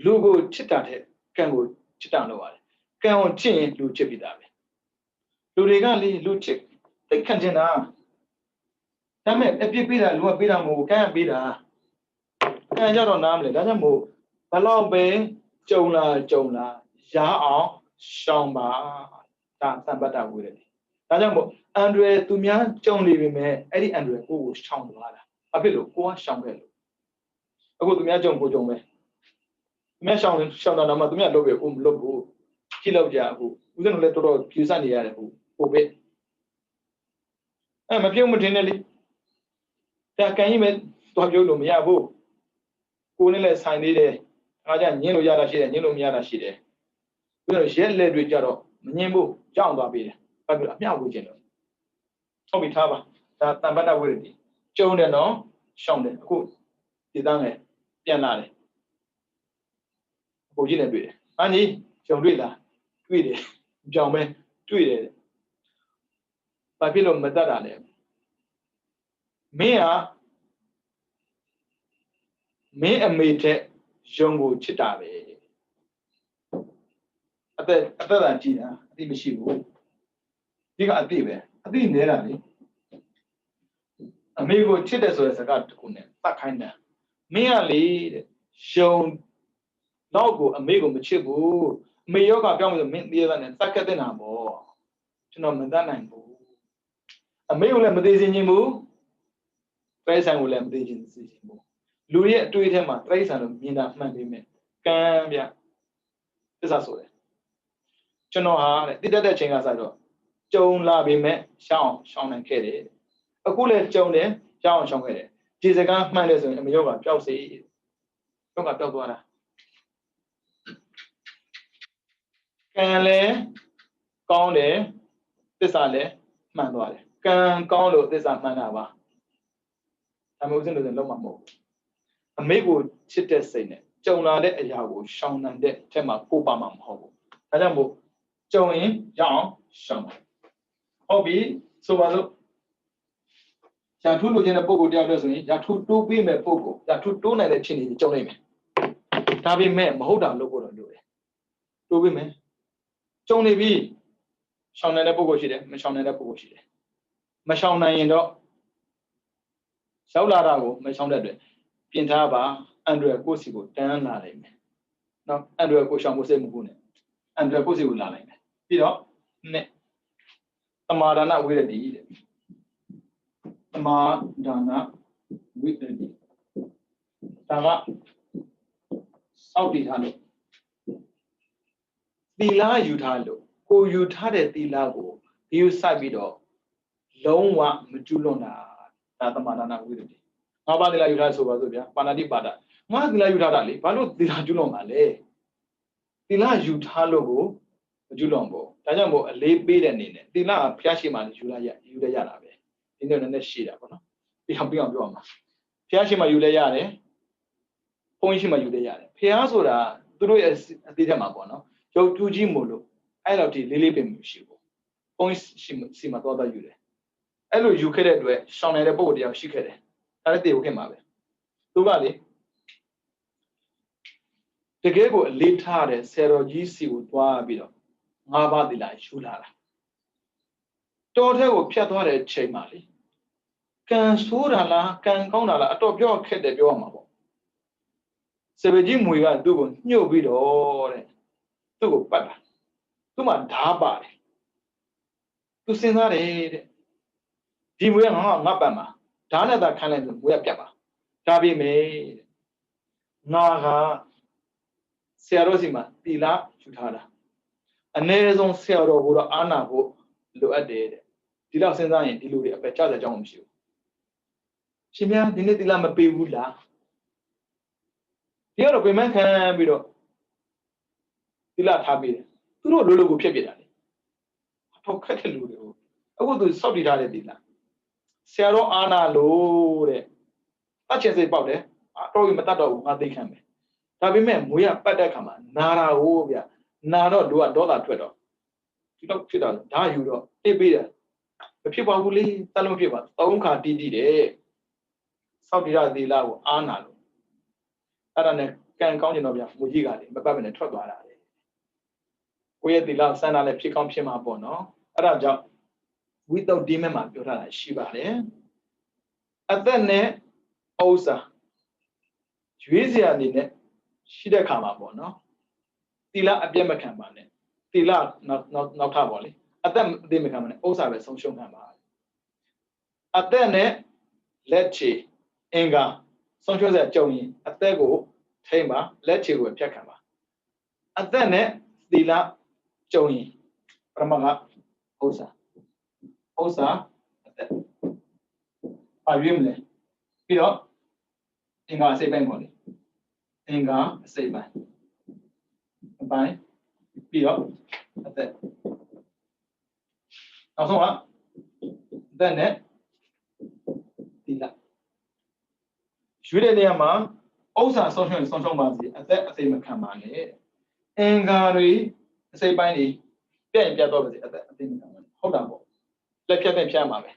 လူကိုချစ်တာတဲ့ကံကိုချစ်တာလို့ရတယ်ကံကိုချစ်ရင်လူချစ်ပြီးသားပဲလူတွေကလေလူချစ်သိခံချင်တာဒါမဲ့အပြစ်ပေးတာလူကပေးတာမဟုတ်ဘူးကံကပေးတာကံကြတော့နားမလဲဒါကြောင့်မို့ဘလောက်ပဲကြုံလာရအောင်ရှောင်ပါဒါသံပတ္တဝိရတိဒါကြောင့်မို့အန်ဒရယ်သူများကြုံနေပြီမဲ့အဲ့ဒီအန်ဒရယ်ကိုရှောင်သွားတာဘာဖြစ်လို့ကိုကရှောင်ခဲ့လို့အခုသူများကြုံပဲသူများရှောင်တာမှသူများလုပ်ပြီကိုမလုပ်ဘူးကြည့်လောက်ကြအခုဦးဇင်းတို့လည်းတော်တော်ဖြူစက်နေရတယ်ဟုတ်ပဲမပြုံးမထင်နဲ့လေဒါကံကြီးပဲသွားပြုံးလို့မရဘူးကိုနဲ့လည်းဆိုင်သေးတယ်အားကြညင်းလို့ရတာရှိတယ်ညင်းလို့မရတာရှိတယ်ပြီးတော့ရက်လက်တွေကြတော့မညင်းဘူးကြောက်သွားပြီတယ်ဘာဖြစ်လို့အမျှဝေခြင်းလို့ဟုတ်ပြီထားပါဒါတံပတ္တဝိရတိကျုံတယ်နော်ရှောင်းတယ်အခုဒီသားငယ်ပြန်လာတယ်ကိုကြီးနဲ့တွေ့တယ်အန်ကြီးကျုံတွေ့လားတွေ့တယ်ကြောင်ပဲတွေ့တယ်ဘာဖြစ်လို့မတတ်တာလဲမင်းအမေတဲ့ယုံကိုချစ်တာပဲအသက်သာကြည့်တာအသိမရှိဘူးဒီကအသိပဲအသိနေတာလေအမေကိုချစ်တယ်ဆိုတဲ့စကားတခုနဲ့တတ်ခိုင်းတာမင်းကလေတဲ့ယုံတော့ကိုအမေကိုမချစ်ဘူးအမေယောဂပြောင်းလို့မင်းသေးတာနဲ့တတ်ခဲ့တဲ့နာပေါ့ကျွန်တော်မတတ်နိုင်ဘူးအမေကိုလည်းမသေးခြင်းချင်းဘူးတရိษံကိုလည်းမသေးခြင်းဘူးလူရဲ့အတွေ့အထဲမှာတရိษံလို့မြင်တာမှန်ပေမဲ့ကံဗျသစ္စာဆိုတယ်ကျွန်တော်ဟာတဲ့တိတက်တဲ့ချိန်ကစတော့ကြုံလာပေမဲ့ရှောင်းနိုင်ခဲ့တယ်အခုလည်းကြုံတယ်ရှောင်းခဲ့တယ်ဒီစကားမှန်တယ်ဆိုရင်အမေယောဂပျောက်စေယောဂပျောက်သွားတာကံလည်းကောင်းတယ်သစ္စာလည်းမှန်သွားတယ်ကံကောင်းလို့သစ္စာမှန်တာပါအမျိုးစင်းလို့လုံးဝမဟုတ်ဘူးအမေကိုချစ်တဲ့စိတ်နဲ့ကြုံလာတဲ့အရာကိုရှောင်နိုင်တဲ့အထက်မှာကိုပါမှာမဟုတ်ဘူးဒါကြောင့်မို့ကြုံရင်ရအောင်ရှောင်ပါဟုတ်ပြီဆိုပါစို့ရာထူးလိုချင်တဲ့ပုံကိုတယောက်တည်းဆိုရင်ရာထူးတိုးပေးမဲ့ပုံကိုရာထူးတိုးနိုင်တဲ့ဖြစ်နေကြုံနိုင်မယ်ဒါပေမဲ့မဟုတ်တာလုပ်ဖို့တော့လိုတယ်တိုးပေးမယ်ကြုံနေပြီရှောင်နိုင်တဲ့ပုံကိုရှိတယ်မရှောင်နိုင်တဲ့ပုံကိုရှိတယ်မရှောင်နိုင်ရင်တော့ရောက်လာတာကိုမရှောင်တဲ့အတွက်ပြင်ထားပါအန်ဒရယ်ကိုစီကိုတန်းလာနိုင်မယ်နော်အန်ဒရယ်ကိုရှောင်ဖို့စိတ်မကူနဲ့အန်ဒရယ်ကိုစီကိုလာနိုင်မယ်ပြီးတော့နဲ့သမာဒါနဝိရတိတဲ့သမာဒါနဝိရတိဒါကစောက်တည်ထားလို့သီလယူထားလို့ကိုယူထားတဲ့သီလကိုဒီယူစိုက်ပြီးတော့လုံးဝမကျွလွန်တာဒါသမာဒါနဝိရတိငါးပါးသီလယူထားဆိုပါစို့ဗျာပါဏာတိပါဒငါးသီလယူထားတာလေဘာလို့သီလကျွလွန်မှာလဲ တီလာယူထားလို့ကိုမကျူးလွန်ဘူးဒါကြောင့်မို့အလေးပေးတဲ့အနေနဲ့တီလာဖျားရှိမှယူလိုက်ရတာပဲဒီနေ့လည်းရှိတာပေါ့နော်ပြီးအောင်ပြောအောင်မှာဖျားရှိမှယူလိုက်ရတယ်ဘုန်းကြီးရှိမှယူလိုက်ရတယ်ဖျားဆိုတာသူတို့ရဲ့အသေးချက်မှာပေါ့နော်ရုပ်ကျူးကြီးမို့လို့အဲ့လောက်ထိလေးပင်မရှိဘူးဘုန်းကြီးရှိမှသွားယူတယ်အဲ့လိုယူခဲ့တဲ့အတွက်ရှောင်းနေတဲ့ပုံစံတရားရှိခဲ့တယ်ဒါလည်းတည်ဟုတ်ခဲ့မှာပဲသူကလေတကယ်ကိုအလေးထားတဲ့ဆယ်တော်ကြီးစီကိုသွားပြီးတော့၅ပါးသီလယူလာတာတော်တဲ့ကိုဖြတ်သွားတဲ့ချိန်မှာလေကံဆိုးတာလားကံကောင်းတာလားအတော်ပြောခက်တယ်ပြောရမှာပေါ့စေဘကြီးမွေကသူ့ကိုညှုပ်ပြီးတော့တဲ့သူ့ကိုပတ်တာသူ့မှာဓာပါတယ်သူစဉ်းစားတယ်တဲ့ဒီမွေကငါပတ်မှာဓာနဲ့သာခံလိုက်လို့မွေကပြတ်ပါဒါပေမဲ့ငါကဆရာတော်စီမှာတီလာယူထားတာအနည်းဆုံးဆရာတော်ကိုတော့အာနာဖို့လိုအပ်တယ်တဲ့ဒီလောက်စဉ်းစားရင်ဒီလိုတွေအပယ်ကျတဲ့အကြောင်းမရှိဘူးရှင်များဒီနေ့တီလာမပေးဘူးလားဒီကတော့ပြင်မခံပြီးတော့တီလာထားပေးတယ်သူတို့လိုလိုကိုဖြစ်ပြတာလေအထောက်ခက်တဲ့လူတွေကိုအခုသူစောက်တည်ထားတဲ့တီလာဆရာတော်အာနာလို့တဲ့တတ်ချင်စိတ်ပေါက်တယ်အတော်ကြီးမတတ်တော့ဘူးငါသိခံမယ်ဒါပေမဲ့မွေးရပတ်တဲ့ခါမှာနာတာဟိုးဗျနာတော့လူကဒေါသထွက်တော့ဒီတော့ဖြစ်တော့ဓာယူတော့တိတ်ပေးတယ်မဖြစ်ပါဘူးလေတလုံးဖြစ်ပါသုံးခါတီးတယ်စောက်တည်ရသေးလားကိုအာနာလို့အဲ့ဒါနဲ့ကံကောင်းကျင်တော့ဗျမူကြီးကလေမပတ်မနဲ့ထွက်သွားတာလေကိုယ့်ရဲ့သီလစံတာလည်းဖြစ်ကောင်းဖြစ်မှာပေါ့နော်အဲ့ဒါကြောင့်ဝိသုဒ္ဓိမမှာပြောထားတာရှိပါတယ်အသက်နဲ့ဥစ္စာရွေးစရာအနေနဲ့ရှိတဲ့ခါမှာပေါ့နော်သီလအပြည့်မခံပါနဲ့သီလနောက်ထပ်ပေါ့လေအသက်အသေးမခံပါနဲ့ဥစ္စာပဲဆုံးရှုံးခံပါအသက်နဲ့လက်ချေအင်္ဂါဆုံးရှုံးစရာကြုံရင်အသက်ကိုထိမ့်ပါလက်ချေကိုဖြတ်ခံပါအသက်နဲ့သီလကြုံရင်ပရမကဥစ္စာအသက်ပါရွေးမလဲပြီးတော့အင်္ဂါအစိတ်ပိုင်းပေါ့လေအင်္ဂါအစိတ်ပိုင်းအပိုင်းပြီးတော့အသက်နောက်ဆုံးကအသက်နဲ့သီလရွေးတဲ့နေရာမှာဥစ္စာဆုံးရှုံးပါစေအသက်အစိတ်မခံပါနဲ့အင်္ဂါတွေအစိတ်ပိုင်းတွေပြတ်ရင်ပြတ်တော့ပါစေအသက်အစိတ်မခံပါနဲ့ဟုတ်တာပေါ့လက်ဖြတ်တဲ့ဖြတ်မှာပဲ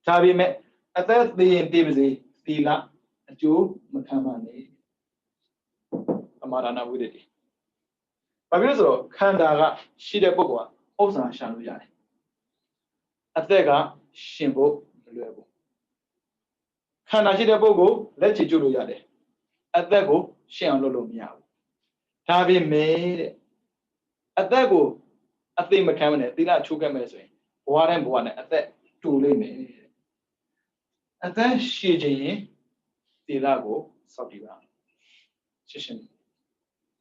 ဒါပေမဲ့အသက်သေရင်သေပါစေသီလအကျိုးမခံပါနဲ့သမာဓိဝိတ္တိဘာဖြစ်လို့ဆိုတော့ခန္ဓာကရှိတဲ့ပုဂ္ဂိုလ်ကဥစ္စာရှာလို့ရတယ်အသက်ကရှင်ဖို့မလွယ်ဘူးခန္ဓာရှိတဲ့ပုဂ္ဂိုလ်လက်ချေကျွလို့ရတယ်အသက်ကိုရှင်းအောင်လုပ်လို့မရဘူးဒါပေမဲ့တဲ့အသက်ကိုအသိမခံမနဲ့သီလချိုးခဲ့မယ်ဆိုရင်ဘဝတိုင်းဘဝနဲ့အသက်တူလိမ့်မယ်အသက်ရှည်ခြင်းသီလကိုစောင့်တည်ပါရှင်း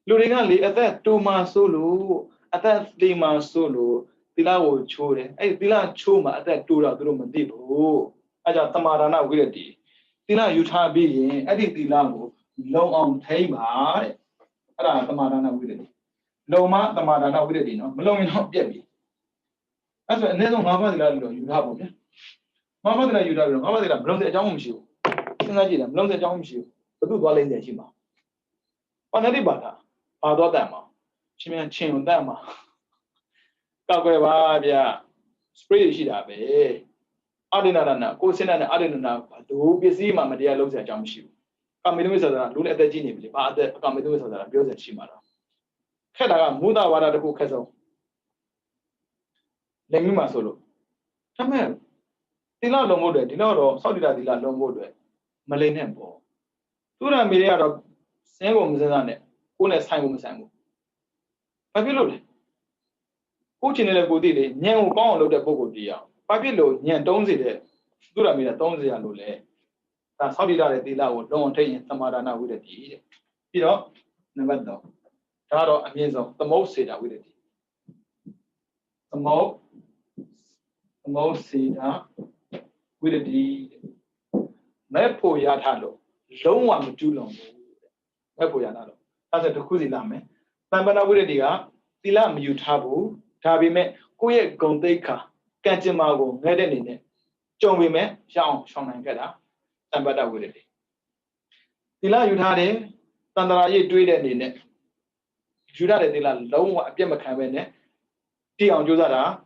လူတွေကလေအသက်တူမှဆိုလို့အသက်သေးမှဆိုလို့သီလကိုချိုးတယ်အဲ့ဒီသီလချိုးမှအသက်တူတော့သူတို့မသိဘူးအဲကြောင့်သမာဓိဝိရတိသီလယူထားပြီးရင်အဲ့ဒီသီလကိုလုံအောင်ထိမ့်ပါတဲ့အဲ့ဒါသမာဓိဝိရတိလုံမသမာဓိဝိရတိနော်မလုံရင်တော့ပြက်ပြီအဲ့ဆိုအနည်းဆုံး၅ပါးသီလလို့ယူထားပါဗျာ၅ပါးသီလယူထားပြီးတော့၅ပါးသီလမလုံတဲ့အကြောင်းမရှိဘူးစဉ်းစားကြည့်တယ်မလုံတဲ့အကြောင်းမရှိဘူးဘယ်သူသွားလိမ့်တယ်ရှိမှာပါဏတိပါဒဘာတော့တတ်မှာချင်းမြန်ချင်းကိုတတ်မှာကောက်ွယ်ပါဗျာ spray ရှိတာပဲအဒိနာနာကိုစင်နဲ့အဒိနာဘာလို့ပစ္စည်းမှမတရားလုံးစရာအကြောင်းမရှိဘူးကာမေတုဝိသသာလူလည်းအသက်ကြီးနေပြီလေဘာအသက်ကာမေတုဝိသသာပြောစရာရှိမှာတော့ခက်တာကမူဒဝါဒတခုခက်ဆုံးလက်မိမှာဆိုလို့ဒါမဲ့သီလလုံးဖို့အတွက်ဒီတော့စောတိတာသီလလုံးဖို့အတွက်မလိမ့်နဲ့ပေါ့သူရမေတွေကတော့စင်းကုန်မစင်းစားနဲ့ကိုယ်နဲ့ဆိုင်ကိုမဆိုင်ဘူးဘာဖြစ်လို့လဲကိုချင်းနဲ့ကိုသိလေညံကိုကောင်းအောင်လုပ်တဲ့ပုံကိုကြည့်အောင်ဘာဖြစ်လို့ညံတုံးစေတဲ့သူရမေတွေတုံးစေရလို့လဲဒါစောတိတာတဲ့သီလကိုလုံးအောင်ထိရင်သမာဓိဝိရတိတဲ့ပြီးတော့နံပါတ်3ဒါတော့အမြင့်ဆုံးသမုတ်စေတာဝိရတိသမုတ်စေတာဝိရတိမဲ့ဖို့ရထားလို့လုံးဝမကျူးလွန်ဘူးမဲ့ဖို့ရထားလို့အဲ့ဒါတခုစီလာမယ် Tambana Wuridiga, Tila Mutabu, Tabi Kuye Gondeka, Kantimago, Nedine, John Wime, Jean, Sean and Gada, Tambada Wuridi. Tila Yutade, Tandara Tweed in it. Judah de la Low Piamacamene, Tion Juzara,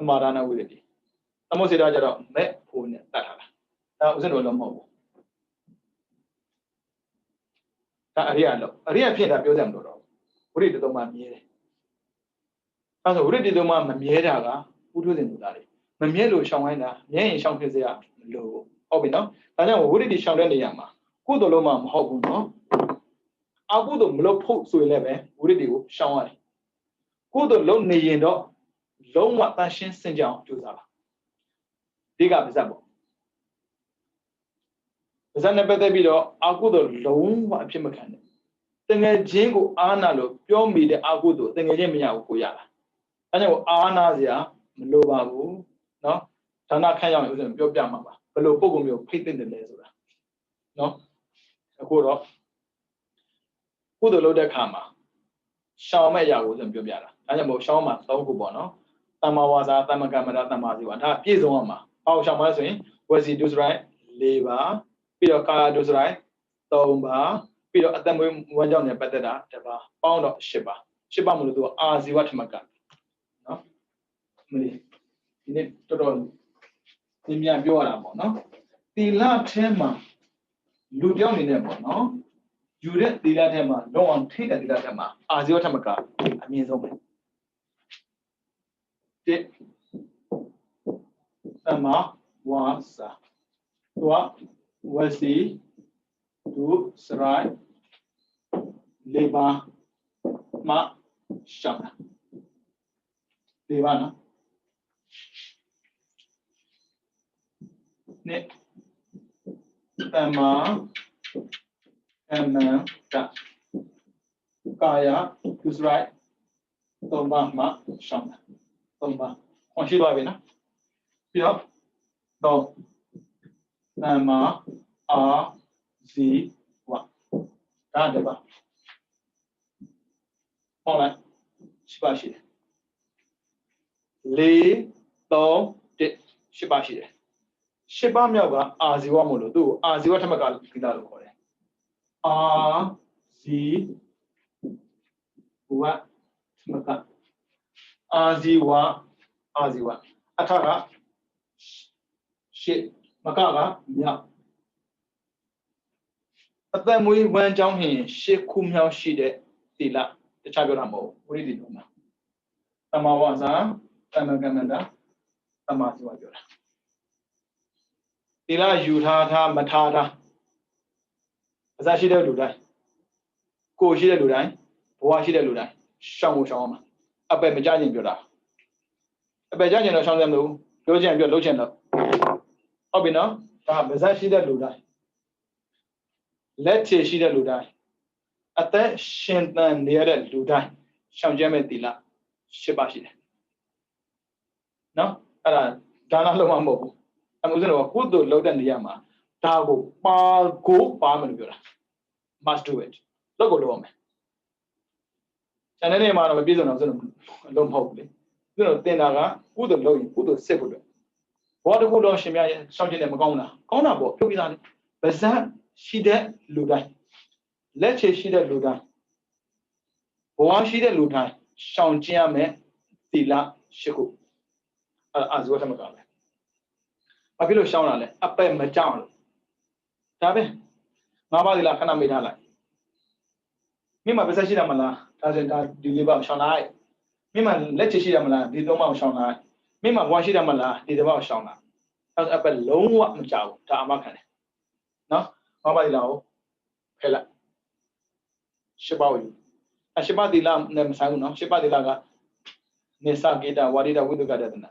Marana Wuridi. Amosida, met Pune, that was an old mobile. Ariano, Aria Pia Piozamdo. Read the Doma Miere. As a ready Doma Mieraga, who do the Dari. Mamielo Shawina, Yan Shankizia, low. Obino, and I already shown the Yama. Good Loma Hobuno. Abu the Mlo Pope to 11, Uridu, Shawai. Good Lone Yendo, Long what passion St. John to Zala. Dig up Zabo. Zanabeta Bido, Agudo, Long what Pimacan. Then Jingo Analo, Pure me the Agudo, then a Yemia Kuyala. And you Anazia, Lobabu, no? Tana Kayan was in Pure Yamama, below Pogomio, painting the laser. No? A quarter off. Who the loader Kama? Shawmaya was in Pure. And about Shawma, Tokubono, Tamawaza, Tamagamada, Tamaziwa, Pizoma. How Shama saying, was he does right? Leva, Pio Kaya does right, Tomba. Pero at the moment, one young Peteda, pound of Shiba. Shiba will do Aziwatamaka. No? You need to do Timia Bioramo, no? The La Tema Ludion in them, no? You read the Latema, no one take the Latema, Aziwatamaka, I mean, so Sama was the to Sarai. Leba ma shana. Levana. Ne. Emma. Emma. Kaya. Who's right? Tomba ma shana. Tomba. On she babina. Pia. Do. Emma. A. Z. Wa. Deba. All Shibashi. Lay, though, did Shibashi. Shibamyaga, Aziwa Mulu, Aziwa Tamagal, Kidalo. A, Z, what, Maka, Aziwa, Atara, Shit, Makaga, Mia. At then we went down here, Shikumya Shide, Tila. The Chagaramo, read it. Tamawaza, Tamagamanda, Tamasiwajura. Tila Yutata Matata. As I should do that. Go she do that. Why she do that? Shamu Shama. A bed Majani Buda. A Bajanian or Shandamu, Lojan, your Lojan. Obino, Bazashi do that. Let's say she do that. At that Shentan near the Ludan, Shamjametila, Shibashi. No? Dana Lomambo. I'm going to put the Lodan Yama. Tago, Go, Parmanura. Must do it. Logo Lome. And any amount of a business of Lom Hopefully. You know, Tenaga, who the low, who the separate. What the good on Shimia, something in Magona. Kona, what took it on. But that she did Ludan. Let's say she did Ludan. Why she did Ludan? Shanjiame, Tila, Shiku. As what I'm going. I feel Shawnale, up by my town. Tabe, Mama la Kana Midala. Mima Besashidamala, doesn't deliver Shanai. Mima Letchidamala, the Doma Shanai. Mima Washidamala, the Dema Shana. As up a long walk Machao, Tamakan. No, Mama Lao, Pella. Shibawi. A Shibadi Lam Nemsano, Shibadi Laga, Nesa Gita, Wadida Wudugadana.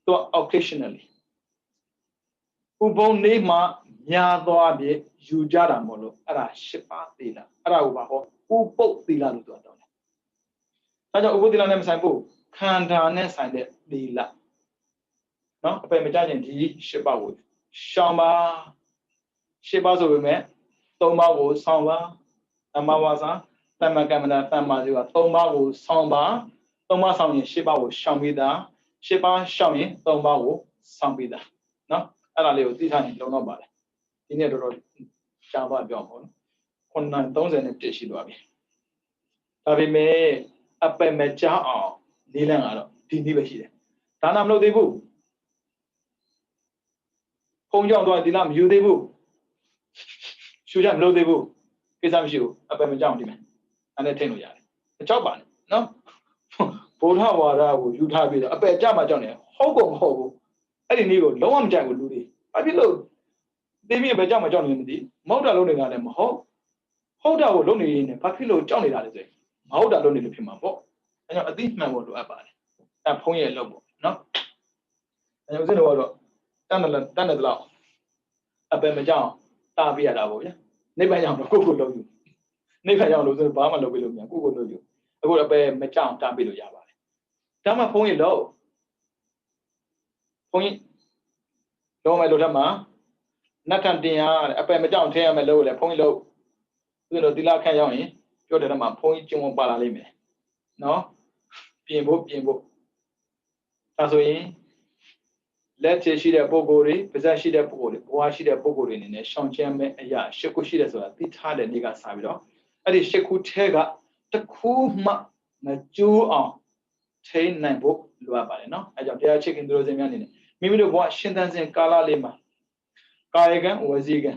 So occasionally. Ubon Nema, Yadoabe, Jujara Molo, Ara Shipatila, Araubaho, who both the Lanu. Taja Ubudila Nemsambu, Kanda Nesande, the La. No, a Pemitan, the Shibawood. Shamba Shibazo, Toma, Samba, Amawaza, သမ္မာကမ္မနာသမ္မာဆိုတာ3ပါးကိုဆောင်ပါ3ပါးဆောင်ရင်10ပါးကိုရှောင်ပြီးသား10ပါးရှောင်ရင်3ပါးကိုဆောင်ပြီးသားနော်အဲ့ဒါလေးကိုသိထားရင်လုံတော့ပါတယ်ဒီနေ့တော်တော်ရှားပါပြောင်းပေါ့နော်9:31ရှိသွားပြီဒါပေမဲ့အပယ်မကြအောင်လေးလံကတော့ဒီနည်းပဲရှိတယ်ဒါနာမလုပ်သေးဘူးဖုံကြောင့်တော့ဒီလားမယူသေးဘူးရှူကြမလုပ်သေးဘူးကိစ္စမရှိဘူးအပယ်မကြောက်ဒီမယ်အဲ့နဲ့ထိန်လို့ရတယ်မကြောက်ပါနဲ့နော်ဗုဒ္ဓဝါဒကိုယူထားပြီးတော့အပယ်ကြမှာကြောက်နေဟုတ်ကုန်မဟုတ်ဘူးအဲ့ဒီနည်းကိုလုံးဝမကြိုက်ဘူးလူတွေဘာဖြစ်လို့သိပြီးအပယ်ကြမှာကြောက်နေမသိမဟုတ်တာလုပ်နေတာလည်းမဟုတ်ဟုတ်တာကိုလုပ်နေရင်ဘာဖြစ်လို့ကြောက်နေတာလဲဆိုရင်မဟုတ်တာလုပ်နေလို့ဖြစ်မှာပေါ့အဲကြောင့်အသိမှန်ဖို့လိုအပ်ပါတယ်အဲဖုံးရဲ့လုပ်ပေါ့နော်အဲကြောင့်ဦးဇင်းတို့ကတော့တန်းတယ်လောက်အပယ်မကြောက်တာပြရတာပေါ့ဗျာနိဗ္ဗာန်ရောက်တော့ကိုယ့်ကိုလုပ်ယူနိဗ္ဗာန်ရောက်လို့ဆိုဘာမှလုပ်ပြီးလို့မရကိုယ့်ကိုလုပ်ယူအခုအပယ်မကြောက်တာပြလို့ရပါတယ်ဒါမှဖုံးရဲ့လို့ဖုံးရဲ့လုံးမယ်လို့ထက်မှာနတ်ထန်တင်ရအပယ်မကြောက်ထည့်ရမယ်လို့လေဖုံးရဲ့လို့ဦးဇင်းတို့သီလခန့်ရောက်ရင်ပြောတယ်မှာဖုံးကြီးကျုံပါလာလိမ့်မယ်နော်ပြင်ဖို့ဒါဆိုရင်လက်ချေရှိတဲ့ပုံကိုယ်တွေပါးစပ်ရှိတဲ့ပုံကိုယ်တွေဘဝရှိတဲ့ပုံကိုယ်တွေအနေနဲ့ရှောင်ကျဉ်မဲ့အရာ၈ခုရှိတယ်ဆိုတာသိထားတဲ့နေ့ကစပြီးတော့အဲ့ဒီ၈ခုထဲကတစ်ခုမှမကျိုးအောင်ထိန်းနိုင်ဖို့လိုအပ်ပါတယ်နော်အဲကြောင့်တရားချစ်ခင်သူတို့စင်များအနေနဲ့မိမိတို့ဘဝရှင်သန်စဉ်ကာလလေးမှာကာယကံဝစီကံ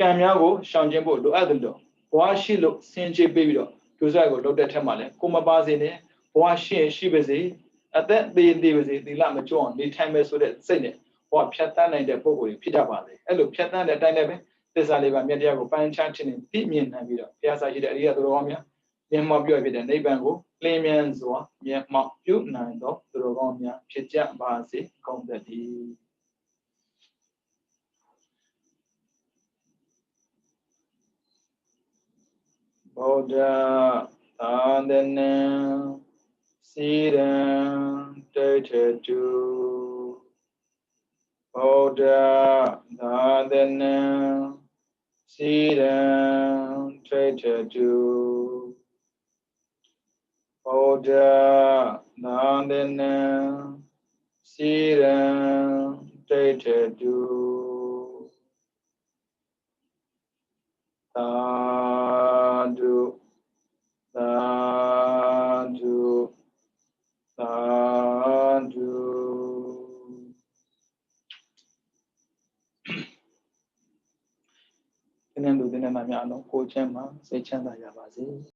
ကံများကိုရှောင်ကျဉ်ဖို့လိုအပ်တယ်လို့ဘဝရှိလို့စင်ကြယ်ပေးပြီးတော့ဒုစရိုက်ကိုလုပ်တဲ့ထက်မှလည်းကိုမပါစေနဲ့ဘဝရှိပါစေအသက်သေးပါစေသီလမကျွအောင်နေထိုင်မယ်ဆိုတဲ့စိတ်နဲ့ဘဝဖြတ်သန်းနိုင်တဲ့ပုံကိုယ်ဖြစ်တတ်ပါစေအဲ့လိုဖြတ်သန်းတဲ့အတိုင်းလည်းပဲသစ္စာလေးပါးမြတ်တရားကိုပိုင်းခြားခြင်းနဲ့သိမြင်နိုင်ပြီးတော့ဘုရားစာရှိတဲ့အရိယသူတော်ကောင်းများမျက်မှောက်ပြုဖြစ်တဲ့နိဗ္ဗာန်ကိုလင်းမြန်စွာမျက်မှောက်ပြုနိုင်သောသူတော်ကောင်းများဖြစ်ကြပါစေကုန်သတည်းဗုဒ္ဓသာသနာစီရံတိဋ္ဌတုဗုဒ္ဓသာသနာစီရံတိဋ္ဌတုဗုဒ္ဓသာသနာစီရံတိဋ္ဌတုသာဓုသာဓုသာဓုဒီနေ့လူတွေနဲ့များအလုံးကိုချမ်းမှာစိတ်ချမ်းသာကြပါစေ